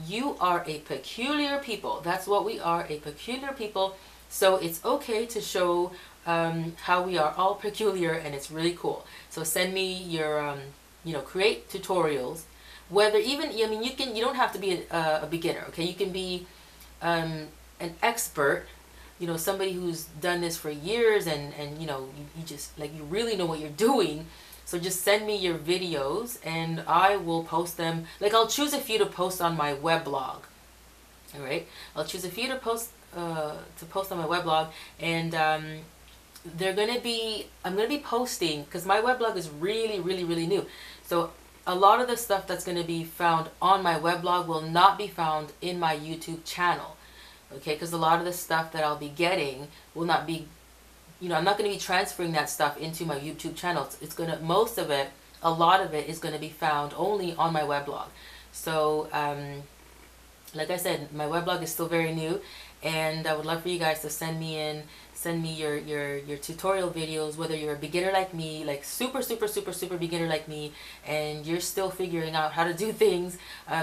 you are a peculiar people. That's what we are, a peculiar people. So it's okay to show how we are all peculiar, and it's really cool. So send me your, you know, create tutorials. Whether even, I mean, you don't have to be a beginner, okay? You can be an expert, you know, somebody who's done this for years, and you know, you just, like, you really know what you're doing. So just send me your videos, and I will post them. Like, I'll choose a few to post on my weblog. All right, I'll choose a few to post on my weblog, and I'm gonna be posting, because my weblog is really new. So a lot of the stuff that's going to be found on my weblog will not be found in my YouTube channel, okay? Because a lot of the stuff that I'll be getting will not be, you know, I'm not going to be transferring that stuff into my YouTube channel. It's gonna, most of it, a lot of it is going to be found only on my weblog. So like I said, my weblog is still very new, and I would love for you guys to send me your tutorial videos, whether you're a beginner like me, like super beginner like me, and you're still figuring out how to do things.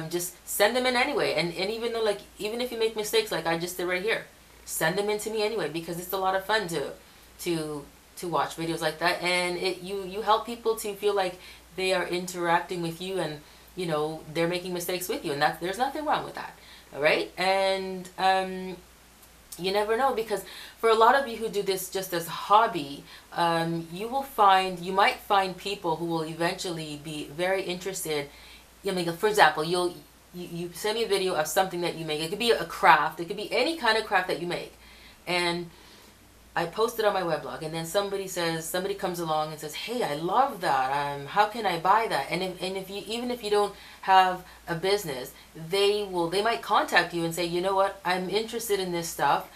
Just send them in anyway, and even though, like, even if you make mistakes like I just did right here, send them in to me anyway, because it's a lot of fun to watch videos like that, and you help people to feel like they are interacting with you, and you know, they're making mistakes with you, and there's nothing wrong with that. All right, and you never know, because for a lot of you who do this just as a hobby, you might find people who will eventually be very interested. I mean, for example, you send me a video of something that you make. It could be a craft. It could be any kind of craft that you make, and I post it on my weblog, and then somebody comes along and says, "Hey, I love that. How can I buy that?" And if you, even if you don't have a business, they might contact you and say, "You know what? I'm interested in this stuff.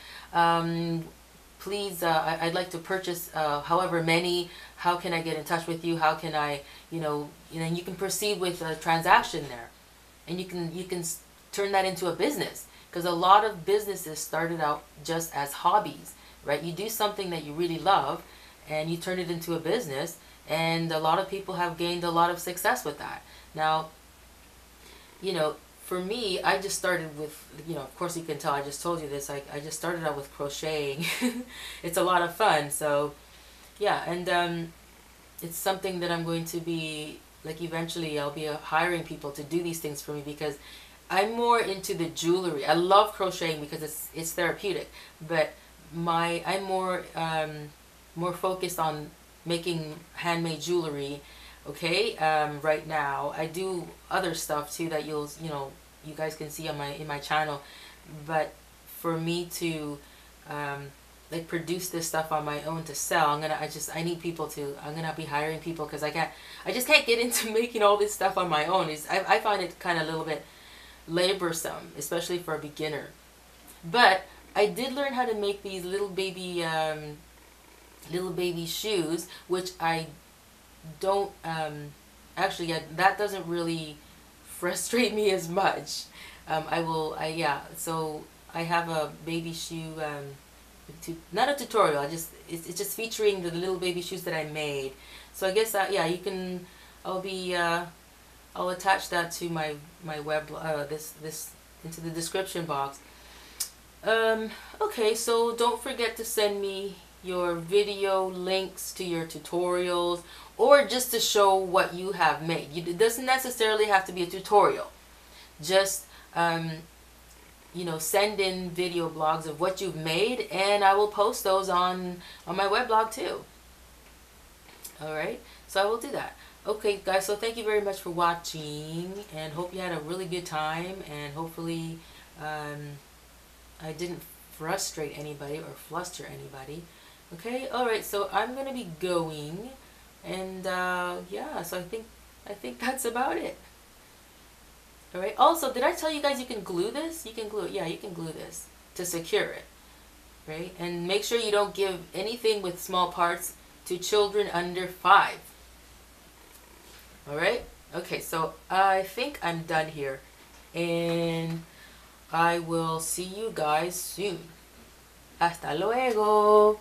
Please, I'd like to purchase however many. How can I get in touch with you? How can I, you know, you can proceed with a transaction there, and you can turn that into a business, because a lot of businesses started out just as hobbies." Right? You do something that you really love, and you turn it into a business, and a lot of people have gained a lot of success with that. Now, you know, for me, I just started with, you know, of course you can tell, I just told you this, I just started out with crocheting. It's a lot of fun. So yeah, and it's something that I'm going to be, like, eventually I'll be hiring people to do these things for me, because I'm more into the jewelry. I love crocheting because it's therapeutic, but I'm more focused on making handmade jewelry, okay? Right now I do other stuff too that you guys can see on in my channel, but for me to like produce this stuff on my own to sell, I'm gonna be hiring people, because I just can't get into making all this stuff on my own. I find it kind of a little bit laborsome, especially for a beginner. But I did learn how to make these little baby shoes, which I don't actually, that doesn't really frustrate me as much. Yeah. So I have a baby shoe, not a tutorial. It's just featuring the little baby shoes that I made. So I guess yeah, you can. I'll attach that to my web this into the description box. Okay, so don't forget to send me your video links to your tutorials, or just to show what you have made. It doesn't necessarily have to be a tutorial. Just you know, send in video blogs of what you've made, and I will post those on my weblog too. Alright, so I will do that. Okay guys, so thank you very much for watching, and hope you had a really good time, and hopefully I didn't frustrate anybody or fluster anybody. Okay, alright, so I'm gonna be going, and yeah, so I think that's about it. Alright, also, did I tell you guys you can glue this? You can glue it, yeah, you can glue this to secure it. Right, and make sure you don't give anything with small parts to children under 5. Alright, okay, so I think I'm done here, and I will see you guys soon. Hasta luego.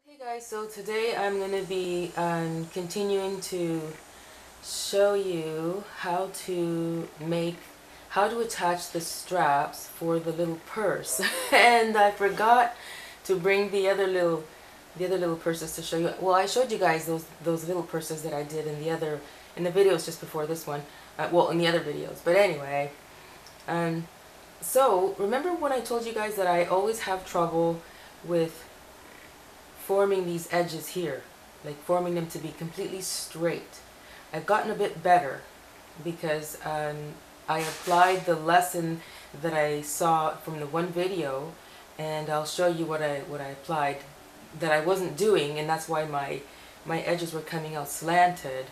Okay guys, so today I'm going to be continuing to show you how to attach the straps for the little purse. And I forgot to bring the other little purses to show you. Well, I showed you guys those little purses that I did in the videos just before this one. Well, in the other videos. But anyway, so remember when I told you guys that I always have trouble with forming these edges here, like forming them to be completely straight. I've gotten a bit better because I applied the lesson that I saw from the one video, and I'll show you what I applied that I wasn't doing, and that's why my edges were coming out slanted,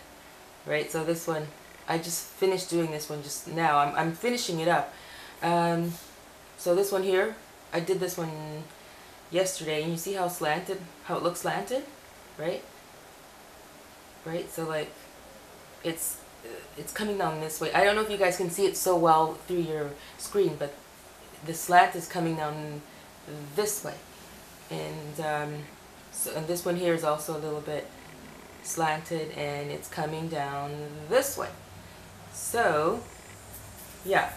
right? So this one, I just finished doing this one just now. I'm finishing it up. So this one here, I did this one yesterday, and you see how it looks slanted, right? Right, so like it's coming down this way. I don't know if you guys can see it so well through your screen, but the slant is coming down this way, and and this one here is also a little bit slanted, and it's coming down this way. So yeah,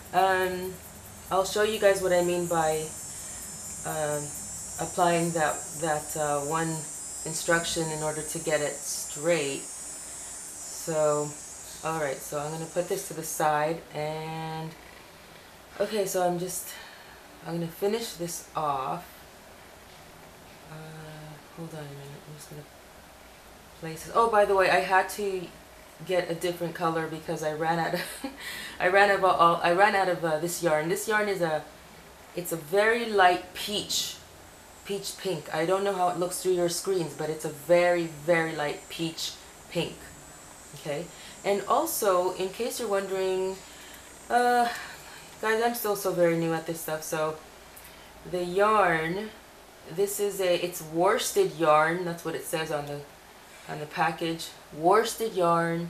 I'll show you guys what I mean by applying that one instruction in order to get it straight. So alright, so I'm going to put this to the side, and okay, so I'm going to finish this off. Hold on a minute, I'm just going to place it. Oh, by the way, I had to get a different color because I ran out of I ran out of this yarn. This yarn is it's a very light peach pink. I don't know how it looks through your screens, but it's a very, very light peach pink. Okay, and also, in case you're wondering, guys, I'm still so very new at this stuff. So the yarn, it's worsted yarn. That's what it says on the package. Worsted yarn.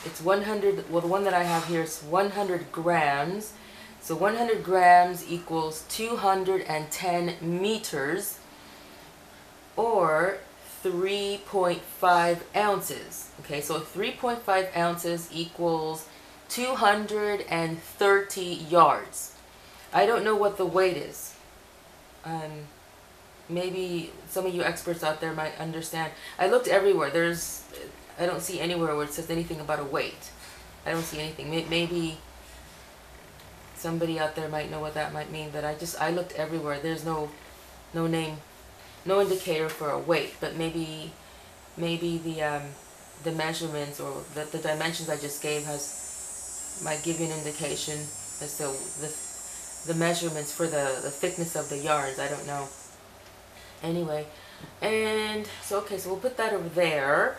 It's 100. Well, the one that I have here is 100 grams. So 100 grams equals 210 meters, or 3.5 ounces. Okay, so 3.5 ounces equals 230 yards. I don't know what the weight is. Maybe some of you experts out there might understand. I looked everywhere. I don't see anywhere where it says anything about a weight. I don't see anything. Maybe somebody out there might know what that might mean, but I looked everywhere. There's no name, no indicator for a weight, but maybe the measurements or the dimensions I just gave might give you an indication as to the measurements for the thickness of the yarns. I don't know. Anyway, and so okay, so we'll put that over there.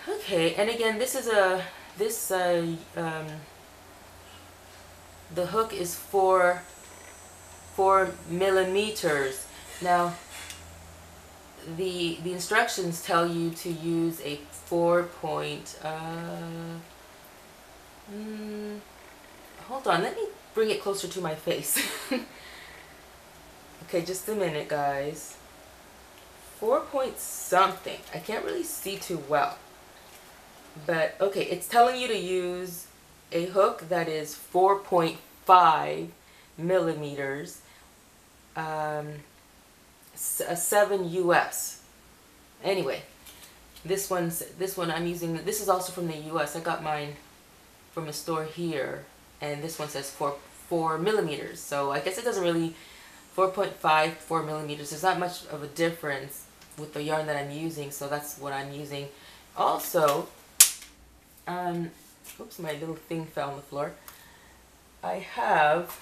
Okay, and again, the hook is 4 millimeters. Now, the instructions tell you to use a 4 point. Hold on, let me bring it closer to my face. Okay, just a minute, guys. 4 point something. I can't really see too well. But okay, it's telling you to use a hook that is 4.5 millimeters, a 7 US. Anyway, this one I'm using, this is also from the US. I got mine from a store here, and this one says 4 millimeters. So I guess it doesn't really, 4.5, 4 millimeters. There's not much of a difference with the yarn that I'm using, so that's what I'm using. Also, oops, my little thing fell on the floor. I have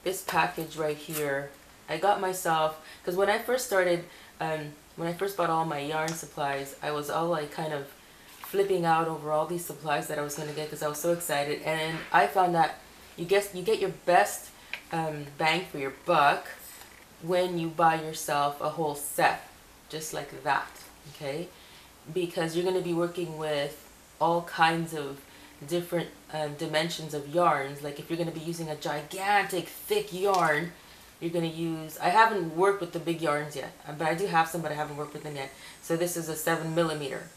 this package right here. I got myself, because when I first started, when I first bought all my yarn supplies, I was all like kind of flipping out over all these supplies that I was going to get because I was so excited. And I found that you get your best bang for your buck when you buy yourself a whole set, just like that, okay? Because you're going to be working with all kinds of different dimensions of yarns. Like if you're going to be using a gigantic thick yarn, you're going to use, I haven't worked with the big yarns yet, but I do have some, but I haven't worked with them yet. So this is a 7 millimeter.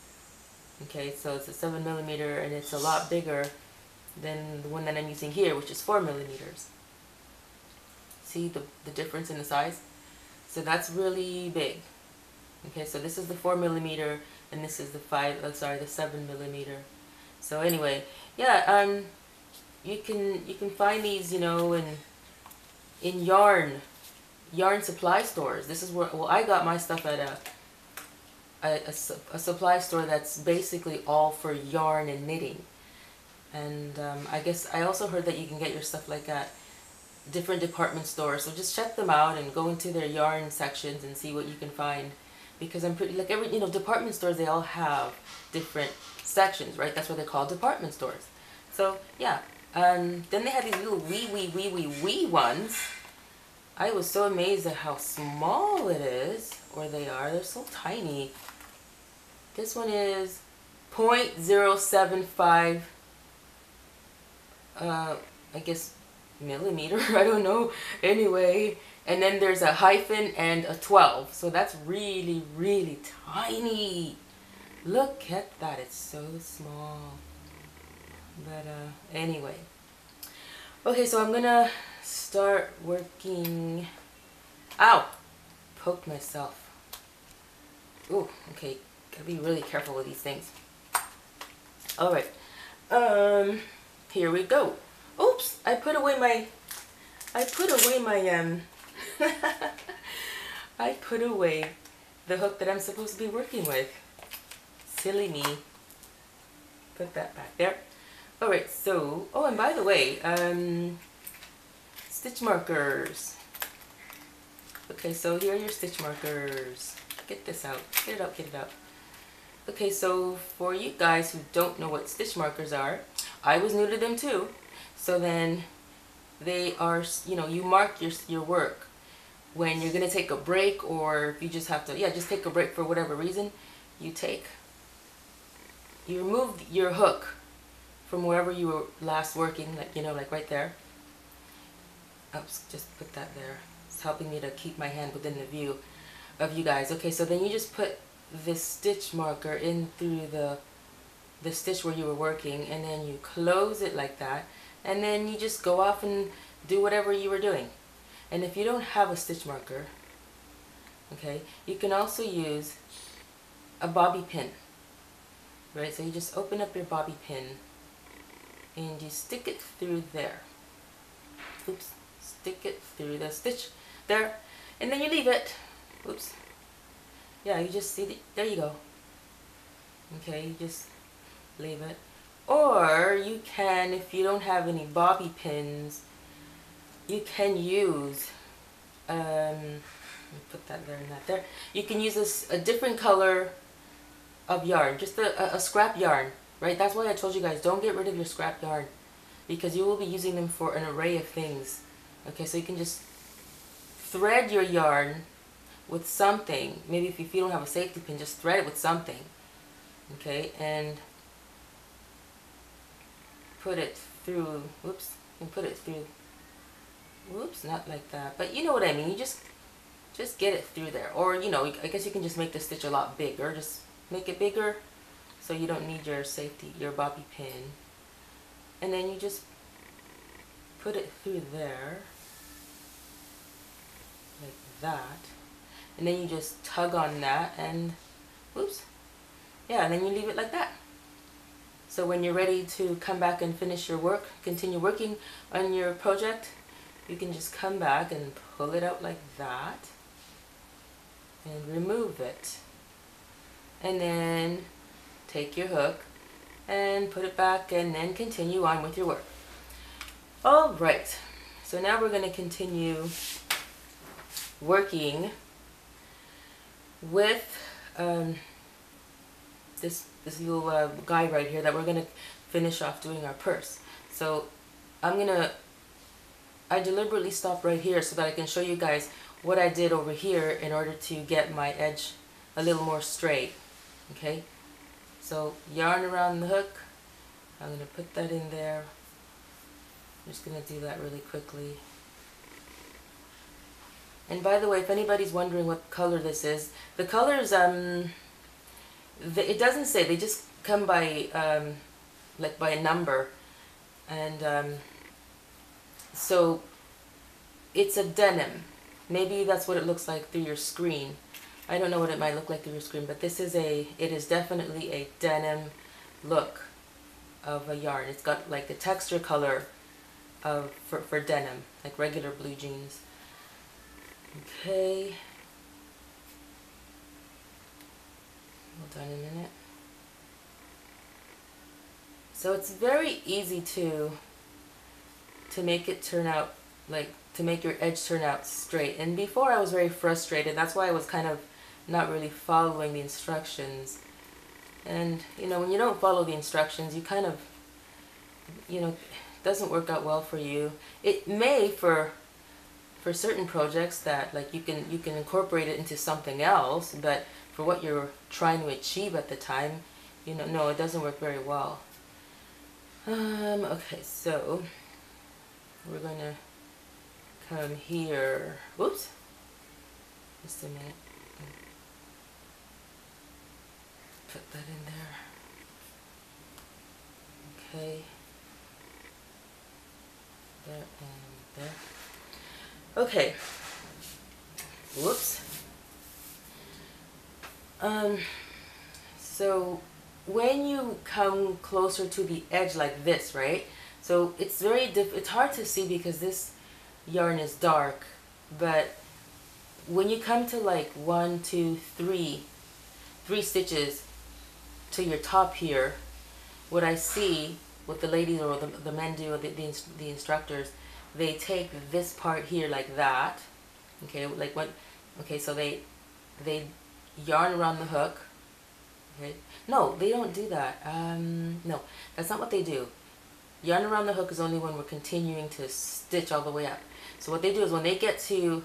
Okay, so it's a 7 millimeter, and it's a lot bigger than the one that I'm using here, which is 4 millimeters. See the difference in the size? So that's really big. Okay, so this is the 4 millimeter, and this is the the 7 millimeter. So anyway, yeah, you can find these, you know, in yarn supply stores. This is where, well, I got my stuff at a supply store that's basically all for yarn and knitting. And I guess I also heard that you can get your stuff like at different department stores. So just check them out and go into their yarn sections and see what you can find. Because I'm pretty, like every, you know, department stores, they all have different sections, right? That's what they call department stores. So yeah, then they had these little wee ones. I was so amazed at how small it is, or they are. They're so tiny. This one is 0.075, I guess millimeter, I don't know. Anyway, and then there's a hyphen and a 12. So that's really, really tiny. Look at that, it's so small. But anyway. Okay, so I'm gonna start working. Ow! Poked myself. Ooh, okay. Gotta be really careful with these things. Alright. Here we go. Oops! I put away my I put away the hook that I'm supposed to be working with. Silly me. Put that back there. Alright, so, oh, and by the way, stitch markers. Okay, so here are your stitch markers. Get this out. Get it out, get it out. Okay, so for you guys who don't know what stitch markers are, I was new to them too. So then they are, you know, you mark your work when you're going to take a break, or if you just have to, yeah, just take a break for whatever reason. You remove your hook from wherever you were last working, like, you know, like right there. Oops, just put that there. It's helping me to keep my hand within the view of you guys. Okay, so then you just put this stitch marker in through the stitch where you were working, and then you close it like that, and then you just go off and do whatever you were doing. And if you don't have a stitch marker, okay, you can also use a bobby pin, right? So you just open up your bobby pin and you stick it through there. Oops, stick it through the stitch there, and then you leave it. Oops. Yeah, you just see, there you go. Okay, you just leave it. Or you can, if you don't have any bobby pins, you can use, let me put that there and that there. You can use a different color of yarn, just a scrap yarn, right? That's why I told you guys, don't get rid of your scrap yarn, because you will be using them for an array of things. Okay, so you can just thread your yarn with something. Maybe if you don't have a safety pin, just thread it with something. Okay, and put it through, whoops, and put it through, whoops, not like that, but you know what I mean. You just get it through there. Or, you know, I guess you can just make the stitch a lot bigger. Just make it bigger so you don't need your safety, your bobby pin. And then you just put it through there like that, and then you just tug on that and whoops, yeah, and then you leave it like that. So when you're ready to come back and finish your work, continue working on your project, you can just come back and pull it out like that and remove it, and then take your hook and put it back and then continue on with your work. All right, so now we're going to continue working with this little guide right here that we're going to finish off doing our purse. So I deliberately stopped right here so that I can show you guys what I did over here in order to get my edge a little more straight. Okay, so yarn around the hook. I'm going to put that in there. I'm just going to do that really quickly. And by the way, if anybody's wondering what color this is, the colors, it doesn't say, they just come by like by a number, and so it's a denim. Maybe that's what it looks like through your screen. I don't know what it might look like through your screen, but it is definitely a denim look of a yarn. It's got like the texture color for denim, like regular blue jeans. Okay. Hold on a minute. So it's very easy to make it turn out, like to make your edge turn out straight. And before I was very frustrated. That's why I was kind of not really following the instructions. And you know, when you don't follow the instructions, you kind of, you know, it doesn't work out well for you. It may for certain projects that like you can incorporate it into something else, but for what you're trying to achieve at the time, you know, no, it doesn't work very well. Okay, so we're gonna come here. Whoops, just a minute. Put that in there. Okay, there and there. Okay. Whoops. So when you come closer to the edge like this, right? So it's it's hard to see because this yarn is dark, but when you come to like 1, 2, 3 stitches to your top here, what I see, what the ladies or the men do, or the instructors, they take this part here like that, okay, like what, okay, so they yarn around the hook, okay, no, they don't do that, no, that's not what they do. Yarn around the hook is only when we're continuing to stitch all the way up. So what they do is when they get to,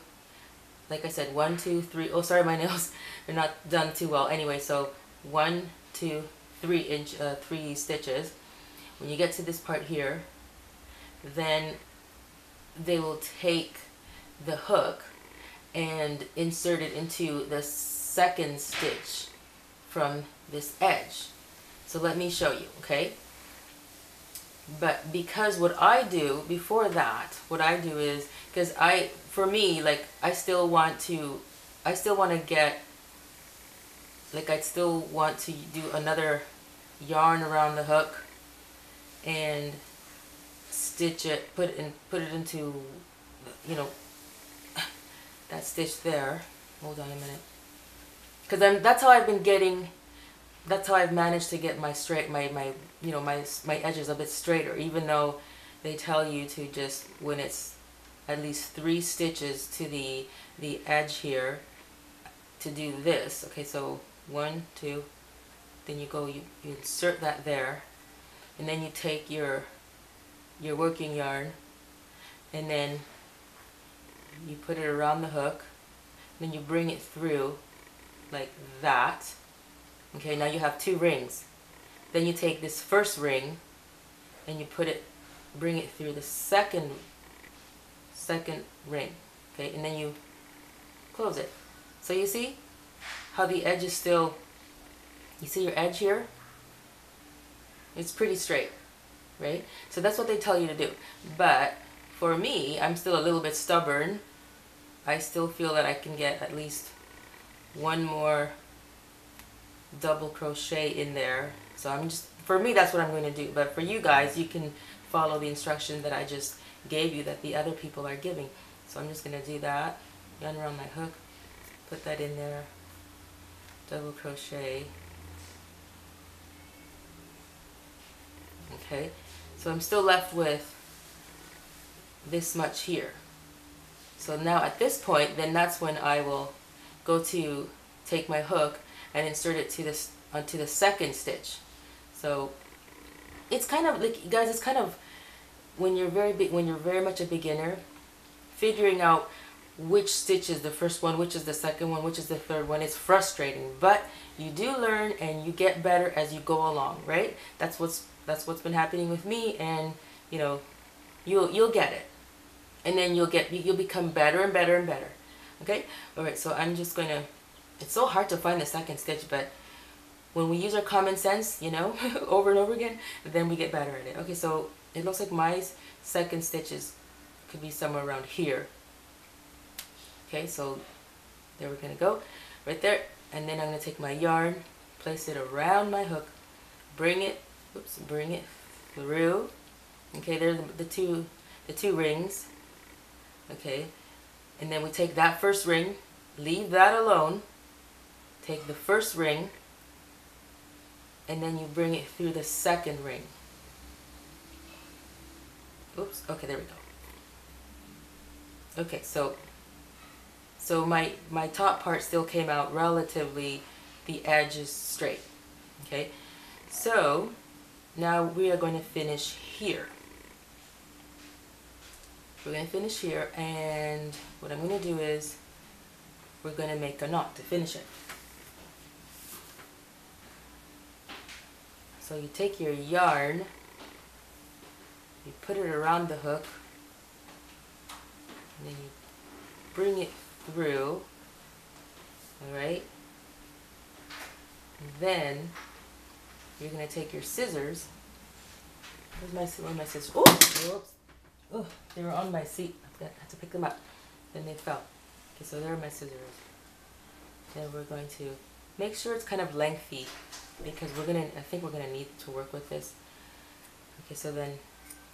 like I said, 1, 2, 3, oh sorry, my nails, they're not done too well, anyway, so 1, 2, 3 stitches, when you get to this part here, then they will take the hook and insert it into the second stitch from this edge. So let me show you, okay? But because what I do before that, what I do is, because for me, like I still want to get, like I still want to do another yarn around the hook and stitch it, put it into, you know, that stitch there. Hold on a minute, because that's how I've been getting. That's how I've managed to get my you know, my edges a bit straighter, even though they tell you to just, when it's at least 3 stitches to the edge here, to do this. Okay, so 1, 2, then you insert that there, and then you take your working yarn, and then you put it around the hook, then you bring it through like that. Okay, now you have 2 rings. Then you take this first ring and you bring it through the second ring. Okay, and then you close it. So you see how the edge is still, you see your edge here? It's pretty straight, right? So that's what they tell you to do. But for me, I'm still a little bit stubborn. I still feel that I can get at least one more double crochet in there. So I'm just, for me, that's what I'm going to do. But for you guys, you can follow the instruction that I just gave you that the other people are giving. So I'm just going to do that, yarn around my hook, put that in there, double crochet. Okay, so I'm still left with this much here. So now at this point, then that's when I will go to take my hook and insert it to this onto the second stitch. So it's kind of like, guys, it's kind of when you're very much a beginner, figuring out which stitch is the first one, which is the second one, which is the third one. It's frustrating, but you do learn and you get better as you go along, right? That's what's been happening with me, and you know, you'll get it, and then you'll become better and better and better. Okay, all right. So I'm just gonna. It's so hard to find the second stitch, but when we use our common sense, you know, over and over again, then we get better at it. Okay, so it looks like my second stitches could be somewhere around here. Okay, so there we're gonna go, right there, and then I'm gonna take my yarn, place it around my hook, bring it through. Okay, there's the two rings. Okay, and then we take that first ring, leave that alone, take the first ring, and then you bring it through the second ring. Oops, okay, there we go. Okay, so my top part still came out relatively, the edge is straight. Okay, so now we are going to finish here. We're going to finish here, and what I'm going to do is we're going to make a knot to finish it. So you take your yarn, you put it around the hook, and then you bring it through, alright? Then you're going to take your scissors. Where's my scissors? Oh, whoops. Oh, they were on my seat. I had to pick them up. Then they fell. Okay, so there are my scissors. Then we're going to make sure it's kind of lengthy, because I think we're gonna need to work with this. Okay, so then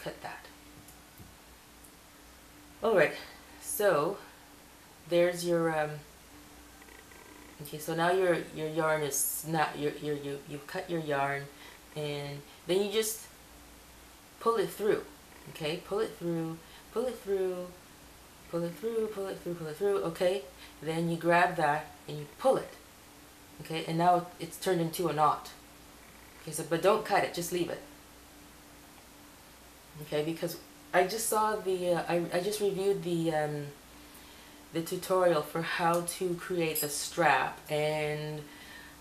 cut that. Alright, so there's your okay, so now your yarn is not you've cut your yarn, and then you just pull it through. Okay, pull it through, pull it through, pull it through, pull it through, pull it through. Okay, then you grab that and you pull it. Okay, and now it's turned into a knot. Okay, so but don't cut it, just leave it. Okay, because I just saw the I just reviewed the tutorial for how to create the strap, and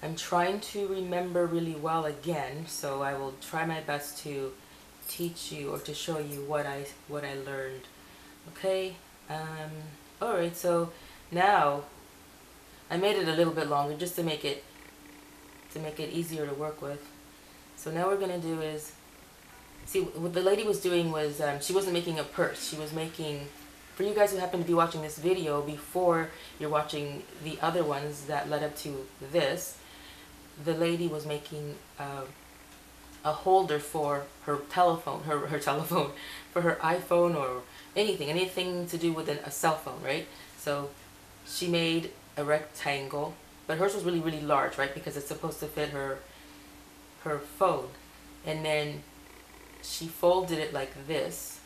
I'm trying to remember really well again, so I will try my best to teach you or to show you what I learned. Okay, alright, so now I made it a little bit longer just to make it easier to work with. So now what we're gonna do is, see, what the lady was doing was she wasn't making a purse. She was making, for you guys who happen to be watching this video before you're watching the other ones that led up to this, the lady was making a holder for her telephone, her telephone, for her iPhone or anything to do with a cell phone, right? So she made a rectangle, but hers was really, really large, right? Because it's supposed to fit her phone. And then she folded it like this,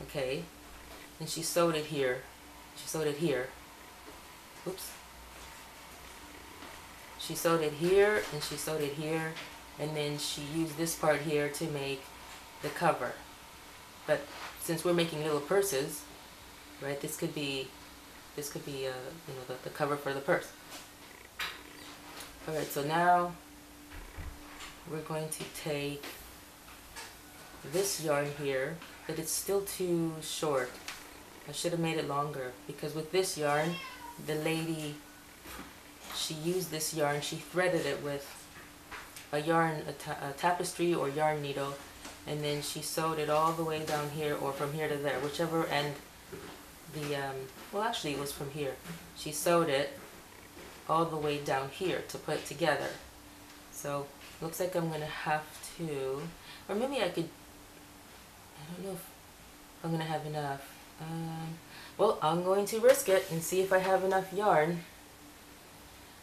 okay? And she sewed it here. She sewed it here. Oops. She sewed it here, and she sewed it here, and then she used this part here to make the cover. But since we're making little purses, right? This could be you know, the cover for the purse. All right. So now we're going to take this yarn here, but it's still too short. I should have made it longer, because with this yarn, the lady, she used this yarn, she threaded it with a yarn, a tapestry or yarn needle, and then she sewed it all the way down here, or from here to there, whichever end the, well actually it was from here. She sewed it all the way down here to put it together. So looks like I'm gonna have to, or maybe I could, I don't know if I'm gonna have enough. Well, I'm going to risk it and see if I have enough yarn.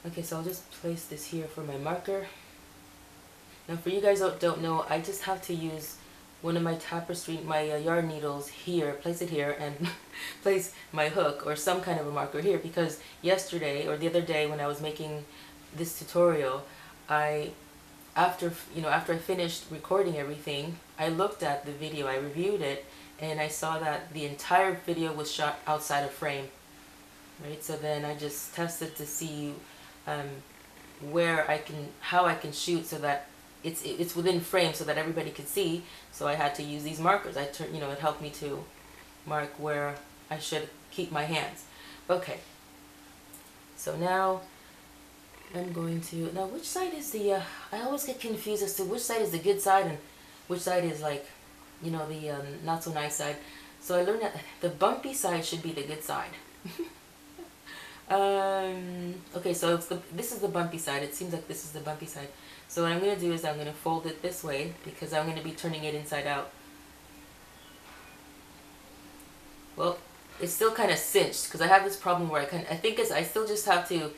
Okay, so I'll just place this here for my marker. Now for you guys that don't know, I just have to use one of my tapestry, my yarn needles here, place it here, and place my hook or some kind of a marker here, because yesterday or the other day when I was making this tutorial, after I finished recording everything, I looked at the video, I reviewed it, and I saw that the entire video was shot outside of frame. Right, so then I just tested to see how I can shoot so that it's within frame so that everybody could see. So I had to use these markers. It helped me to mark where I should keep my hands. Okay, so now I'm going to, now which side is the, I always get confused as to which side is the good side and which side is like, the not so nice side. So I learned that the bumpy side should be the good side. Okay, so this is the bumpy side. It seems like this is the bumpy side. So what I'm going to do is I'm going to fold it this way because I'm going to be turning it inside out. Well, it's still kind of cinched because I have this problem where I still just have to,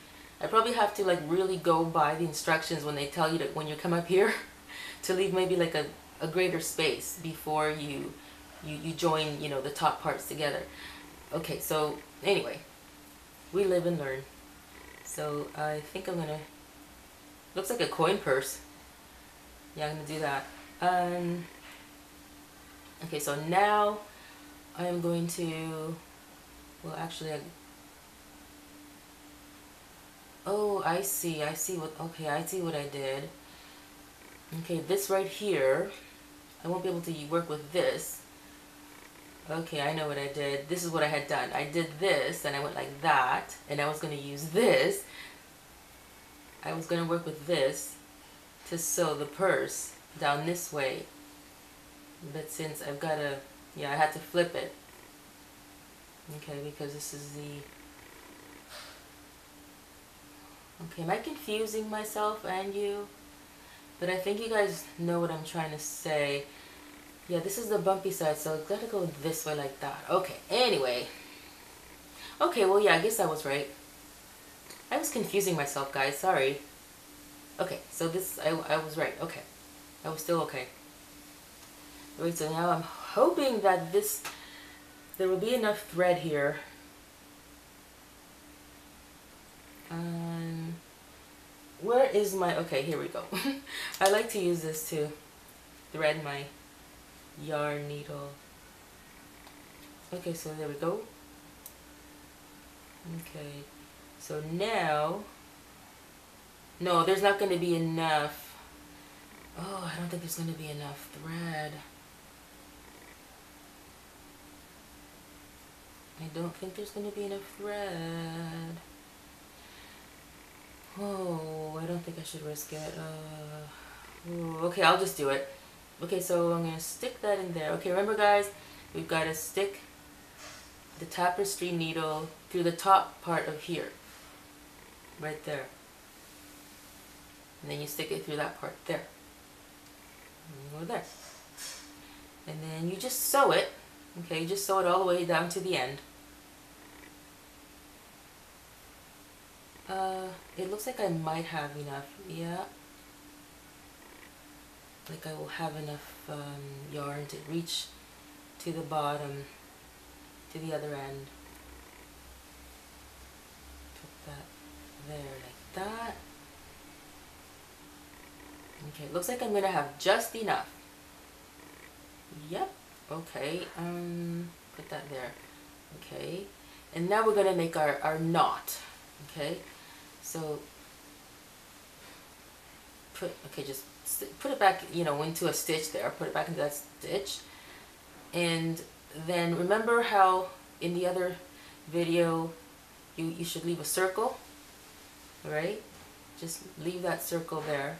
I probably have to like really go by the instructions when they tell you that when you come up here to leave maybe like a greater space before you join, the top parts together. Okay, so anyway, we live and learn. So I think I'm gonna, looks like a coin purse. Yeah, I'm gonna do that. Okay, so now I'm going to, well actually oh, I see what, okay, I see what I did. Okay, this right here, I won't be able to work with this. Okay, I know what I did. This is what I had done. I did this, and I went like that, and I was going to use this. I was going to work with this to sew the purse down this way. But since I've got to, I had to flip it. Okay, because this is the... Okay, am I confusing myself and you? But I think you guys know what I'm trying to say. Yeah, this is the bumpy side, so I've got to go this way like that. Okay, anyway. Okay, well, yeah, I guess I was right. I was confusing myself, guys. Sorry. Okay, so this, I was right. Okay. I was still okay. Alright, so now I'm hoping that there will be enough thread here. Where is my, okay, here we go. I like to use this to thread my yarn needle. Okay, so there we go. Okay, so now, no, there's not going to be enough. Oh, I don't think there's going to be enough thread. I don't think there's going to be enough thread. Oh, I don't think I should risk it. Okay, I'll just do it. Okay, so I'm going to stick that in there. Okay, remember guys, we've got to stick the tapestry needle through the top part of here. Right there. And then you stick it through that part there. And go there. And then you just sew it. Okay, you just sew it all the way down to the end. It looks like I might have enough. Yeah. Like I will have enough yarn to reach to the bottom, to the other end. Put that there like that. Okay, it looks like I'm gonna have just enough. Yep. Okay. Put that there. Okay. And now we're gonna make our knot. Okay. So just put it back, into a stitch there. Put it back into that stitch. And then remember how in the other video you should leave a circle, right? Just leave that circle there.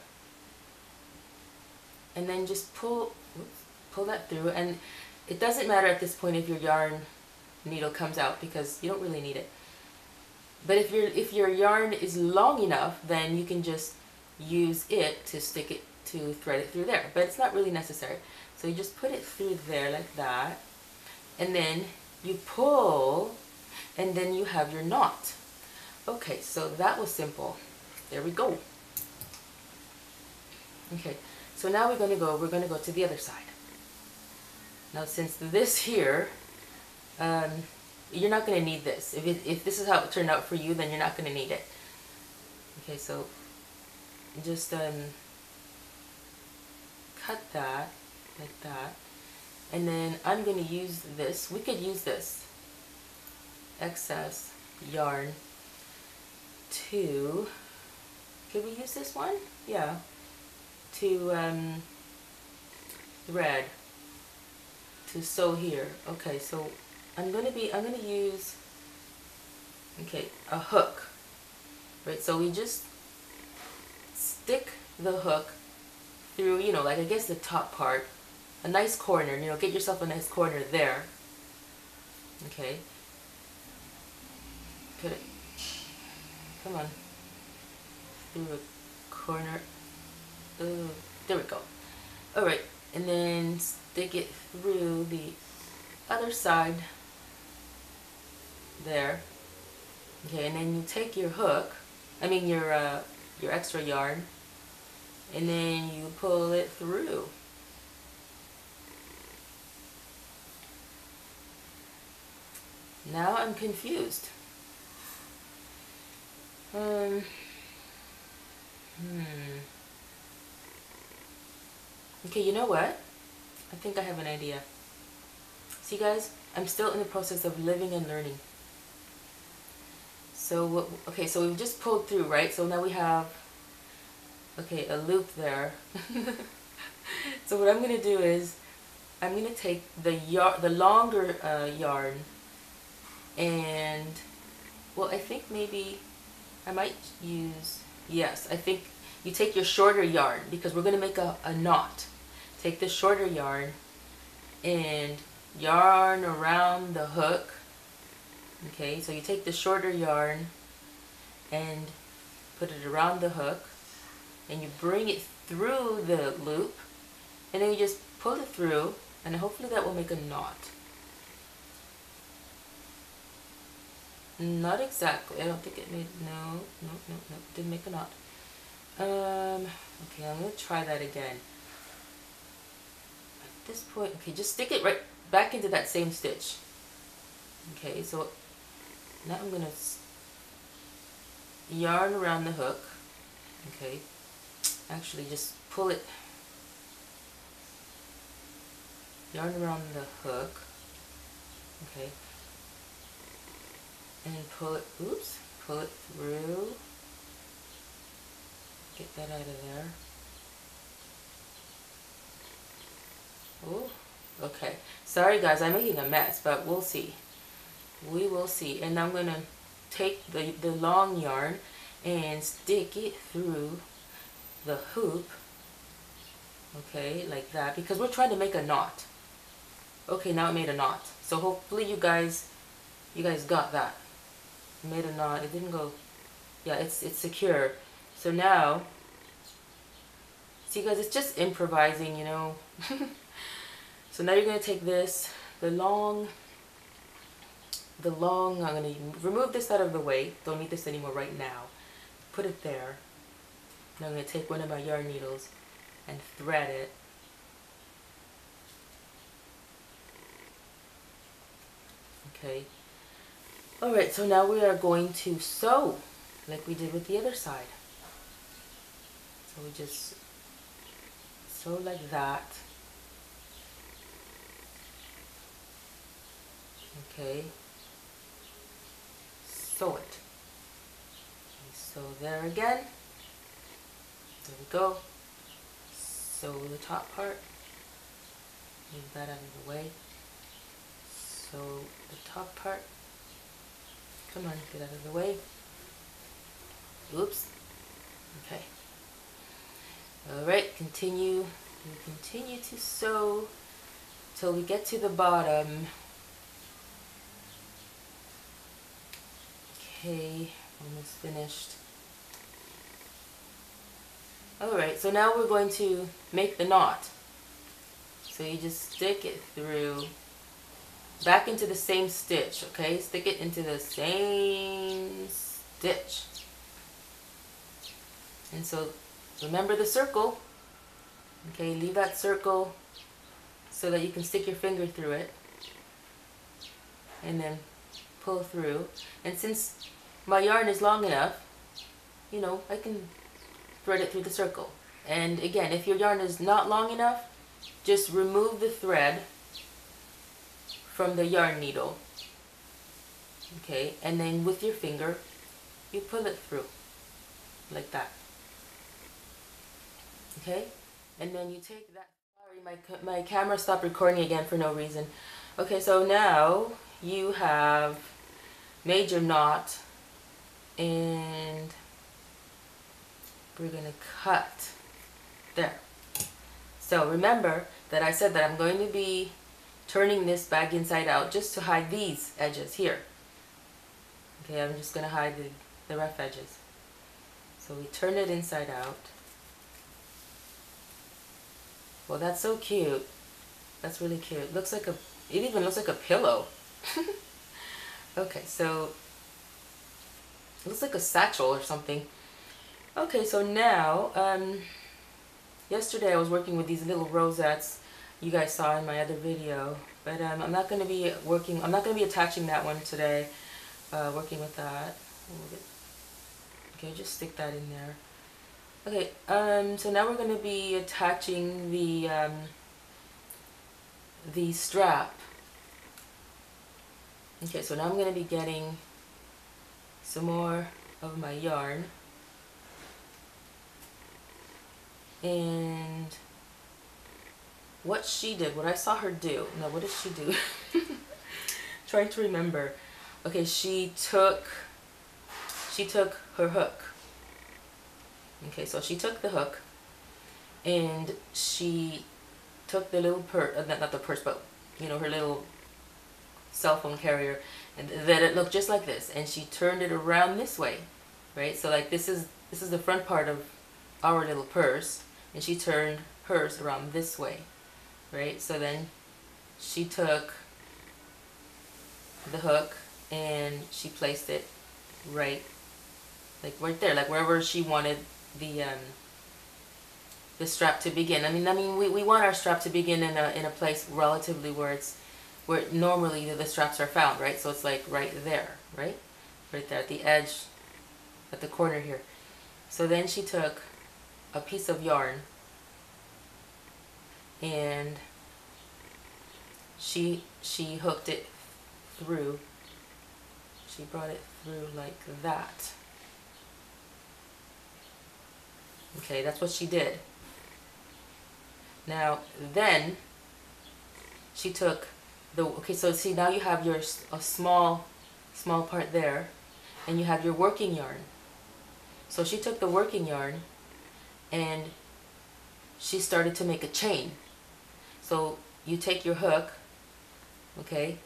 And then just pull, pull that through, and it doesn't matter at this point if your yarn needle comes out because you don't really need it. But if your yarn is long enough, then you can just use it to stick it, to thread it through there. But it's not really necessary. So you just put it through there like that, and then you pull, and then you have your knot. Okay, so that was simple. There we go. Okay, so now we're going to go to the other side. Now since this here, you're not going to need this. If this is how it turned out for you, then you're not going to need it. Okay, so just cut that like that, and then I'm going to use this. We could use this excess yarn to, could we use this one? Yeah, to thread, to sew here. Okay, so I'm gonna use, okay, a hook, right? So we just stick the hook through, you know, like I guess the top part, a nice corner, you know, get yourself a nice corner there. Okay, put it, come on, through a corner. There we go. All right, and then stick it through the other side there. Okay, and then you take your hook, I mean your extra yarn, and then you pull it through. Now I'm confused. Okay, you know what? I think I have an idea. See guys, I'm still in the process of living and learning. So, okay, so we've just pulled through, right? So now we have, okay, a loop there. So what I'm going to do is, I'm going to take the longer yarn, and, well, I think maybe I might use, yes, I think you take your shorter yarn, because we're going to make a knot. Take the shorter yarn and yarn around the hook. Okay, so you take the shorter yarn and put it around the hook, and you bring it through the loop, and then you just pull it through, and hopefully that will make a knot. Not exactly. I don't think it made, no, didn't make a knot. Okay, I'm going to try that again. At this point, okay, just stick it right back into that same stitch. Okay, so now I'm going to yarn around the hook. Okay, actually just pull it, yarn around the hook. Okay, and pull it, oops, pull it through. Get that out of there. Oh, okay. Sorry guys, I'm making a mess, but we'll see. We will see. And I'm going to take the long yarn and stick it through the hoop. Okay, like that, because we're trying to make a knot. Okay, now it made a knot. So hopefully you guys got that. It made a knot. It didn't go, yeah, it's secure. So now, see guys, it's just improvising, you know. So now you're going to take this, the long, I'm going to remove this out of the way. Don't need this anymore right now. Put it there. Now I'm going to take one of my yarn needles and thread it. Okay. Alright, so now we are going to sew like we did with the other side. So we just sew like that. Okay. Sew it. Sew there again. There we go. Sew the top part. Move that out of the way. Sew the top part. Come on, get out of the way. Oops. Okay. Alright, continue. You continue to sew till we get to the bottom. Okay, almost finished. Alright, so now we're going to make the knot. So you just stick it through, back into the same stitch, okay? Stick it into the same stitch. And so remember the circle, okay? Leave that circle so that you can stick your finger through it and then pull through. And since my yarn is long enough, you know, I can thread it through the circle. And again, if your yarn is not long enough, just remove the thread from the yarn needle, okay, and then with your finger you pull it through like that, okay, and then you take that. Sorry, my camera stopped recording again for no reason. Okay, so now you have made your knot, and we're gonna cut there. So remember that I said that I'm going to be turning this bag inside out just to hide these edges here. Okay, I'm just going to hide the rough edges. So we turn it inside out. Well, that's so cute. That's really cute. It even looks like a pillow. Okay, so it looks like a satchel or something. Okay, so now, yesterday I was working with these little rosettes you guys saw in my other video, but I'm not going to be attaching that one today, working with that. Okay, just stick that in there. Okay, so now we're going to be attaching the strap. Okay, so now I'm going to be getting some more of my yarn, and what I saw her do. No, what did she do? Trying to remember. Okay, she took her hook. Okay, so she took the hook, and she took the little not the purse, but you know, her little cell phone carrier, and that it looked just like this, and she turned it around this way, right? So like this is the front part of our little purse, and she turned hers around this way, right? So then she took the hook and she placed it right there, like wherever she wanted the strap to begin. I mean we want our strap to begin in a place relatively where normally the straps are found, right? So it's like right there, right there at the edge, at the corner here. So then she took a piece of yarn and she hooked it through. She brought it through like that. Okay, that's what she did. Now then she took okay, so see, now you have a small part there, and you have your working yarn. So she took the working yarn and she started to make a chain. So you take your hook, okay,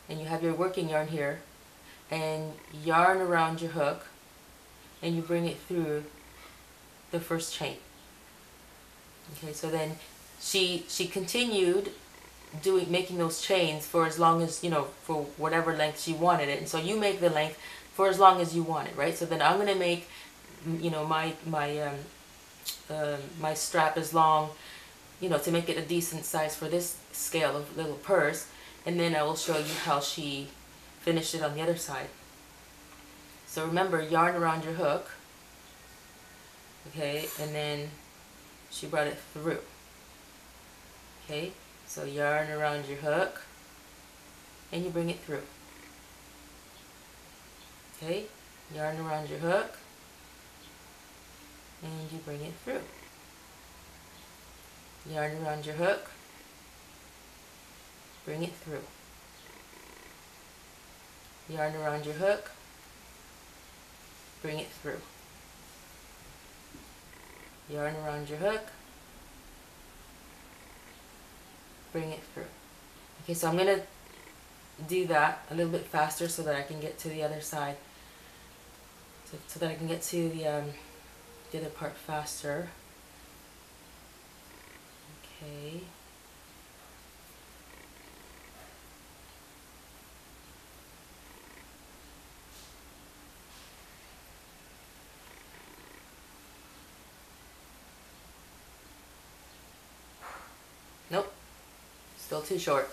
and you have your working yarn here, and yarn around your hook, and you bring it through the first chain. Okay, so then she continued making those chains for as long as, you know, for whatever length she wanted it. And so you make the length for as long as you want it, right? So then I'm going to make, you know, my strap as long, you know, to make it a decent size for this scale of little purse, and then I will show you how she finished it on the other side. So remember, yarn around your hook, okay, and then she brought it through. Okay, so yarn around your hook and you bring it through. Okay, yarn around your hook and you bring it through. Yarn around your hook, bring it through. Yarn around your hook, bring it through. Yarn around your hook, bring it through. Okay, so I'm gonna do that a little bit faster so that I can get to the other side, so that I can get to the other part faster. Okay. Nope, still too short.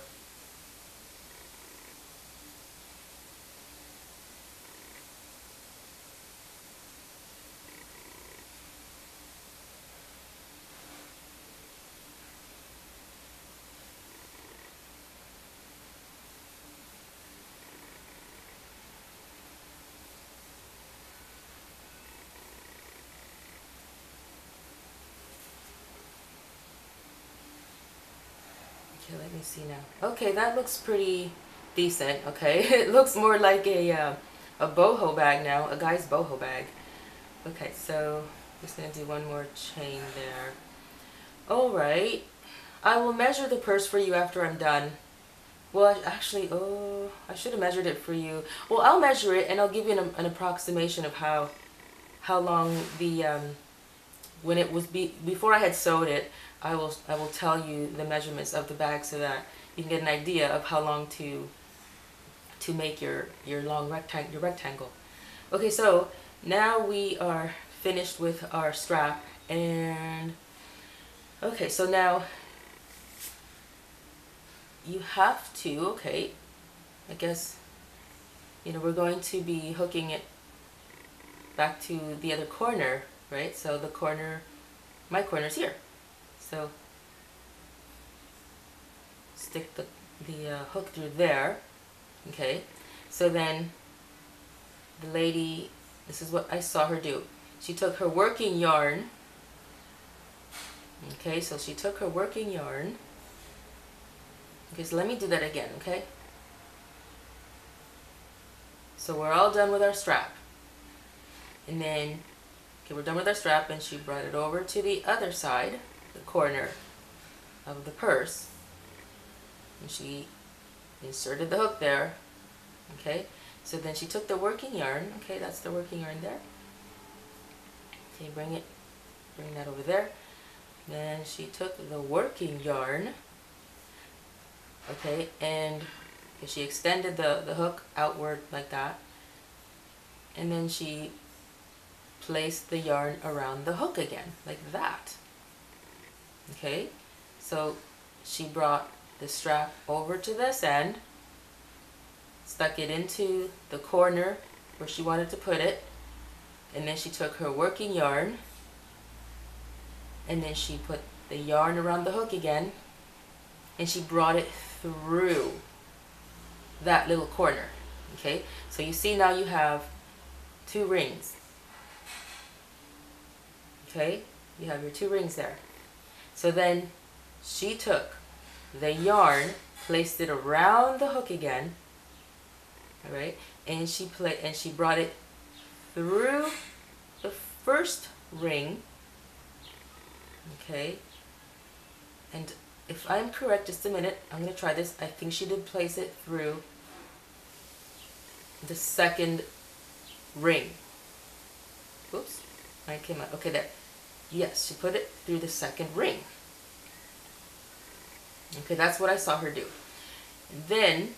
Okay, let me see now. Okay, that looks pretty decent. Okay, it looks more like a boho bag now, a guy's boho bag. Okay, so I'm just gonna do one more chain there. All right, I will measure the purse for you after I'm done. Well, actually, oh, I should have measured it for you. Well, I'll measure it and I'll give you an approximation of how long the when it was before I had sewed it. I will tell you the measurements of the bag so that you can get an idea of how long to make your long rectangle. Okay, so now we are finished with our strap, and okay, so now you have to, okay, I guess, you know, we're going to be hooking it back to the other corner, right? So the corner, my corner's here. So stick the hook through there, okay? So then the lady, this is what I saw her do. She took her working yarn, okay? So she took her working yarn. Okay, so let me do that again, okay? So we're all done with our strap. And then, okay, we're done with our strap, and she brought it over to the other side, the corner of the purse. And she inserted the hook there, okay? So then she took the working yarn, okay, that's the working yarn there. Okay, bring that over there. Then she took the working yarn, okay, and she extended the hook outward like that, and then she placed the yarn around the hook again like that. Okay, so she brought the strap over to this end, stuck it into the corner where she wanted to put it, and then she took her working yarn, and then she put the yarn around the hook again, and she brought it through that little corner. Okay, so you see now you have 2 rings. Okay, you have your 2 rings there. So then she took the yarn, placed it around the hook again, all right, and she brought it through the first ring. Okay, and if I'm correct, just a minute, I'm going to try this. I think she did place it through the second ring. Oops, I came out. Okay, there. Yes, she put it through the second ring. Okay, that's what I saw her do. And then,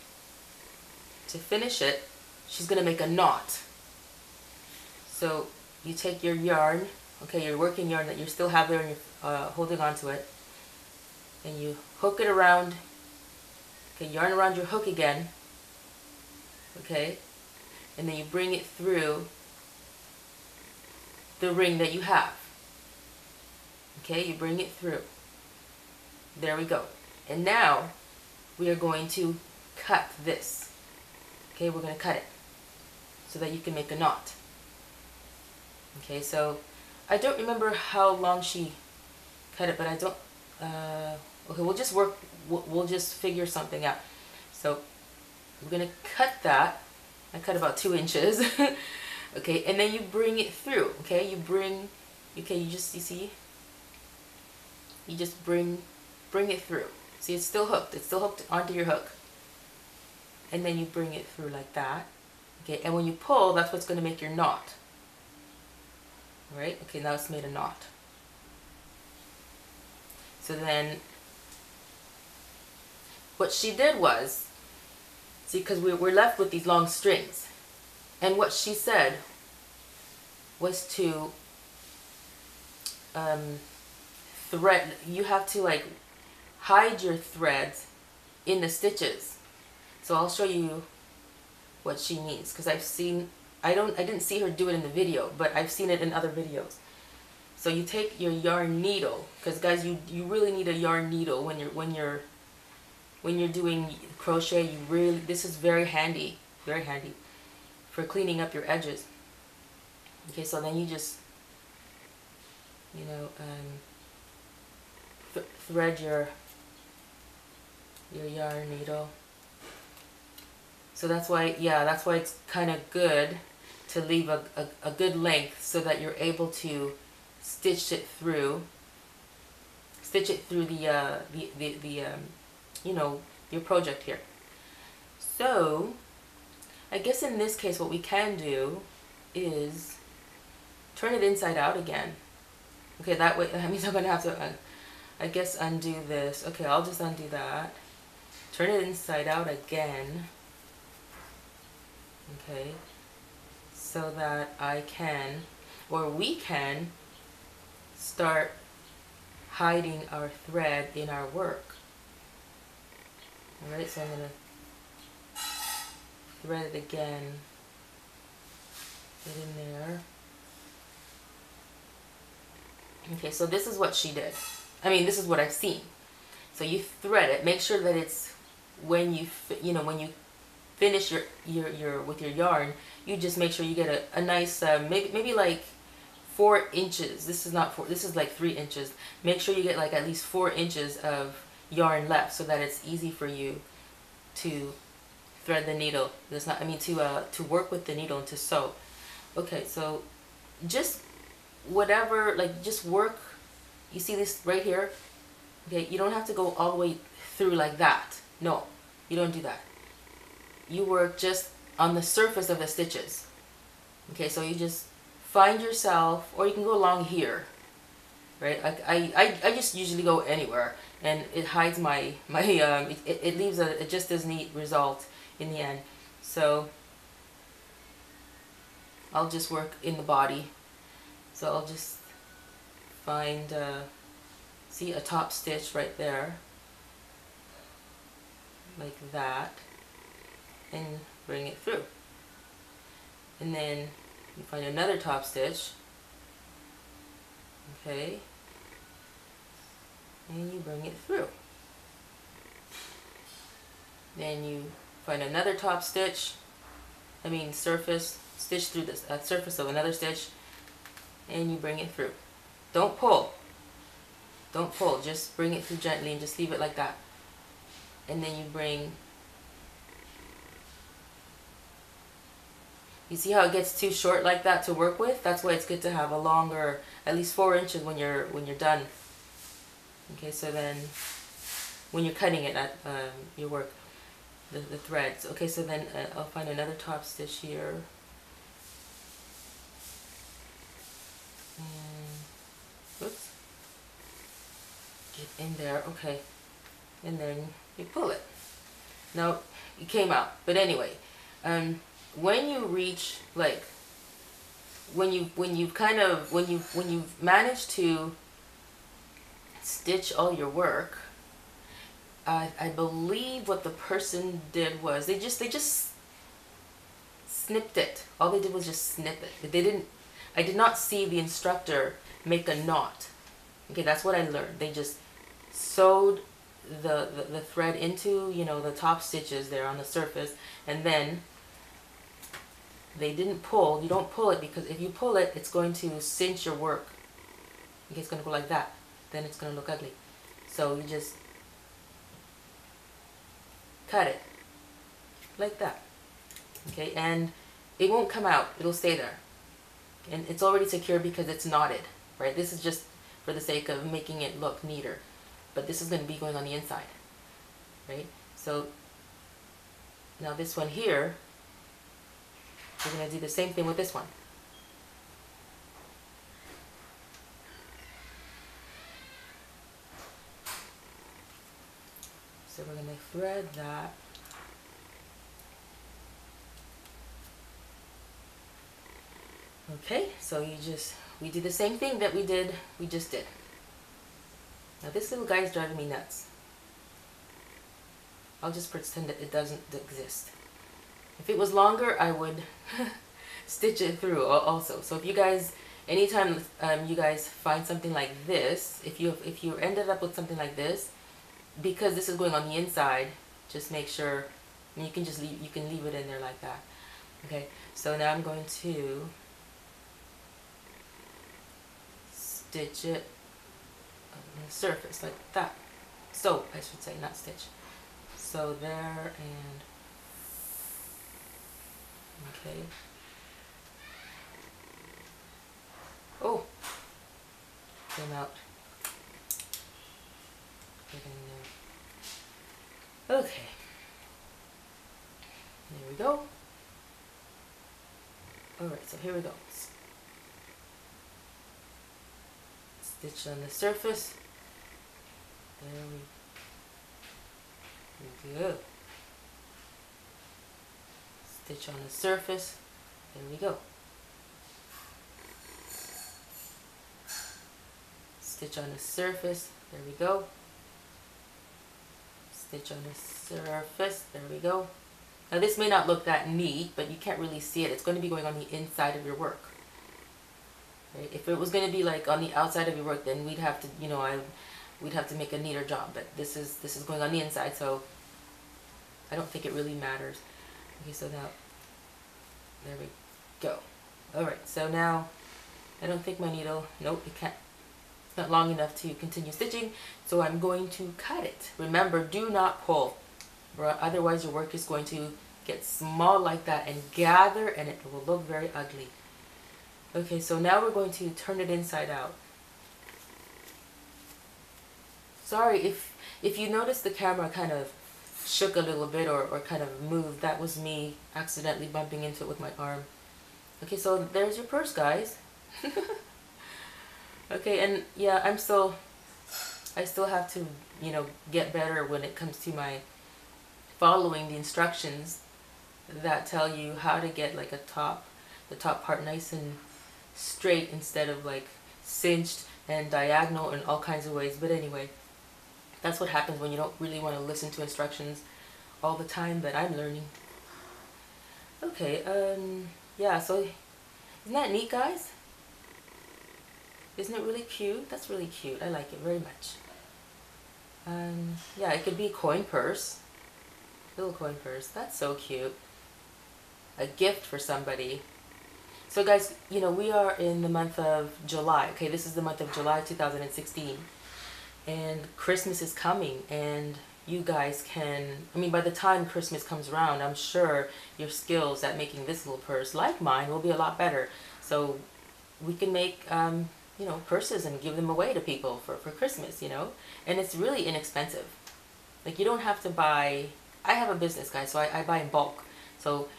to finish it, she's going to make a knot. So, you take your yarn, okay, your working yarn that you still have there and you're holding on to it, and you hook it around, okay, yarn around your hook again, okay, and then you bring it through the ring that you have. Okay, you bring it through. There we go. And now we are going to cut this. Okay, we're going to cut it so that you can make a knot. Okay, so I don't remember how long she cut it, but I don't, okay, we'll just figure something out. So we're going to cut that. I cut about 2 inches. Okay, and then you bring it through. Okay, you see, you just bring it through. See, it's still hooked. It's still hooked onto your hook. And then you bring it through like that. Okay, and when you pull, that's what's going to make your knot. Right? Okay, now it's made a knot. So then, what she did was, see, because we're left with these long strings. And what she said was to thread, you have to like hide your threads in the stitches. So I'll show you what she means, because I've seen, I didn't see her do it in the video, but I've seen it in other videos. So you take your yarn needle, because guys, you really need a yarn needle when you're doing crochet. You really, this is very handy for cleaning up your edges. Okay, so then you just, you know, thread your yarn needle. So that's why, yeah, that's why it's kind of good to leave a good length, so that you're able to stitch it through the you know, your project here. So I guess in this case what we can do is turn it inside out again. Okay, that way, that means I'm gonna have to I guess undo this. Okay, I'll just undo that, turn it inside out again. Okay, so that I can, or we can, start hiding our thread in our work. Alright, so I'm going to thread it again, get in there. Okay, so this is what she did. I mean, this is what I've seen. So you thread it, make sure that it's, when you finish your with your yarn, you just make sure you get a nice maybe like 4 inches. This is not 4, this is like 3 inches. Make sure you get like at least 4 inches of yarn left, so that it's easy for you to thread the needle. There's not, I mean, to work with the needle and to sew. Okay, so just whatever, like just work. You see this right here? Okay, you don't have to go all the way through like that. No, you don't do that. You work just on the surface of the stitches. Okay, so you just find yourself, or you can go along here, right? I just usually go anywhere, and it hides my it leaves a just as neat result in the end. So I'll just work in the body. So I'll just find see a top stitch right there, like that, and bring it through. And then you find another top stitch, okay, and you bring it through. Then you find another top stitch, I mean surface, stitch through this surface of another stitch, and you bring it through. Don't pull. Don't pull, just bring it through gently and just leave it like that. And then you bring, you see how it gets too short like that to work with? That's why it's good to have a longer, at least 4 inches when you're done. Okay, so then when you're cutting it at your work, the threads. Okay, so then I'll find another top stitch here. And, oops. Get in there, okay. And then you pull it. Now, it came out, but anyway, when you reach, like, when you've managed to stitch all your work, I believe what the person did was they just snipped it. All they did was just snip it. I did not see the instructor make a knot. Okay, that's what I learned. They just sewed the thread into, you know, the top stitches there on the surface, and then they didn't pull. You don't pull it, because if you pull it, it's going to cinch your work. Okay, it's going to go like that. Then it's going to look ugly. So you just cut it like that. Okay, and it won't come out. It'll stay there. And it's already secure because it's knotted, right? This is just for the sake of making it look neater. But this is going to be going on the inside. right? So now this one here, we're going to do the same thing with this one. So we're going to thread that. Okay, so we do the same thing that we just did. Now this little guy is driving me nuts. I'll just pretend that it doesn't exist. If it was longer, I would stitch it through also. So if you guys, anytime you guys find something like this, if you ended up with something like this, because this is going on the inside, just make sure, and you can just leave it in there like that. Okay, so now I'm going to stitch it on the surface like that. So I should say, not stitch. So there, and okay. Oh, came out. Get in there. Okay. There we go. Alright, so here we go. Stitch on the surface. There we go. Stitch on the surface. There we go. Stitch on the surface. There we go. Stitch on the surface. There we go. Now this may not look that neat, but you can't really see it. It's going to be going on the inside of your work. Right? If it was going to be like on the outside of your work, then we'd have to, you know, we'd have to make a neater job. But this is going on the inside, so I don't think it really matters. Okay, so now there we go. All right, so now I don't think my needle. Nope, it can't. It's not long enough to continue stitching, so I'm going to cut it. Remember, do not pull, otherwise your work is going to get small like that and gather, and it will look very ugly. Okay, so now we're going to turn it inside out. Sorry if you notice the camera kind of shook a little bit or kind of moved. That was me accidentally bumping into it with my arm. Okay, so there's your purse, guys. Okay, and yeah, I still have to, you know, get better when it comes to my following the instructions that tell you how to get like the top part nice and straight instead of like cinched and diagonal in all kinds of ways. But anyway, that's what happens when you don't really want to listen to instructions all the time, but I'm learning. Okay, yeah, so isn't that neat, guys? Isn't it really cute? That's really cute. I like it very much. Yeah, it could be a coin purse. Little coin purse. That's so cute. A gift for somebody. So guys, you know, we are in the month of July. Okay, this is the month of July 2016. And Christmas is coming, and you guys can, I mean, by the time Christmas comes around, I'm sure your skills at making this little purse, like mine, will be a lot better. So we can make, you know, purses and give them away to people for Christmas, you know, and it's really inexpensive. Like, you don't have to buy, I have a business, guys, so I buy in bulk. So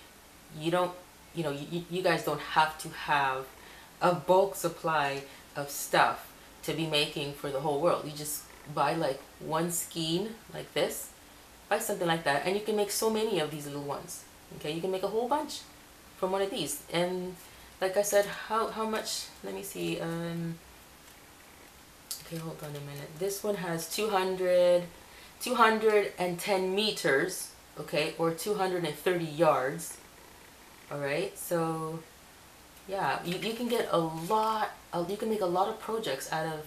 you don't, you know, you guys don't have to have a bulk supply of stuff to be making for the whole world. You just buy like one skein like this, buy something like that, and you can make so many of these little ones. Okay, you can make a whole bunch from one of these. And like I said, how much, let me see, okay, hold on a minute. This one has 210 meters, okay, or 230 yards. All right, so yeah, you can get a lot, you can make a lot of projects out of,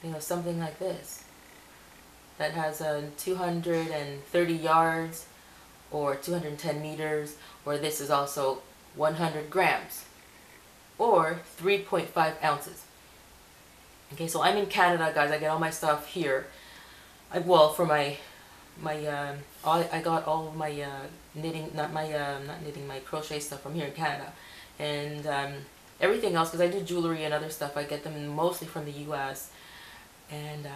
you know, something like this that has 230 yards or 210 meters, or this is also 100 grams or 3.5 ounces. Okay, so I'm in Canada, guys. I get all my stuff here. Well, for my I got all of my knitting, not knitting, my crochet stuff from here in Canada, and everything else, because I do jewelry and other stuff, I get them mostly from the US. And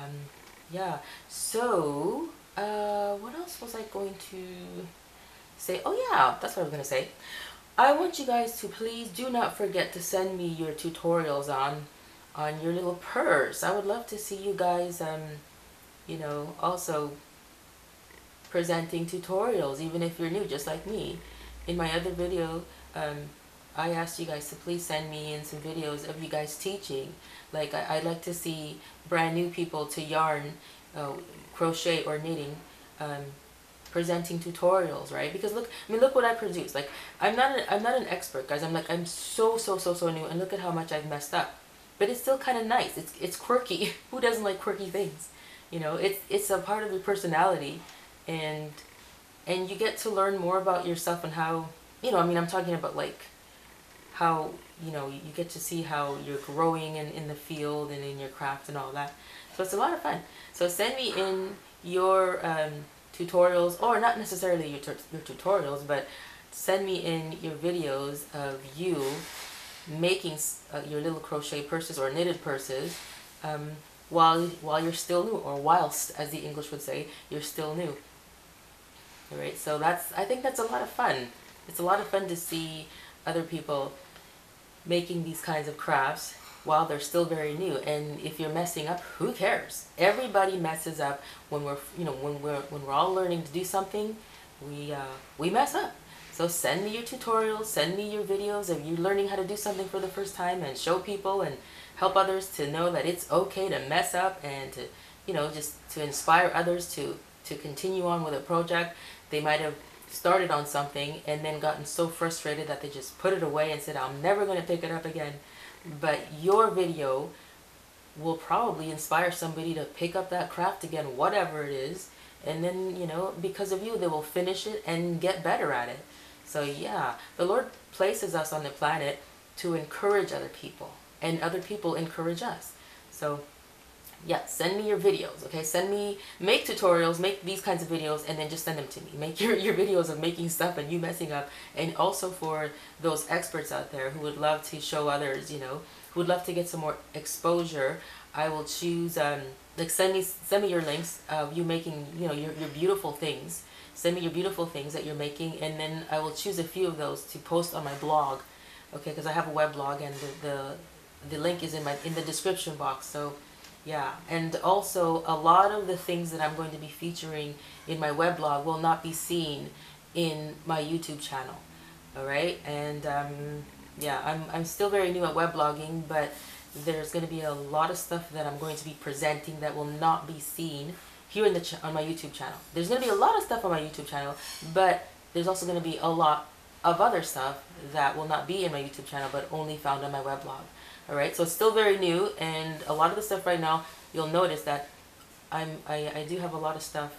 yeah, so What else was I going to say? Oh yeah, that's what I was gonna say. I want you guys to please do not forget to send me your tutorials on your little purse. I would love to see you guys you know, also presenting tutorials, even if you're new, just like me. In my other video, I asked you guys to please send me in some videos of you guys teaching. Like, I'd like to see brand new people to yarn, crochet or knitting, presenting tutorials, right? Because look, I mean, look what I produce. Like, I'm not an expert, guys. I'm so new, and look at how much I've messed up. But it's still kind of nice. It's quirky. Who doesn't like quirky things? You know, it's a part of your personality, and you get to learn more about yourself and how, you know, I mean, I'm talking about like how, you know, you get to see how you're growing in the field and in your craft and all that. So it's a lot of fun. So send me in your tutorials, or not necessarily your tutorials, but send me in your videos of you making your little crochet purses or knitted purses while you're still new, or whilst, as the English would say, you're still new. All right, so I think that's a lot of fun. It's a lot of fun to see other people making these kinds of crafts while they're still very new. And if you're messing up, who cares? Everybody messes up when we're, you know, when we're all learning to do something. We mess up. So send me your tutorials, send me your videos of you learning how to do something for the first time, and show people and help others to know that it's okay to mess up, and to, you know, just to inspire others to continue on with a project. They might have started on something and then gotten so frustrated that they just put it away and said, I'm never going to pick it up again. But your video will probably inspire somebody to pick up that craft again, whatever it is. And then, you know, because of you, they will finish it and get better at it. So yeah, the Lord places us on the planet to encourage other people, and other people encourage us. So yeah, send me your videos, okay? Make tutorials, make these kinds of videos, and then just send them to me. Make your videos of making stuff and you messing up. And also for those experts out there who would love to show others, you know, who would love to get some more exposure, I will choose, like, send me your links of you making, you know, your beautiful things. Send me your beautiful things that you're making, and then I will choose a few of those to post on my blog, okay? Because I have a web blog, and the link is in the description box. So yeah, and also a lot of the things that I'm going to be featuring in my weblog will not be seen in my YouTube channel. All right, and yeah, I'm still very new at weblogging, but there's going to be a lot of stuff that I'm going to be presenting that will not be seen here on my YouTube channel. There's going to be a lot of stuff on my YouTube channel, but there's also going to be a lot of other stuff that will not be in my YouTube channel, but only found on my weblog. Alright, so it's still very new, and a lot of the stuff right now, you'll notice that I do have a lot of stuff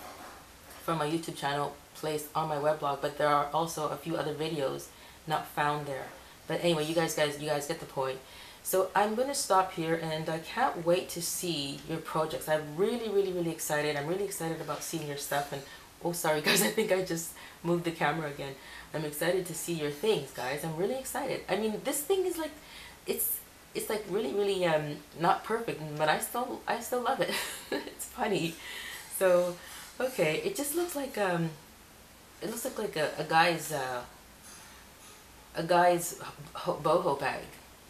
from my YouTube channel placed on my weblog, but there are also a few other videos not found there. But anyway, you guys get the point. So I'm going to stop here, and I can't wait to see your projects. I'm really excited. I'm really excited about seeing your stuff. And oh, sorry guys, I think I just moved the camera again. I'm excited to see your things, guys. I'm really excited. I mean, this thing is like, it's like really not perfect, but I still love it. It's funny. So okay, it just looks like it looks like a guy's boho bag.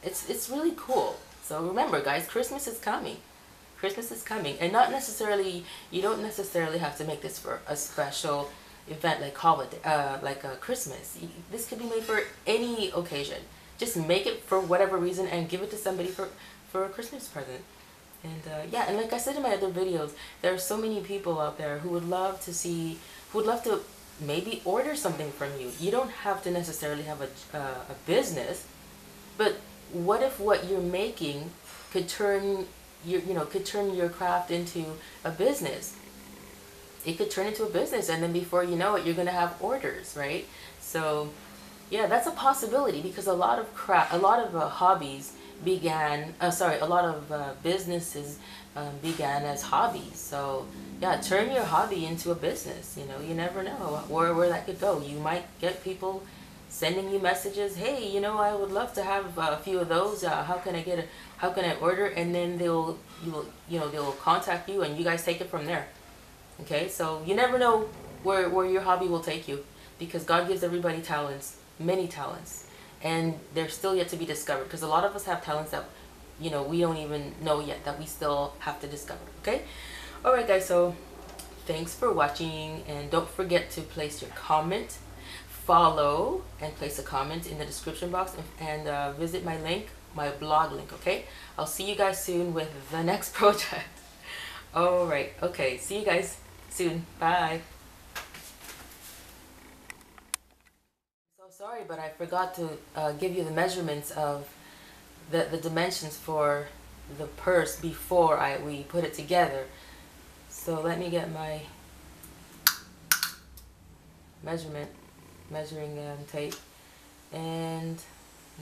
It's really cool. So remember, guys, Christmas is coming. Christmas is coming, and not necessarily, you don't necessarily have to make this for a special event like holiday, like Christmas. This could be made for any occasion. Just make it for whatever reason and give it to somebody for a Christmas present. And yeah, and like I said in my other videos, there are so many people out there who would love to maybe order something from you. You don't have to necessarily have a business, but what if what you're making could turn your craft into a business? It could turn into a business, and then before you know it, you're going to have orders, right? So yeah, that's a possibility, because a lot of hobbies began, a lot of businesses began as hobbies. So yeah, turn your hobby into a business. You know, you never know where that could go. You might get people sending you messages, hey, you know, I would love to have a few of those. How can I order? And then they'll contact you, and you guys take it from there. Okay, so you never know where your hobby will take you, because God gives everybody talents, many talents, and they're still yet to be discovered, because a lot of us have talents that, you know, we don't even know yet, that we still have to discover. Okay, all right guys, so thanks for watching, and don't forget to place your comment, follow, and place a comment in the description box, and visit my link, my blog link. Okay, I'll see you guys soon with the next project. All right, okay, see you guys soon. Bye. So sorry, but I forgot to give you the measurements of the dimensions for the purse before we put it together. So let me get my measuring tape, and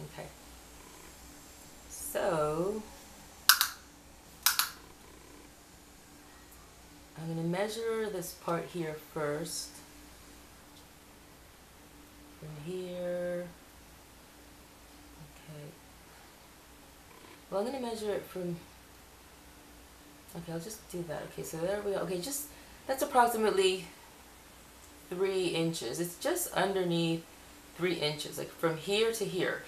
okay, so I'm going to measure this part here first, from here. Okay, well, I'm going to measure it from, okay, I'll just do that. Okay, so there we go. Okay, just, that's approximately 3 inches. It's just underneath 3 inches, like from here to here.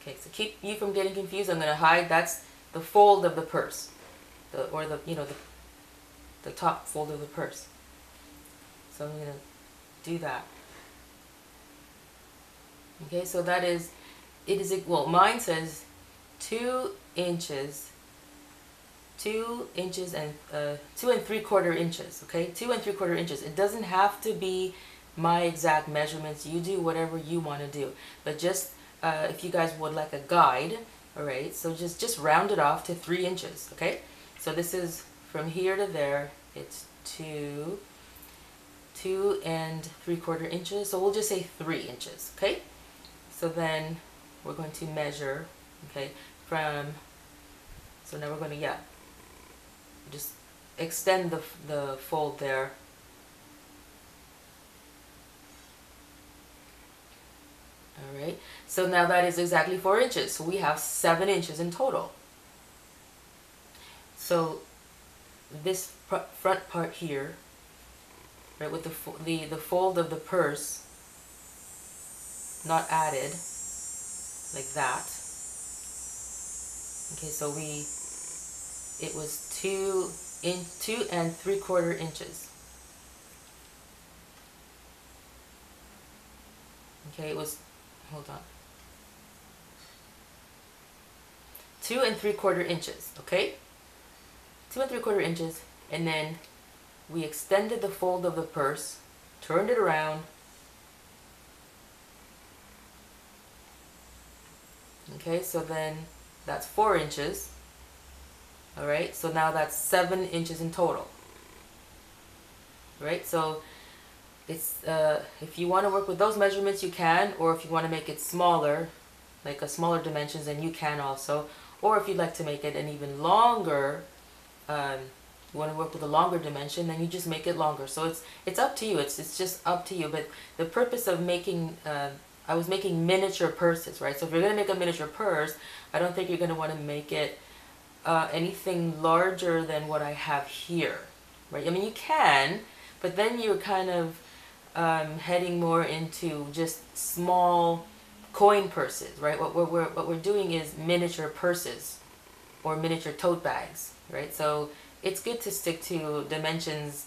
Okay, so keep you from getting confused, I'm going to hide, that's the fold of the purse, or the, you know, the top fold of the purse. So I'm going to do that. Okay, so that is, it is, well, mine says 2 inches, 2 inches and 2 3/4 inches. Okay, 2 3/4 inches. It doesn't have to be my exact measurements. You do whatever you want to do, but just if you guys would like a guide, all right, so just round it off to 3 inches. Okay, so this is from here to there, it's 2 3/4 inches, so we'll just say 3 inches. Okay, so then we're going to measure, okay, from, so now we're going to, yeah, just extend the fold there. Alright, so now that is exactly 4 inches. So we have 7 inches in total. So this front part here, right, with the fold of the purse not added, like that. Okay, so it was 2 3/4 inches. Okay, it was, hold on, 2 3/4 inches. Okay, 2 3/4 inches, and then we extended the fold of the purse, turned it around. Okay, so then that's 4 inches. Alright, so now that's 7 inches in total. Right, so it's if you want to work with those measurements, you can, or if you want to make it smaller, like a smaller dimensions, then you can also, or if you'd like to make it an even longer, you want to work with a longer dimension, then you just make it longer. So it's up to you. It's just up to you. But the purpose of making I was making miniature purses, right? So if you're going to make a miniature purse, I don't think you're going to want to make it anything larger than what I have here, right? I mean, you can, but then you're kind of heading more into just small coin purses, right? What we're doing is miniature purses or miniature tote bags, right? So it's good to stick to dimensions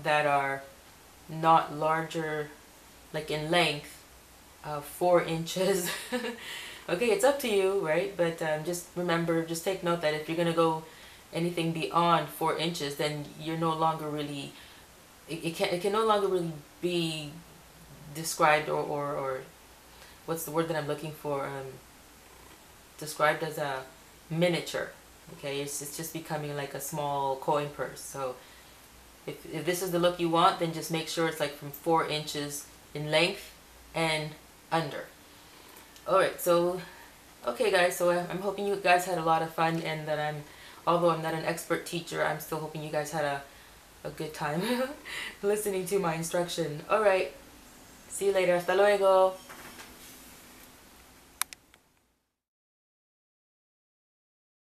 that are not larger, like in length, 4 inches. Okay, it's up to you, right? But just remember, just take note that if you're gonna go anything beyond 4 inches, then you're no longer really, it can no longer really be described or what's the word that I'm looking for, described as a miniature. Okay, it's just becoming like a small coin purse. So if this is the look you want, then just make sure it's like from 4 inches in length and under. Alright, so okay guys, so I'm hoping you guys had a lot of fun, and that although I'm not an expert teacher, I'm still hoping you guys had a good time listening to my instruction. Alright, see you later. Hasta luego.